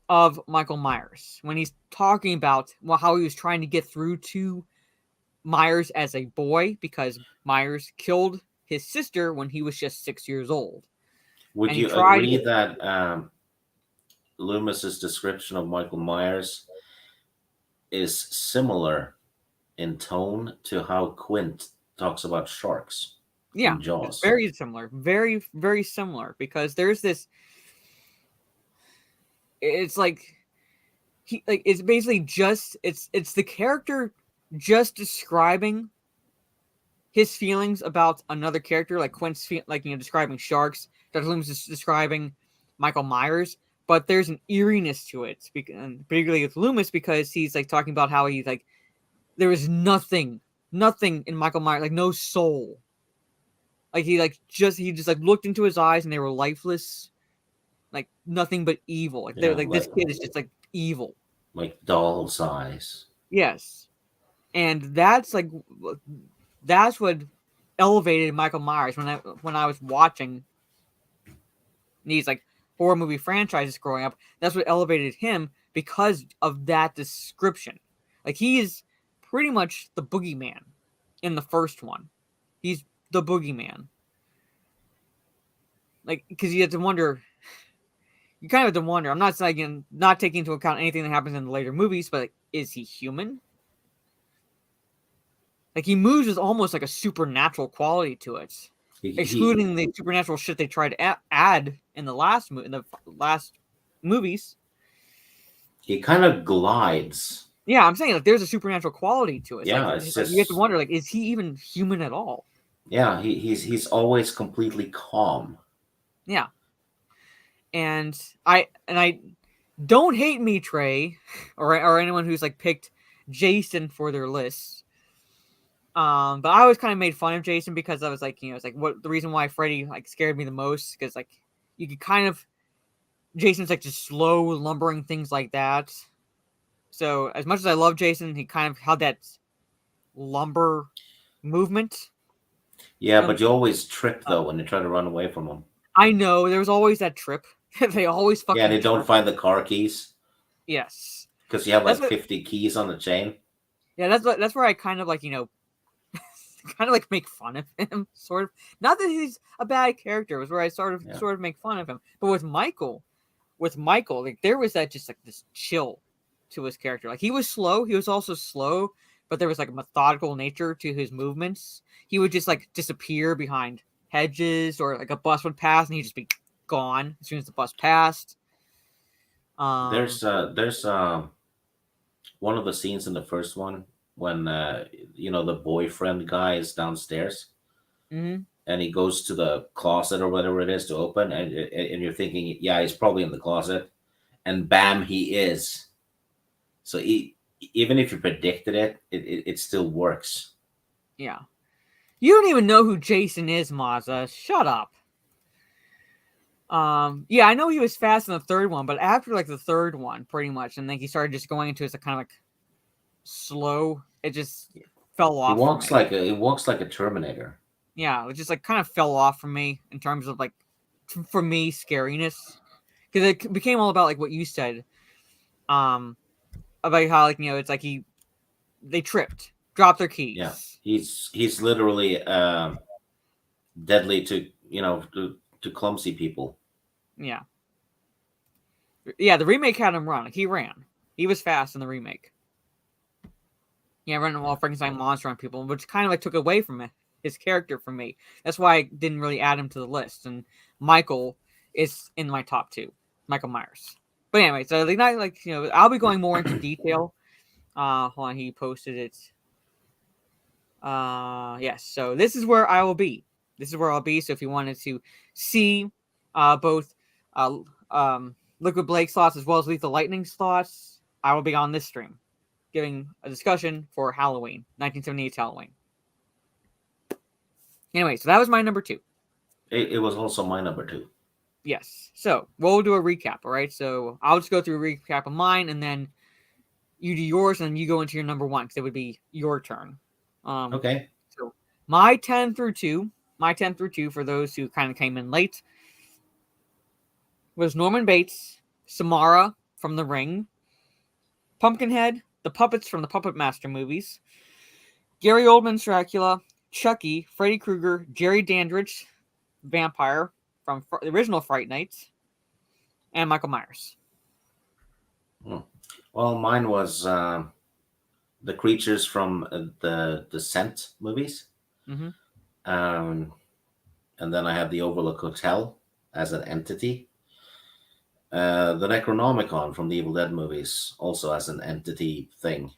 [SPEAKER 3] of Michael Myers when he's talking about how he was trying to get through to Myers as a boy because Myers killed his sister when he was just 6 years old.
[SPEAKER 4] Would you agree that Loomis's description of Michael Myers is similar in tone to how Quint talks about sharks?
[SPEAKER 3] Yeah,
[SPEAKER 4] in Jaws.
[SPEAKER 3] It's very similar. Very, very similar, because there's this. It's like it's basically just it's the character just describing his feelings about another character, like Quint's describing sharks. Dr. Loomis is describing Michael Myers, but there's an eeriness to it, particularly with Loomis, because he's like talking about how he's like there was nothing in Michael Myers, like no soul. Like he just looked into his eyes and they were lifeless, like nothing but evil. Like they're like this kid is just like evil,
[SPEAKER 4] like doll's eyes.
[SPEAKER 3] Yes, and that's what elevated Michael Myers when I was watching these like horror movie franchises growing up. That's what elevated him because of that description. Like he is pretty much the boogeyman in the first one. He's the boogeyman. Like, because you have to wonder. You kind of have to wonder. I'm not saying not taking into account anything that happens in the later movies, but like, is he human? Like he moves with almost like a supernatural quality to it, excluding the supernatural shit they tried to add in the last movies. He
[SPEAKER 4] kind of glides.
[SPEAKER 3] Yeah, I'm saying like there's a supernatural quality to it.
[SPEAKER 4] Yeah,
[SPEAKER 3] like,
[SPEAKER 4] it's just,
[SPEAKER 3] you have to wonder, like, is he even human at all?
[SPEAKER 4] Yeah, he's always completely calm.
[SPEAKER 3] Yeah, and I don't hate me, Trey, or anyone who's like picked Jason for their lists. But I always kind of made fun of Jason because I was like, it's like what the reason why Freddy like scared me the most, because like you could kind of Jason's like just slow, lumbering things like that. So as much as I love Jason, he kind of had that lumber movement.
[SPEAKER 4] Yeah, but you always trip though when you try to run away from him.
[SPEAKER 3] I know there was always that trip. They always fucking.
[SPEAKER 4] Yeah, they don't find the car keys.
[SPEAKER 3] Yes,
[SPEAKER 4] because you have like 50 keys on the chain.
[SPEAKER 3] Yeah, that's where I kind of like kind of like make fun of him, sort of. Not that he's a bad character. It was where I sort of make fun of him. But with Michael, like there was that just like this chill to his character. Like he was slow. He was also slow, but there was like a methodical nature to his movements. He would just like disappear behind hedges, or like a bus would pass and he'd just be gone as soon as the bus passed.
[SPEAKER 4] There's one of the scenes in the first one when the boyfriend guy is downstairs,
[SPEAKER 3] mm-hmm.
[SPEAKER 4] and he goes to the closet or whatever it is to open, and you're thinking, yeah, he's probably in the closet, and bam, he is. So even if you predicted it, it still works.
[SPEAKER 3] Yeah. You don't even know who Jason is, Mazza. Shut up. Yeah, I know he was fast in the third one, but after like the third one, pretty much, and then he started just going into his kind of like slow. It just fell
[SPEAKER 4] He
[SPEAKER 3] off
[SPEAKER 4] walks
[SPEAKER 3] for me.
[SPEAKER 4] like a Terminator.
[SPEAKER 3] Yeah, it just like kind of fell off for me in terms of like for me scariness, because it became all about like what you said, about how like it's like they tripped, dropped their
[SPEAKER 4] Yeah,
[SPEAKER 3] keys.
[SPEAKER 4] he's literally deadly to to clumsy people.
[SPEAKER 3] Yeah, yeah. The remake had him run. Like, he ran. He was fast in the remake. Yeah, running while Frankenstein monster on people, which kind of like took away from it, his character from me. That's why I didn't really add him to the list. And Michael is in my top two, Michael Myers. But anyway, so the night, like I'll be going more into detail. Hold on, he posted it. Yes. So this is where I will be. This is where I'll be. So if you wanted to see, both, uh, Liquid Blake slots as well as Lethal Lightning slots, I will be on this stream, giving a discussion for Halloween, 1978 Halloween. Anyway, so that was my number two.
[SPEAKER 4] It was also my number two.
[SPEAKER 3] Yes. So we'll do a recap. All right. So I'll just go through a recap of mine, and then you do yours, and then you go into your number one because it would be your turn.
[SPEAKER 4] Okay.
[SPEAKER 3] So my 10 through 2, for those who kind of came in late, was Norman Bates, Samara from The Ring, Pumpkinhead, the puppets from the Puppet Master movies, Gary Oldman's Dracula, Chucky, Freddy Krueger, Jerry Dandridge, vampire from the original Fright Night, and Michael Myers.
[SPEAKER 4] Well, mine was the creatures from the Descent movies.
[SPEAKER 3] Mm-hmm.
[SPEAKER 4] And then I have the Overlook Hotel as an entity. The Necronomicon from the Evil Dead movies also as an entity thing.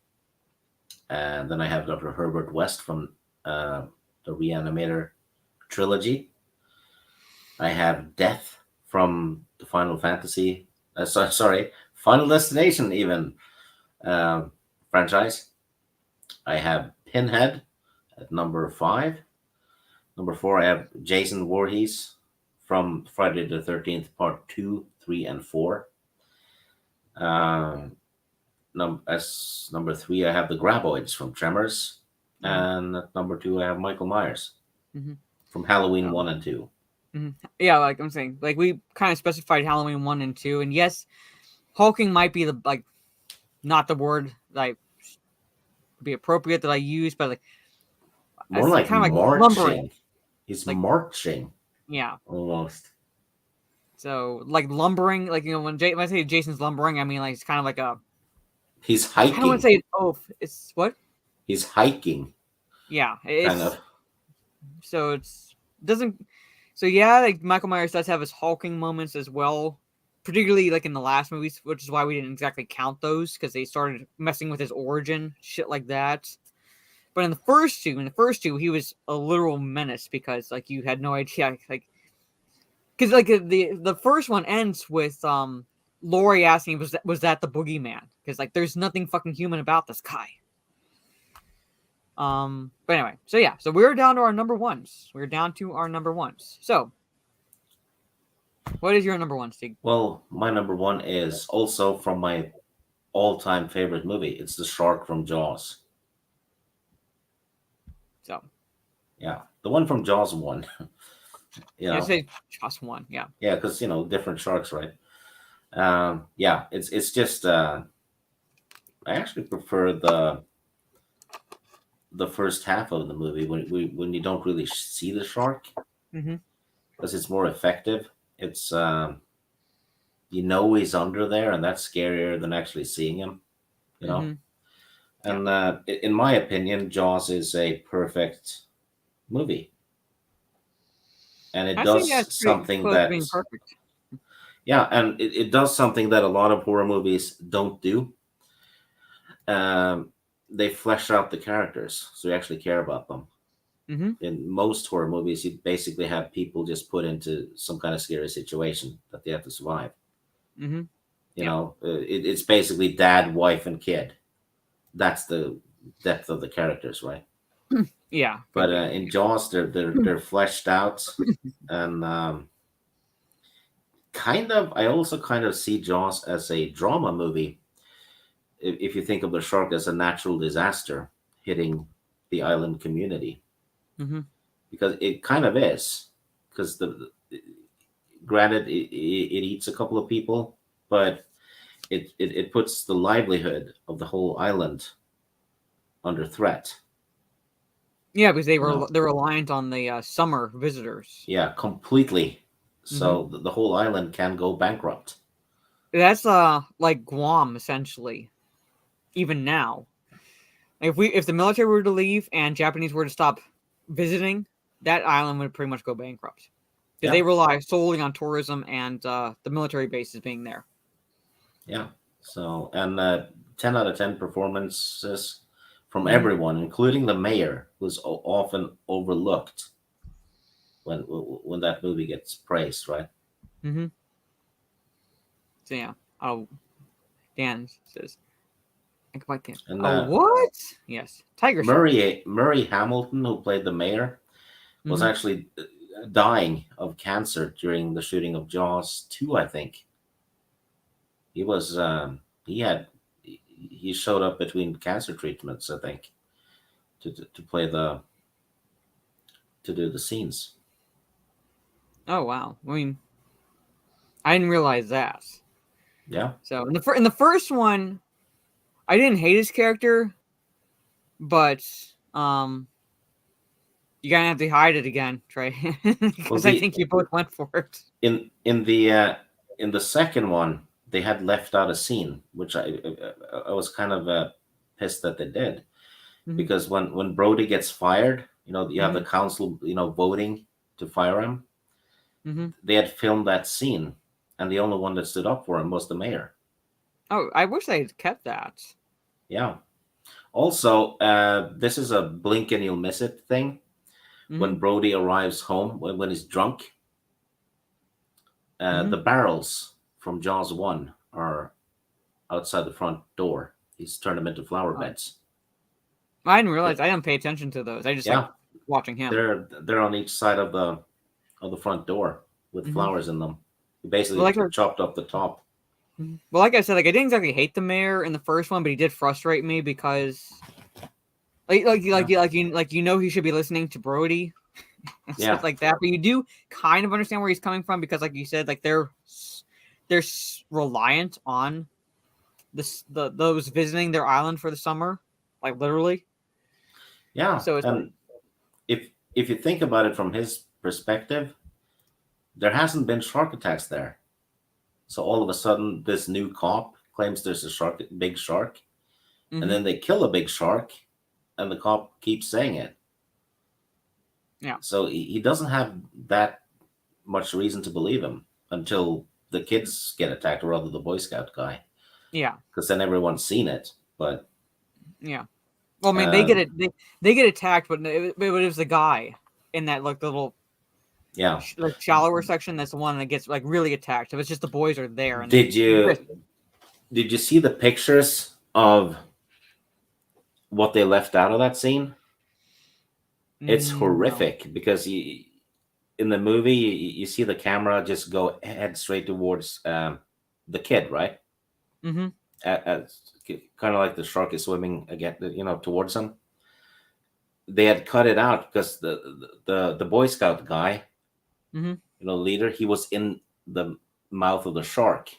[SPEAKER 4] And then I have Dr. Herbert West from the Reanimator trilogy. I have Death from the Final Fantasy. Final Destination even franchise. I have Pinhead at number 5. Number 4, I have Jason Voorhees from Friday the 13th, Part 2, 3, and 4. As number 3, I have the Graboids from Tremors.
[SPEAKER 3] Mm-hmm.
[SPEAKER 4] And at number 2, I have Michael Myers
[SPEAKER 3] Mm-hmm.
[SPEAKER 4] from Halloween 1 and 2.
[SPEAKER 3] Mm-hmm. Yeah, like I'm saying, like we kind of specified Halloween 1 and 2, and yes, hulking might be the not the word that be appropriate that I use, but like
[SPEAKER 4] more like
[SPEAKER 3] kind of
[SPEAKER 4] marching.
[SPEAKER 3] lumbering.
[SPEAKER 4] He's
[SPEAKER 3] like,
[SPEAKER 4] marching.
[SPEAKER 3] Yeah,
[SPEAKER 4] almost.
[SPEAKER 3] So like lumbering, like when I say Jason's lumbering, I mean like it's kind of like a.
[SPEAKER 4] He's hiking.
[SPEAKER 3] I don't want to say it's oaf. It's what?
[SPEAKER 4] He's hiking.
[SPEAKER 3] Yeah, it's
[SPEAKER 4] kind of.
[SPEAKER 3] So it's doesn't. So yeah, like Michael Myers does have his hulking moments as well, particularly like in the last movies, which is why we didn't exactly count those because they started messing with his origin, shit like that. But in the first two, he was a literal menace because like you had no idea, like because like the first one ends with Laurie asking was that the boogeyman, because like there's nothing fucking human about this guy. But anyway, so yeah, so we're down to our number ones. So what is your number one, Stig?
[SPEAKER 4] Well, my number one is also from my all-time favorite movie. It's the shark from Jaws.
[SPEAKER 3] So
[SPEAKER 4] yeah, the one from Jaws 1.
[SPEAKER 3] I say Jaws 1. Yeah,
[SPEAKER 4] because different sharks, right? It's just I actually prefer the first half of the movie when you don't really see the shark, because it's more effective. It's he's under there, and that's scarier than actually seeing him. And in my opinion, Jaws is a perfect movie, and it does something that
[SPEAKER 3] being perfect.
[SPEAKER 4] Yeah, and it does something that a lot of horror movies don't do. They flesh out the characters, so you actually care about them. In most horror movies, you basically have people just put into some kind of scary situation that they have to survive. It's basically dad, wife, and kid. That's the depth of the characters, right?
[SPEAKER 3] Yeah.
[SPEAKER 4] But in Jaws, they're fleshed out, and I also kind of see Jaws as a drama movie. If you think of the shark as a natural disaster hitting the island community,
[SPEAKER 3] Mm-hmm.
[SPEAKER 4] because it kind of is. Because granted, it eats a couple of people, but it puts the livelihood of the whole island under threat.
[SPEAKER 3] Yeah, because
[SPEAKER 4] You know,
[SPEAKER 3] they're reliant on the summer visitors.
[SPEAKER 4] yeah, completely.
[SPEAKER 3] Mm-hmm.
[SPEAKER 4] So the whole island can go bankrupt.
[SPEAKER 3] That's like Guam essentially. Even now, if the military were to leave and Japanese were to stop visiting, that island would pretty much go bankrupt because they
[SPEAKER 4] Yeah,
[SPEAKER 3] rely solely on tourism and the military bases being there.
[SPEAKER 4] yeah. So and 10 out of 10 performances from
[SPEAKER 3] Mm-hmm.
[SPEAKER 4] everyone, including the mayor, who's often overlooked when that movie gets praised, right?
[SPEAKER 3] Mm-hmm. So yeah. Oh, Dan says, "I can't."
[SPEAKER 4] And
[SPEAKER 3] Oh, what? Yes, Tiger Shark.
[SPEAKER 4] Murray Hamilton, who played the mayor, was
[SPEAKER 3] Mm-hmm.
[SPEAKER 4] actually dying of cancer during the shooting of Jaws 2, I think. He was he had he showed up between cancer treatments, I think, to play to do the scenes.
[SPEAKER 3] Oh wow. I mean, I didn't realize that.
[SPEAKER 4] Yeah.
[SPEAKER 3] So in the first one, I didn't hate his character, but you're gonna have to hide it again, Trey,
[SPEAKER 4] Well,
[SPEAKER 3] because I think you both went for it.
[SPEAKER 4] in the second one, they had left out a scene, which I was kind of pissed that they did,
[SPEAKER 3] Mm-hmm.
[SPEAKER 4] because when Brody gets fired, you have the
[SPEAKER 3] Mm-hmm.
[SPEAKER 4] council, voting to fire him.
[SPEAKER 3] Mm-hmm.
[SPEAKER 4] They had filmed that scene, and the only one that stood up for him was the mayor.
[SPEAKER 3] Oh, I wish they had kept that.
[SPEAKER 4] Yeah. Also, this is a blink and you'll miss it thing.
[SPEAKER 3] Mm-hmm.
[SPEAKER 4] When Brody arrives home, when he's drunk,
[SPEAKER 3] Mm-hmm.
[SPEAKER 4] the barrels from Jaws 1 are outside the front door. He's turned them into flower
[SPEAKER 3] Oh.
[SPEAKER 4] beds.
[SPEAKER 3] I didn't realize.
[SPEAKER 4] Th-
[SPEAKER 3] I didn't pay attention to those. I just like
[SPEAKER 4] Yeah,
[SPEAKER 3] watching him.
[SPEAKER 4] they're on each side of the front door with
[SPEAKER 3] Mm-hmm.
[SPEAKER 4] flowers in them. He
[SPEAKER 3] Well,
[SPEAKER 4] basically chopped up the top.
[SPEAKER 3] well, like I said, like I didn't exactly hate the mayor in the first one, but he did frustrate me because,
[SPEAKER 4] Yeah,
[SPEAKER 3] he should be listening to Brody and stuff
[SPEAKER 4] yeah,
[SPEAKER 3] like that. But you do kind of understand where he's coming from because, like you said, like they're reliant on those visiting their island for the summer, like literally.
[SPEAKER 4] yeah.
[SPEAKER 3] So it's like,
[SPEAKER 4] And if you think about it from his perspective, there hasn't been shark attacks there. So all of a sudden, this new cop claims there's a shark, big shark, and
[SPEAKER 3] mm-hmm.
[SPEAKER 4] then they kill a big shark, and the cop keeps saying it.
[SPEAKER 3] Yeah.
[SPEAKER 4] So he doesn't have that much reason to believe him until the kids get attacked, or rather the Boy Scout guy,
[SPEAKER 3] Yeah.
[SPEAKER 4] because then everyone's seen it. But
[SPEAKER 3] Yeah. Well, I mean, they
[SPEAKER 4] uh,
[SPEAKER 3] get it. They get attacked, but it was the guy in that like little
[SPEAKER 4] yeah,
[SPEAKER 3] like shallower section that's the one that gets like really attacked. If it's just the boys are there and
[SPEAKER 4] did you see the pictures of what they left out of that scene? It's
[SPEAKER 3] no.
[SPEAKER 4] horrific because in the movie you see the camera just go head straight towards the kid, right?
[SPEAKER 3] Mm-hmm.
[SPEAKER 4] Kind of like the shark is swimming again, towards him. They had cut it out because the Boy Scout guy,
[SPEAKER 3] Mm-hmm.
[SPEAKER 4] leader, he was in the mouth of the shark,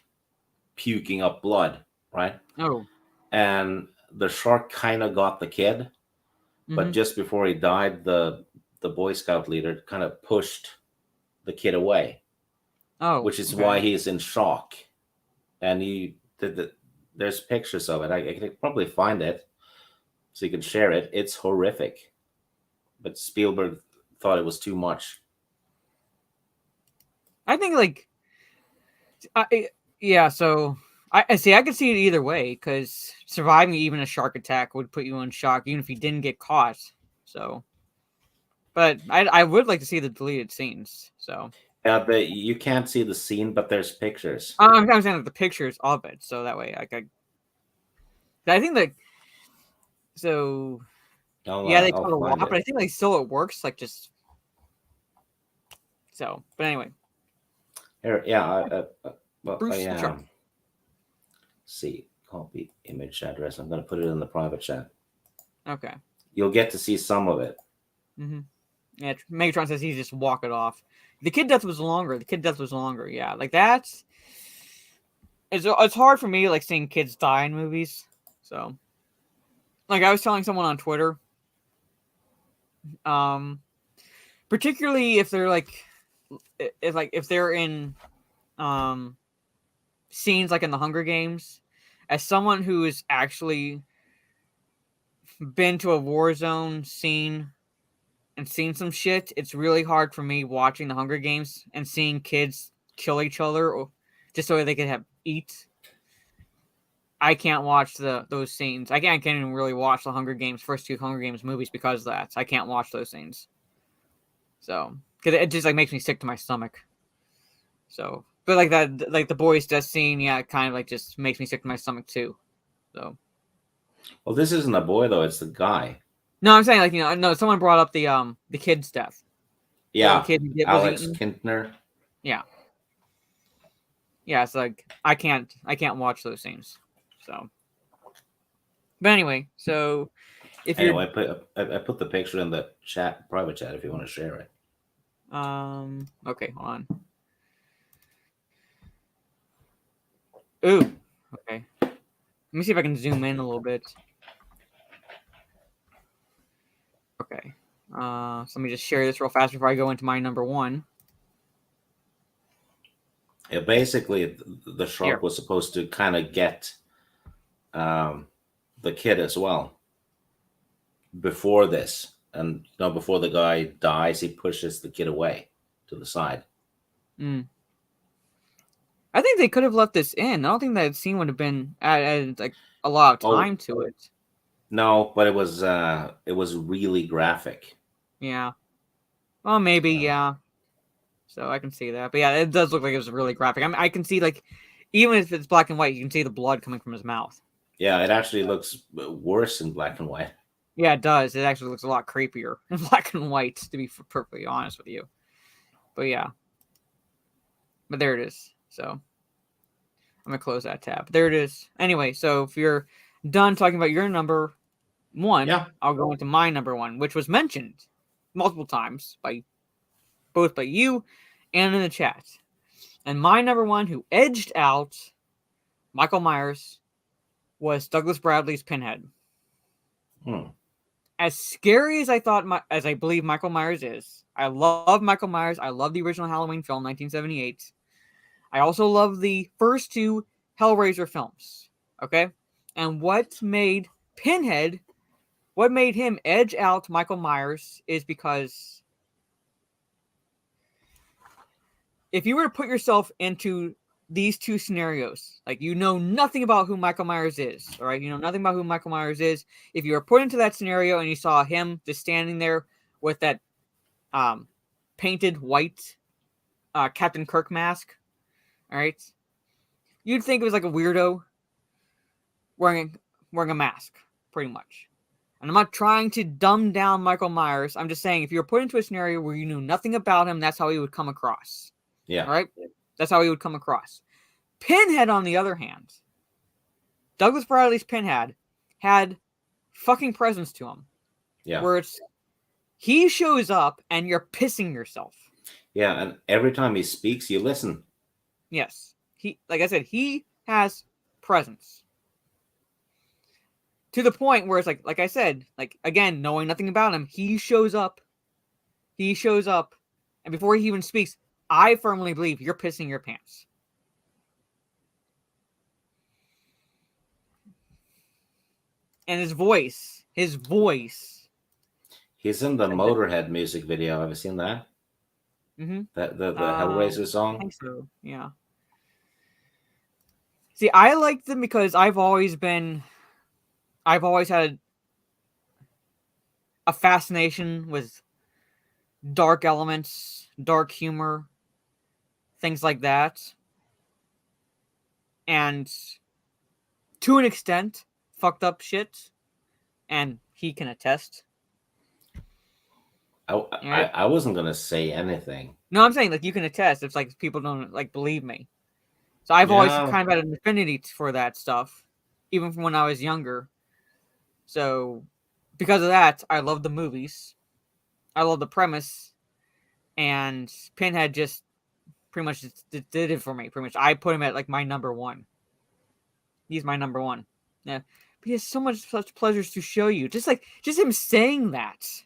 [SPEAKER 4] puking up blood, right?
[SPEAKER 3] Oh.
[SPEAKER 4] And the shark kind of got the kid,
[SPEAKER 3] Mm-hmm.
[SPEAKER 4] but just before he died, the Boy Scout leader kind of pushed the kid away,
[SPEAKER 3] Oh.
[SPEAKER 4] which is
[SPEAKER 3] Okay.
[SPEAKER 4] why he's in shock. And he did there's pictures of it. I could probably find it so you can share it. It's horrific, but Spielberg thought it was too much.
[SPEAKER 3] I think like, yeah. So I see. I could see it either way because surviving even a shark attack would put you in shock, even if you didn't get caught. So, but I would like to see the deleted scenes. So
[SPEAKER 4] You can't see the scene, but there's pictures.
[SPEAKER 3] I'm saying like the pictures of it, so that way I think that so yeah they cut a
[SPEAKER 4] I'll
[SPEAKER 3] lot,
[SPEAKER 4] find
[SPEAKER 3] but I
[SPEAKER 4] it.
[SPEAKER 3] think like still it works like just so. But anyway,
[SPEAKER 4] Here, yeah. Well,
[SPEAKER 3] Bruce Shark.
[SPEAKER 4] See, copy image address. I'm going to put it in the private chat.
[SPEAKER 3] Okay.
[SPEAKER 4] you'll get to see some of it.
[SPEAKER 3] Mm-hmm. Yeah, Megatron says he just walk it off. The kid death was longer. Yeah, like that's it's hard for me like seeing kids die in movies. So, like I was telling someone on Twitter, particularly if they're if they're in scenes like in the Hunger Games, as someone who has actually been to a war zone scene and seen some shit, it's really hard for me watching the Hunger Games and seeing kids kill each other just so they can eat. I can't watch those scenes. I can't even really watch the first two Hunger Games movies because of that. I can't watch those scenes. So, because it just like makes me sick to my stomach. So, but like that, like the boys' death scene, yeah, it kind of like just makes me sick to my stomach too. So,
[SPEAKER 4] Well, this isn't a boy though; it's the guy.
[SPEAKER 3] no, I'm saying like no, someone brought up the kid's death.
[SPEAKER 4] Yeah,
[SPEAKER 3] The kid was
[SPEAKER 4] Alex
[SPEAKER 3] eaten.
[SPEAKER 4] Kintner.
[SPEAKER 3] Yeah. Yeah, it's like I can't watch those scenes. So, but anyway, so if
[SPEAKER 4] Anyway, I put the picture in the private chat if you want to share it.
[SPEAKER 3] okay, hold on. Ooh, okay. Let me see if I can zoom in a little bit. Okay. So let me just share this real fast before I go into my number one.
[SPEAKER 4] Yeah, basically, the shark was supposed to kind of get the kid as well before this, and before the guy dies, he pushes the kid away to the side.
[SPEAKER 3] I think they could have left this in. I don't think that scene would have been added like a lot of time to it.
[SPEAKER 4] No, but it was really graphic.
[SPEAKER 3] Yeah. Well, maybe yeah. So I can see that, but yeah, it does look like it was really graphic. I mean, I can see like, even if it's black and white, you can see the blood coming from his mouth.
[SPEAKER 4] Yeah, it actually looks worse in black and white.
[SPEAKER 3] Yeah, it does. It actually looks a lot creepier in black and white, to be perfectly honest with you. But yeah. But there it is. So I'm going to close that tab. There it is. Anyway, so if you're done talking about your number one, I'll go into my number one, which was mentioned multiple times both by you and in the chat. And my number one, who edged out Michael Myers, was Douglas Bradley's Pinhead. As scary as as I believe Michael Myers is, I love Michael Myers. I love the original Halloween film, 1978. I also love the first two Hellraiser films. Okay? And what made him edge out Michael Myers is because if you were to put yourself into these two scenarios, like nothing about who Michael Myers is, all right? You know nothing about who Michael Myers is. If you were put into that scenario and you saw him just standing there with that painted white Captain Kirk mask, all right, you'd think it was like a weirdo wearing a mask, pretty much. And I'm not trying to dumb down Michael Myers. I'm just saying if you were put into a scenario where you knew nothing about him, that's how he would come across.
[SPEAKER 4] Yeah.
[SPEAKER 3] All right? That's how he would come across. Pinhead, on the other hand, Douglas Bradley's Pinhead had fucking presence to him.
[SPEAKER 4] Yeah.
[SPEAKER 3] Where he shows up and you're pissing yourself.
[SPEAKER 4] Yeah, and every time he speaks, you listen.
[SPEAKER 3] Yes. Like I said, he has presence. To the point where it's like I said, like again, knowing nothing about him, he shows up. And before he even speaks, I firmly believe you're pissing your pants. And his voice.
[SPEAKER 4] He's in the Motorhead music video. Have you seen that?
[SPEAKER 3] Mm-hmm.
[SPEAKER 4] The Hellraiser song?
[SPEAKER 3] I think so, yeah. See, I like them because I've always had a fascination with dark elements, dark humor, things like that. And to an extent, fucked up shit. And he can attest.
[SPEAKER 4] I wasn't going to say anything.
[SPEAKER 3] No, I'm saying, like, you can attest. It's like people don't, like, believe me. So I've always kind of had an affinity for that stuff, even from when I was younger. So because of that, I love the movies. I love the premise, and Pinhead just pretty much did it for me. Pretty much, I put him at like my number one. He's my number one. Yeah, but he has such pleasures to show you. Just him saying that,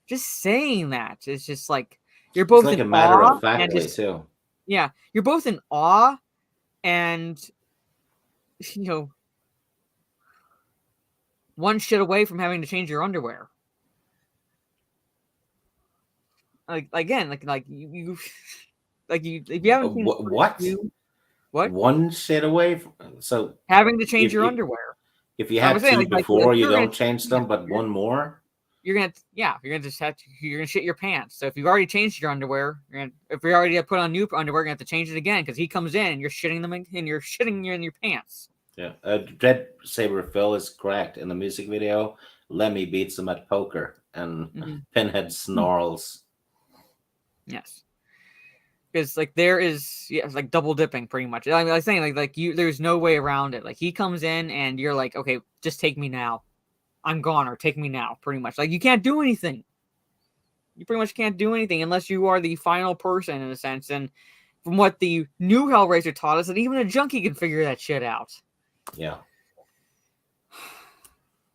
[SPEAKER 3] it's just like you're
[SPEAKER 4] It's
[SPEAKER 3] both
[SPEAKER 4] like
[SPEAKER 3] in
[SPEAKER 4] a matter
[SPEAKER 3] awe
[SPEAKER 4] of fact
[SPEAKER 3] and
[SPEAKER 4] way
[SPEAKER 3] just
[SPEAKER 4] too.
[SPEAKER 3] yeah, you're both in awe and you know one shit away from having to change your underwear. Like again, like you like you if you haven't seen
[SPEAKER 4] What?
[SPEAKER 3] what
[SPEAKER 4] One shit away from, so
[SPEAKER 3] having to change
[SPEAKER 4] if,
[SPEAKER 3] your
[SPEAKER 4] if
[SPEAKER 3] underwear.
[SPEAKER 4] if you
[SPEAKER 3] I was
[SPEAKER 4] had
[SPEAKER 3] saying
[SPEAKER 4] two
[SPEAKER 3] like
[SPEAKER 4] before, you
[SPEAKER 3] you're gonna
[SPEAKER 4] don't change
[SPEAKER 3] yeah,
[SPEAKER 4] them, but one more.
[SPEAKER 3] you're gonna just you're gonna shit your pants. So if you've already changed your underwear, if you already have put on new underwear, you're gonna have to change it again because he comes in and you're shitting them and you're shitting in your pants.
[SPEAKER 4] Yeah, Dread Saber Phil is correct. In the music video, Lemmy beats him at poker, and Pinhead snarls.
[SPEAKER 3] Yes, because like there is it's like double dipping pretty much. I was saying like you there's no way around it. Like he comes in and you're like, okay, just take me now. I'm gone or take me now. Pretty much like you can't do anything. You pretty much can't do anything unless you are the final person in a sense. And from what the new Hellraiser taught us, that even a junkie can figure that shit out.
[SPEAKER 4] Yeah.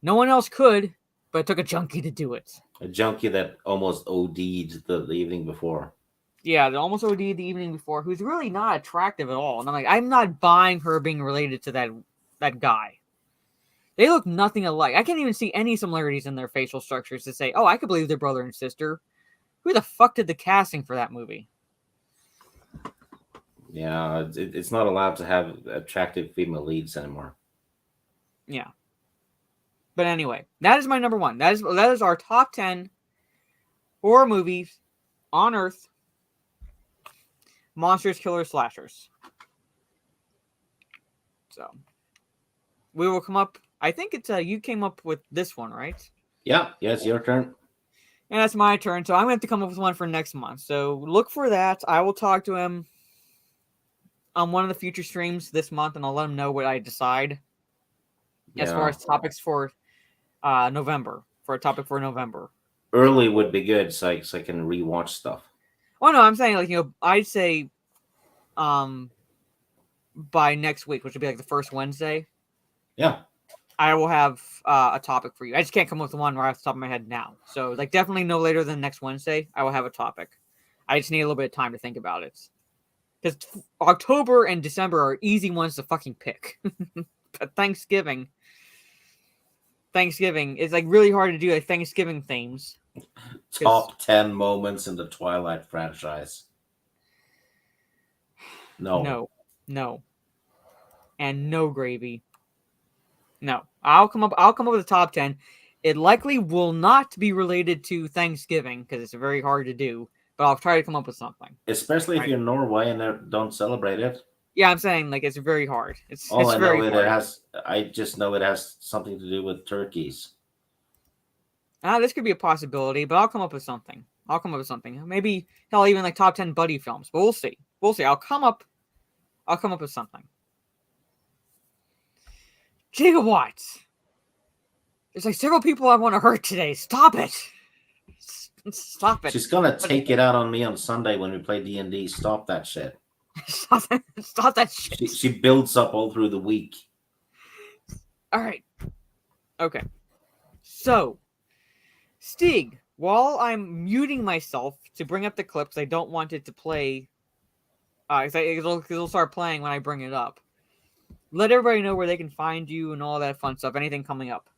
[SPEAKER 3] No one else could, but it took a junkie to do it.
[SPEAKER 4] A junkie that almost OD'd the evening before.
[SPEAKER 3] Yeah, they almost OD'd the evening before, who's really not attractive at all. And I'm like, I'm not buying her being related to that guy. They look nothing alike. I can't even see any similarities in their facial structures to say, oh, I could believe they're brother and sister. Who the fuck did the casting for that movie?
[SPEAKER 4] Yeah, it's not allowed to have attractive female leads anymore.
[SPEAKER 3] Yeah. But anyway, that is my number one. That is our top 10 horror movies on Earth. Monsters, killers, slashers. So we will come up. I think it's you came up with this one, right?
[SPEAKER 4] Yeah, yes, your turn.
[SPEAKER 3] And that's my turn. So I'm going to have to come up with one for next month. So look for that. I will talk to him on one of the future streams this month, and I'll let him know what I decide as far as topics for November. For a topic for November.
[SPEAKER 4] Early would be good, so I can rewatch stuff.
[SPEAKER 3] Oh no, I'm saying like I'd say, by next week, which would be like the first Wednesday.
[SPEAKER 4] Yeah.
[SPEAKER 3] I will have a topic for you. I just can't come up with one right off the top of my head now. So, like, definitely no later than next Wednesday, I will have a topic. I just need a little bit of time to think about it. Because October and December are easy ones to fucking pick. But Thanksgiving is, like, really hard to do, like, Thanksgiving themes.
[SPEAKER 4] Top 10 moments in the Twilight franchise. No.
[SPEAKER 3] And no gravy. No, I'll come up with a top 10. It likely will not be related to Thanksgiving because it's very hard to do, but I'll try to come up with something.
[SPEAKER 4] Especially if you're in Norway and they don't celebrate it.
[SPEAKER 3] Yeah, I'm saying like it's very hard.
[SPEAKER 4] I just know it has something to do with turkeys.
[SPEAKER 3] This could be a possibility, but I'll come up with something. Maybe hell, even like top 10 buddy films, but we'll see. I'll come up with something. Gigawatts. There's like several people I want to hurt today. Stop it. Stop it.
[SPEAKER 4] She's gonna take it out on me on Sunday when we play D&D. Stop that shit.
[SPEAKER 3] Stop that shit.
[SPEAKER 4] She builds up all through the week.
[SPEAKER 3] All right. Okay. So, Stig, while I'm muting myself to bring up the clips, I don't want it to play. It'll start playing when I bring it up. Let everybody know where they can find you and all that fun stuff. Anything coming up?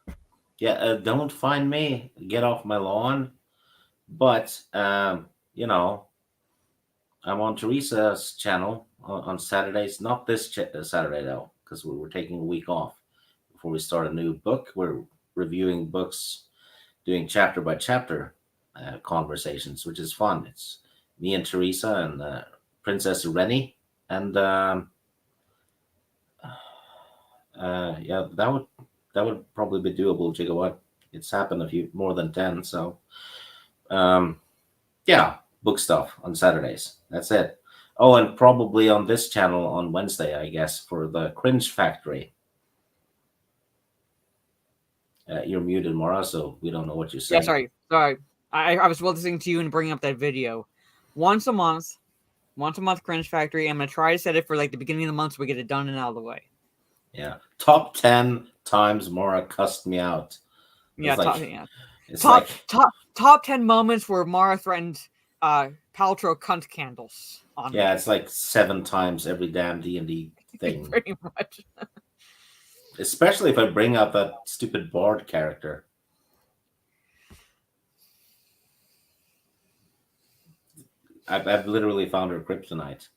[SPEAKER 4] Yeah, don't find me. Get off my lawn. But, I'm on Teresa's channel on Saturdays. Not this Saturday, though, because we were taking a week off before we start a new book. We're reviewing books, doing chapter by chapter conversations, which is fun. It's me and Teresa and Princess Rennie. And, that would probably be doable, Gigawatt. It's happened a few more than 10, so book stuff on Saturdays. That's it. Oh, and probably on this channel on Wednesday, I guess, for the Cringe Factory. You're muted, Mara, so we don't know what you're
[SPEAKER 3] Yeah,
[SPEAKER 4] saying.
[SPEAKER 3] sorry. I was listening to you and bringing up that video. Once a month, Cringe Factory. I'm gonna try to set it for like the beginning of the month so we get it done and out of the way.
[SPEAKER 4] Yeah. Top 10 times Mara cussed me out.
[SPEAKER 3] Yeah,
[SPEAKER 4] It's it's
[SPEAKER 3] top
[SPEAKER 4] like,
[SPEAKER 3] top 10 moments where Mara threatened Paltrow cunt candles on
[SPEAKER 4] yeah,
[SPEAKER 3] me.
[SPEAKER 4] it's like 7 times every damn D&D thing.
[SPEAKER 3] Pretty much.
[SPEAKER 4] Especially if I bring up that stupid Bard character. I've literally found her kryptonite.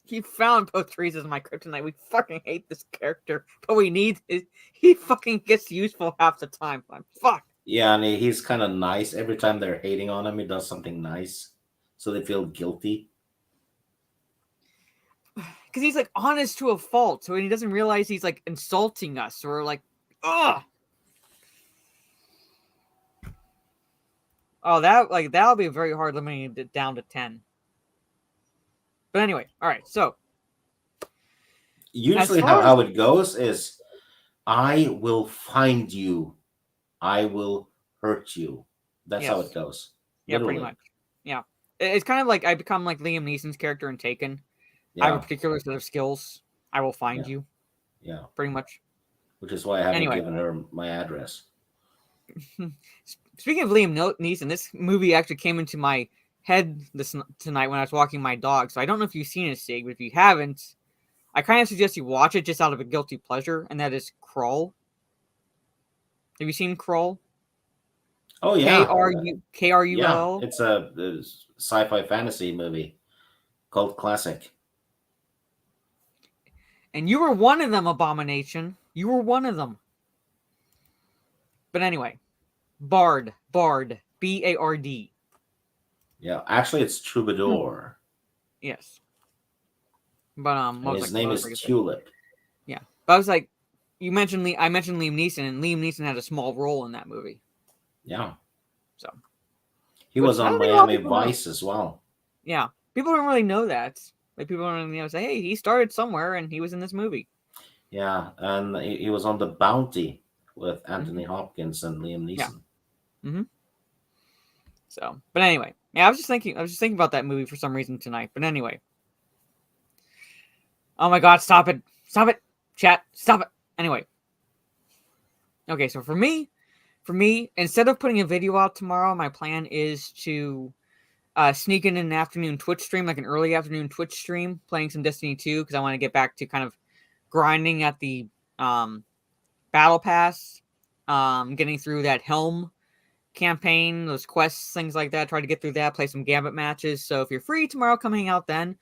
[SPEAKER 3] He found both trees as my kryptonite. We fucking hate this character, but we need he fucking gets useful half the time. I'm fuck.
[SPEAKER 4] Yeah, and he's kind of nice. Every time they're hating on him, he does something nice. So they feel guilty.
[SPEAKER 3] Because he's like honest to a fault, so he doesn't realize he's like insulting us or like, ugh. Oh, that'll be very hard limiting it down to 10. But anyway, all right. So
[SPEAKER 4] Usually, how it goes is, I will find you, I will hurt you. That's how it goes.
[SPEAKER 3] Yeah,
[SPEAKER 4] Literally.
[SPEAKER 3] pretty much. Yeah, it's kind of like I become like Liam Neeson's character in Taken.
[SPEAKER 4] Yeah.
[SPEAKER 3] I have a particular set of skills. I will find you.
[SPEAKER 4] Yeah.
[SPEAKER 3] Pretty much.
[SPEAKER 4] Which is why I haven't given her my address.
[SPEAKER 3] Speaking of Liam Neeson, this movie actually came into my head tonight when I was walking my dog. So I don't know if you've seen it, Sig, but if you haven't, I kind of suggest you watch it just out of a guilty pleasure, and that is Krull. Have you seen Krull?
[SPEAKER 4] Oh yeah,
[SPEAKER 3] Krull.
[SPEAKER 4] Yeah, it's a sci-fi fantasy movie called Classic.
[SPEAKER 3] And you were one of them, Abomination. You were one of them. But anyway, Bard, B-A-R-D.
[SPEAKER 4] Yeah, actually, it's Troubadour.
[SPEAKER 3] Yes. But
[SPEAKER 4] his name is Tulip.
[SPEAKER 3] Yeah, but I was like, I mentioned Liam Neeson, and Liam Neeson had a small role in that movie.
[SPEAKER 4] Yeah.
[SPEAKER 3] So
[SPEAKER 4] he was on Miami Vice as well.
[SPEAKER 3] Yeah, people don't really know that. Like, people don't really say, hey, he started somewhere and he was in this movie.
[SPEAKER 4] Yeah, and he was on The Bounty with Anthony Hopkins and Liam Neeson.
[SPEAKER 3] Yeah. Mm-hmm. So, but anyway, yeah, I was just thinking about that movie for some reason tonight. But anyway, oh my God, stop it, chat, stop it. Anyway, okay, so for me, instead of putting a video out tomorrow, my plan is to sneak in an afternoon Twitch stream, like an early afternoon Twitch stream, playing some Destiny 2, because I want to get back to kind of grinding at the Battle Pass, getting through that Helm campaign, those quests, things like that. Try to get through that, play some Gambit matches. So if you're free tomorrow, come hang out then.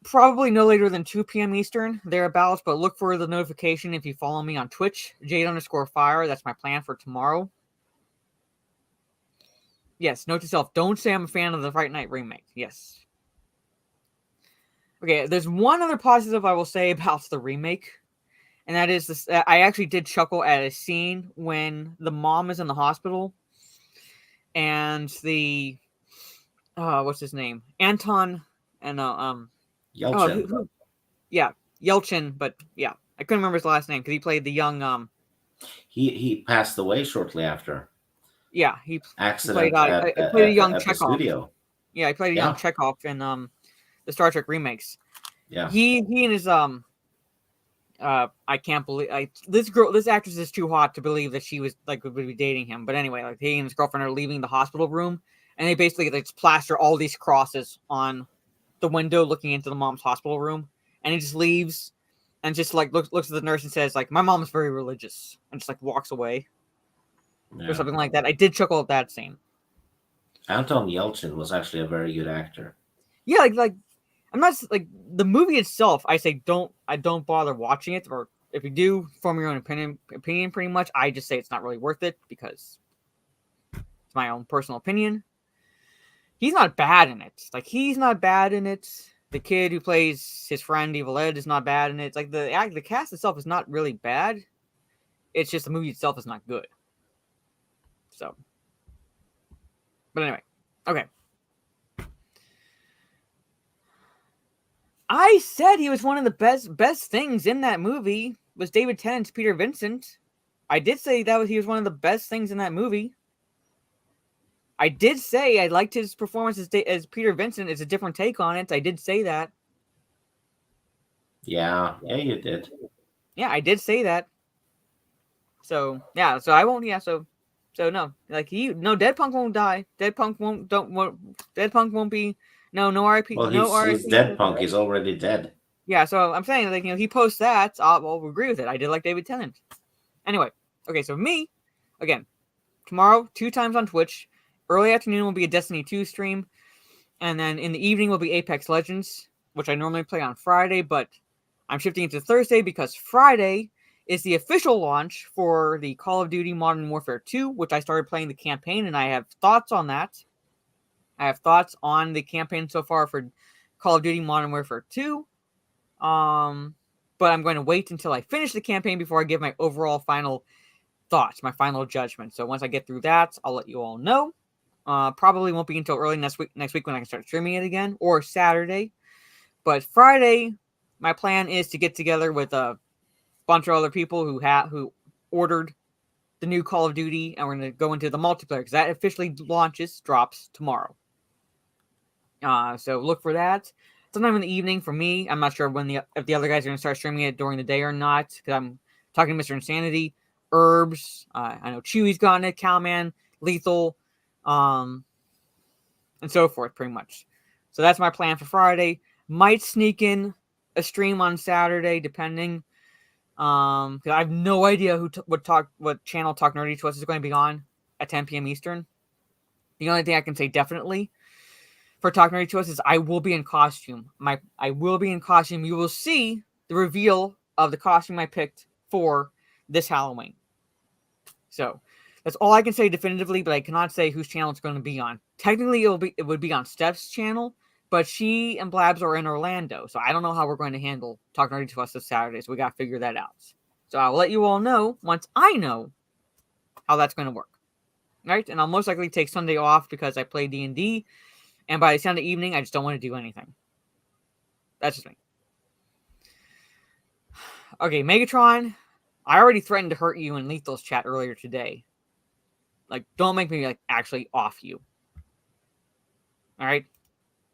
[SPEAKER 3] Probably no later than 2 p.m. Eastern, thereabouts, but look for the notification if you follow me on Twitch, Jade_Fire. That's my plan for tomorrow. Yes, note to self, don't say I'm a fan of the Fright Night remake. Yes. Okay, there's one other positive I will say about the remake, and that is this. I actually did chuckle at a scene when the mom is in the hospital, and the what's his name? Anton and
[SPEAKER 4] Yelchin.
[SPEAKER 3] Yeah, Yelchin, but yeah, I couldn't remember his last name because he played the young
[SPEAKER 4] He passed away shortly after.
[SPEAKER 3] Yeah, he
[SPEAKER 4] played
[SPEAKER 3] a young Chekhov.
[SPEAKER 4] Studio.
[SPEAKER 3] Yeah, he played a young Chekhov in the Star Trek remakes.
[SPEAKER 4] Yeah.
[SPEAKER 3] He and his I can't believe this actress is too hot to believe that she was like would be dating him. But anyway, like he and his girlfriend are leaving the hospital room, and they basically like plaster all these crosses on the window looking into the mom's hospital room, and he just leaves and just like looks at the nurse and says like, "My mom's very religious," and just like walks away. Or something like that. I did chuckle at that scene.
[SPEAKER 4] Anton Yelchin was actually a very good actor.
[SPEAKER 3] Yeah, like I'm not like the movie itself. I say don't bother watching it, or if you do, form your own opinion. Pretty much, I just say it's not really worth it because it's my own personal opinion. He's not bad in it. Like he's not bad in it. The kid who plays his friend Evil Ed is not bad in it. It's like the cast itself is not really bad. It's just the movie itself is not good. So, but anyway, okay. I said he was one of the best things in that movie. was David Tennant's Peter Vincent. I did say he was one of the best things in that movie. I did say I liked his performance as Peter Vincent. It's a different take on it. I did say that.
[SPEAKER 4] Yeah, you did.
[SPEAKER 3] Yeah, I did say that. So yeah, so I won't. Yeah, so no, Dead Punk won't die. Dead Punk won't be. No RIP.
[SPEAKER 4] Well,
[SPEAKER 3] No
[SPEAKER 4] he's
[SPEAKER 3] RIP.
[SPEAKER 4] dead, Punk. He's already dead.
[SPEAKER 3] Yeah, so I'm saying he posts that. I'll agree with it. I did like David Tennant. Anyway, okay, so me, again, tomorrow 2 times on Twitch. Early afternoon will be a Destiny 2 stream, and then in the evening will be Apex Legends, which I normally play on Friday, but I'm shifting it to Thursday because Friday is the official launch for the Call of Duty Modern Warfare 2, which I started playing the campaign, and I have thoughts on that. I have thoughts on the campaign so far for Call of Duty Modern Warfare 2. But I'm going to wait until I finish the campaign before I give my overall final thoughts, my final judgment. So once I get through that, I'll let you all know. Probably won't be until early next week when I can start streaming it again, or Saturday. But Friday, my plan is to get together with a bunch of other people who ordered the new Call of Duty, and we're going to go into the multiplayer because that officially drops tomorrow. So look for that sometime in the evening for me. I'm not sure if the other guys are going to start streaming it during the day or not, because I'm talking to Mr. Insanity, Herbs. I know Chewy's gotten it, Cowman, Lethal, and so forth, pretty much. So that's my plan for Friday. Might sneak in a stream on Saturday, depending. Because I have no idea what channel Talk Nerdy to Us is going to be on at 10 p.m. Eastern. The only thing I can say definitely for Talk Nerdy to Us is I will be in costume. I will be in costume. You will see the reveal of the costume I picked for this Halloween. So that's all I can say definitively, but I cannot say whose channel it's going to be on. Technically, it would be on Steph's channel, but she and Blabs are in Orlando, so I don't know how we're going to handle Talk Nerdy to Us this Saturday, so we got to figure that out. So I'll let you all know once I know how that's going to work. Right? And I'll most likely take Sunday off because I play D&D, and by Sunday evening, I just don't want to do anything. That's just me. Okay, Megatron, I already threatened to hurt you in Lethal's chat earlier today. Like, don't make me, actually off you. Alright?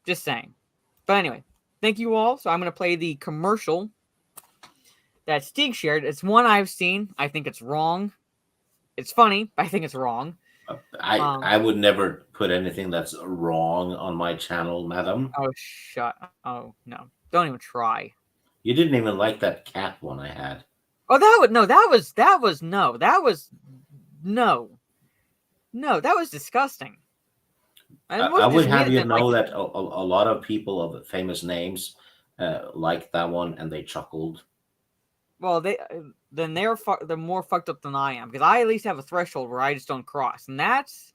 [SPEAKER 3] Just saying. But anyway, thank you all. So I'm going to play the commercial that Steeg shared. It's one I've seen. I think it's wrong. It's funny, but I think it's wrong.
[SPEAKER 4] I would never put anything that's wrong on my channel, madam.
[SPEAKER 3] Oh, no. Don't even try.
[SPEAKER 4] You didn't even like that cat one I had.
[SPEAKER 3] Oh, that was disgusting.
[SPEAKER 4] I would have you know that a lot of people of famous names liked that one, and they chuckled. Well,
[SPEAKER 3] they're more fucked up than I am, because I at least have a threshold where I just don't cross, and that's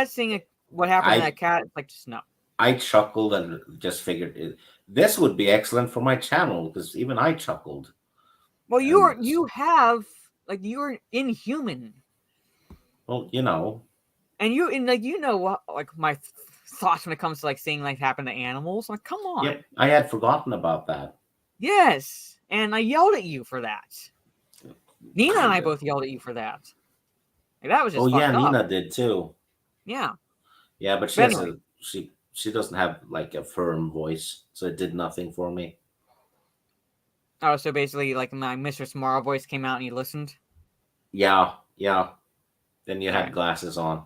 [SPEAKER 3] seeing what happened to that cat. It's like, just no.
[SPEAKER 4] I chuckled and just figured this would be excellent for my channel, because even I chuckled.
[SPEAKER 3] Well, you're inhuman.
[SPEAKER 4] Well, you know.
[SPEAKER 3] And my thoughts when it comes to seeing happen to animals. Like, come on.
[SPEAKER 4] Yep, I had forgotten about that.
[SPEAKER 3] Yes, and I yelled at you for that. Nina and I both yelled at you for that. That was just fucked up.
[SPEAKER 4] Nina did too.
[SPEAKER 3] Yeah.
[SPEAKER 4] Yeah, but she doesn't have a firm voice, so it did nothing for me.
[SPEAKER 3] Oh, so basically, my Mr. Tomorrow voice came out and you listened?
[SPEAKER 4] Yeah. Then you had glasses on.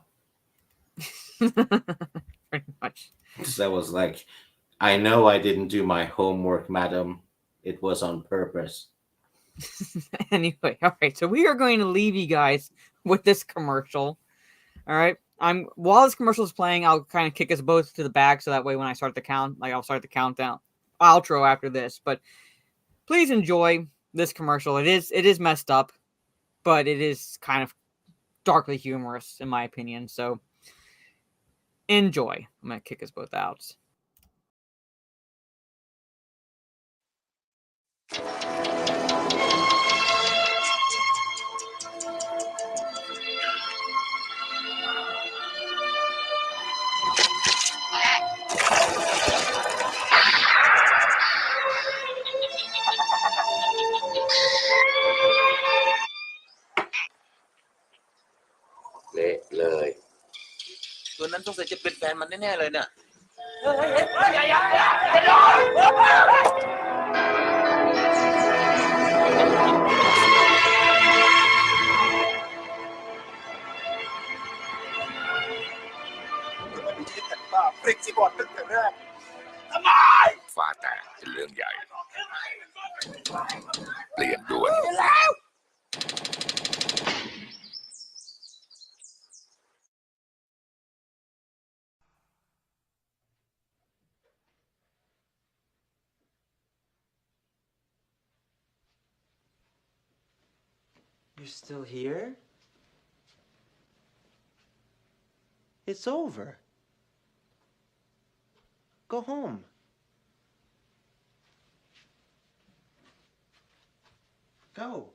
[SPEAKER 3] Pretty much.
[SPEAKER 4] So I was like, I know I didn't do my homework, madam. It was on purpose.
[SPEAKER 3] Anyway, all right. So we are going to leave you guys with this commercial. All right. While this commercial is playing, I'll kind of kick us both to the back, so that way when I start the count, I'll start the countdown outro after this. But please enjoy this commercial. It is messed up, but it is kind of darkly humorous in my opinion. So enjoy. I'm gonna kick us both out.
[SPEAKER 6] สงสัยจะเป็นแฟนมันแน่ๆเลยน่ะ
[SPEAKER 7] ฟ้าแตกเป็นเรื่องใหญ่ เปลี่ยนด่วน
[SPEAKER 5] You're still here? It's over. Go home. Go.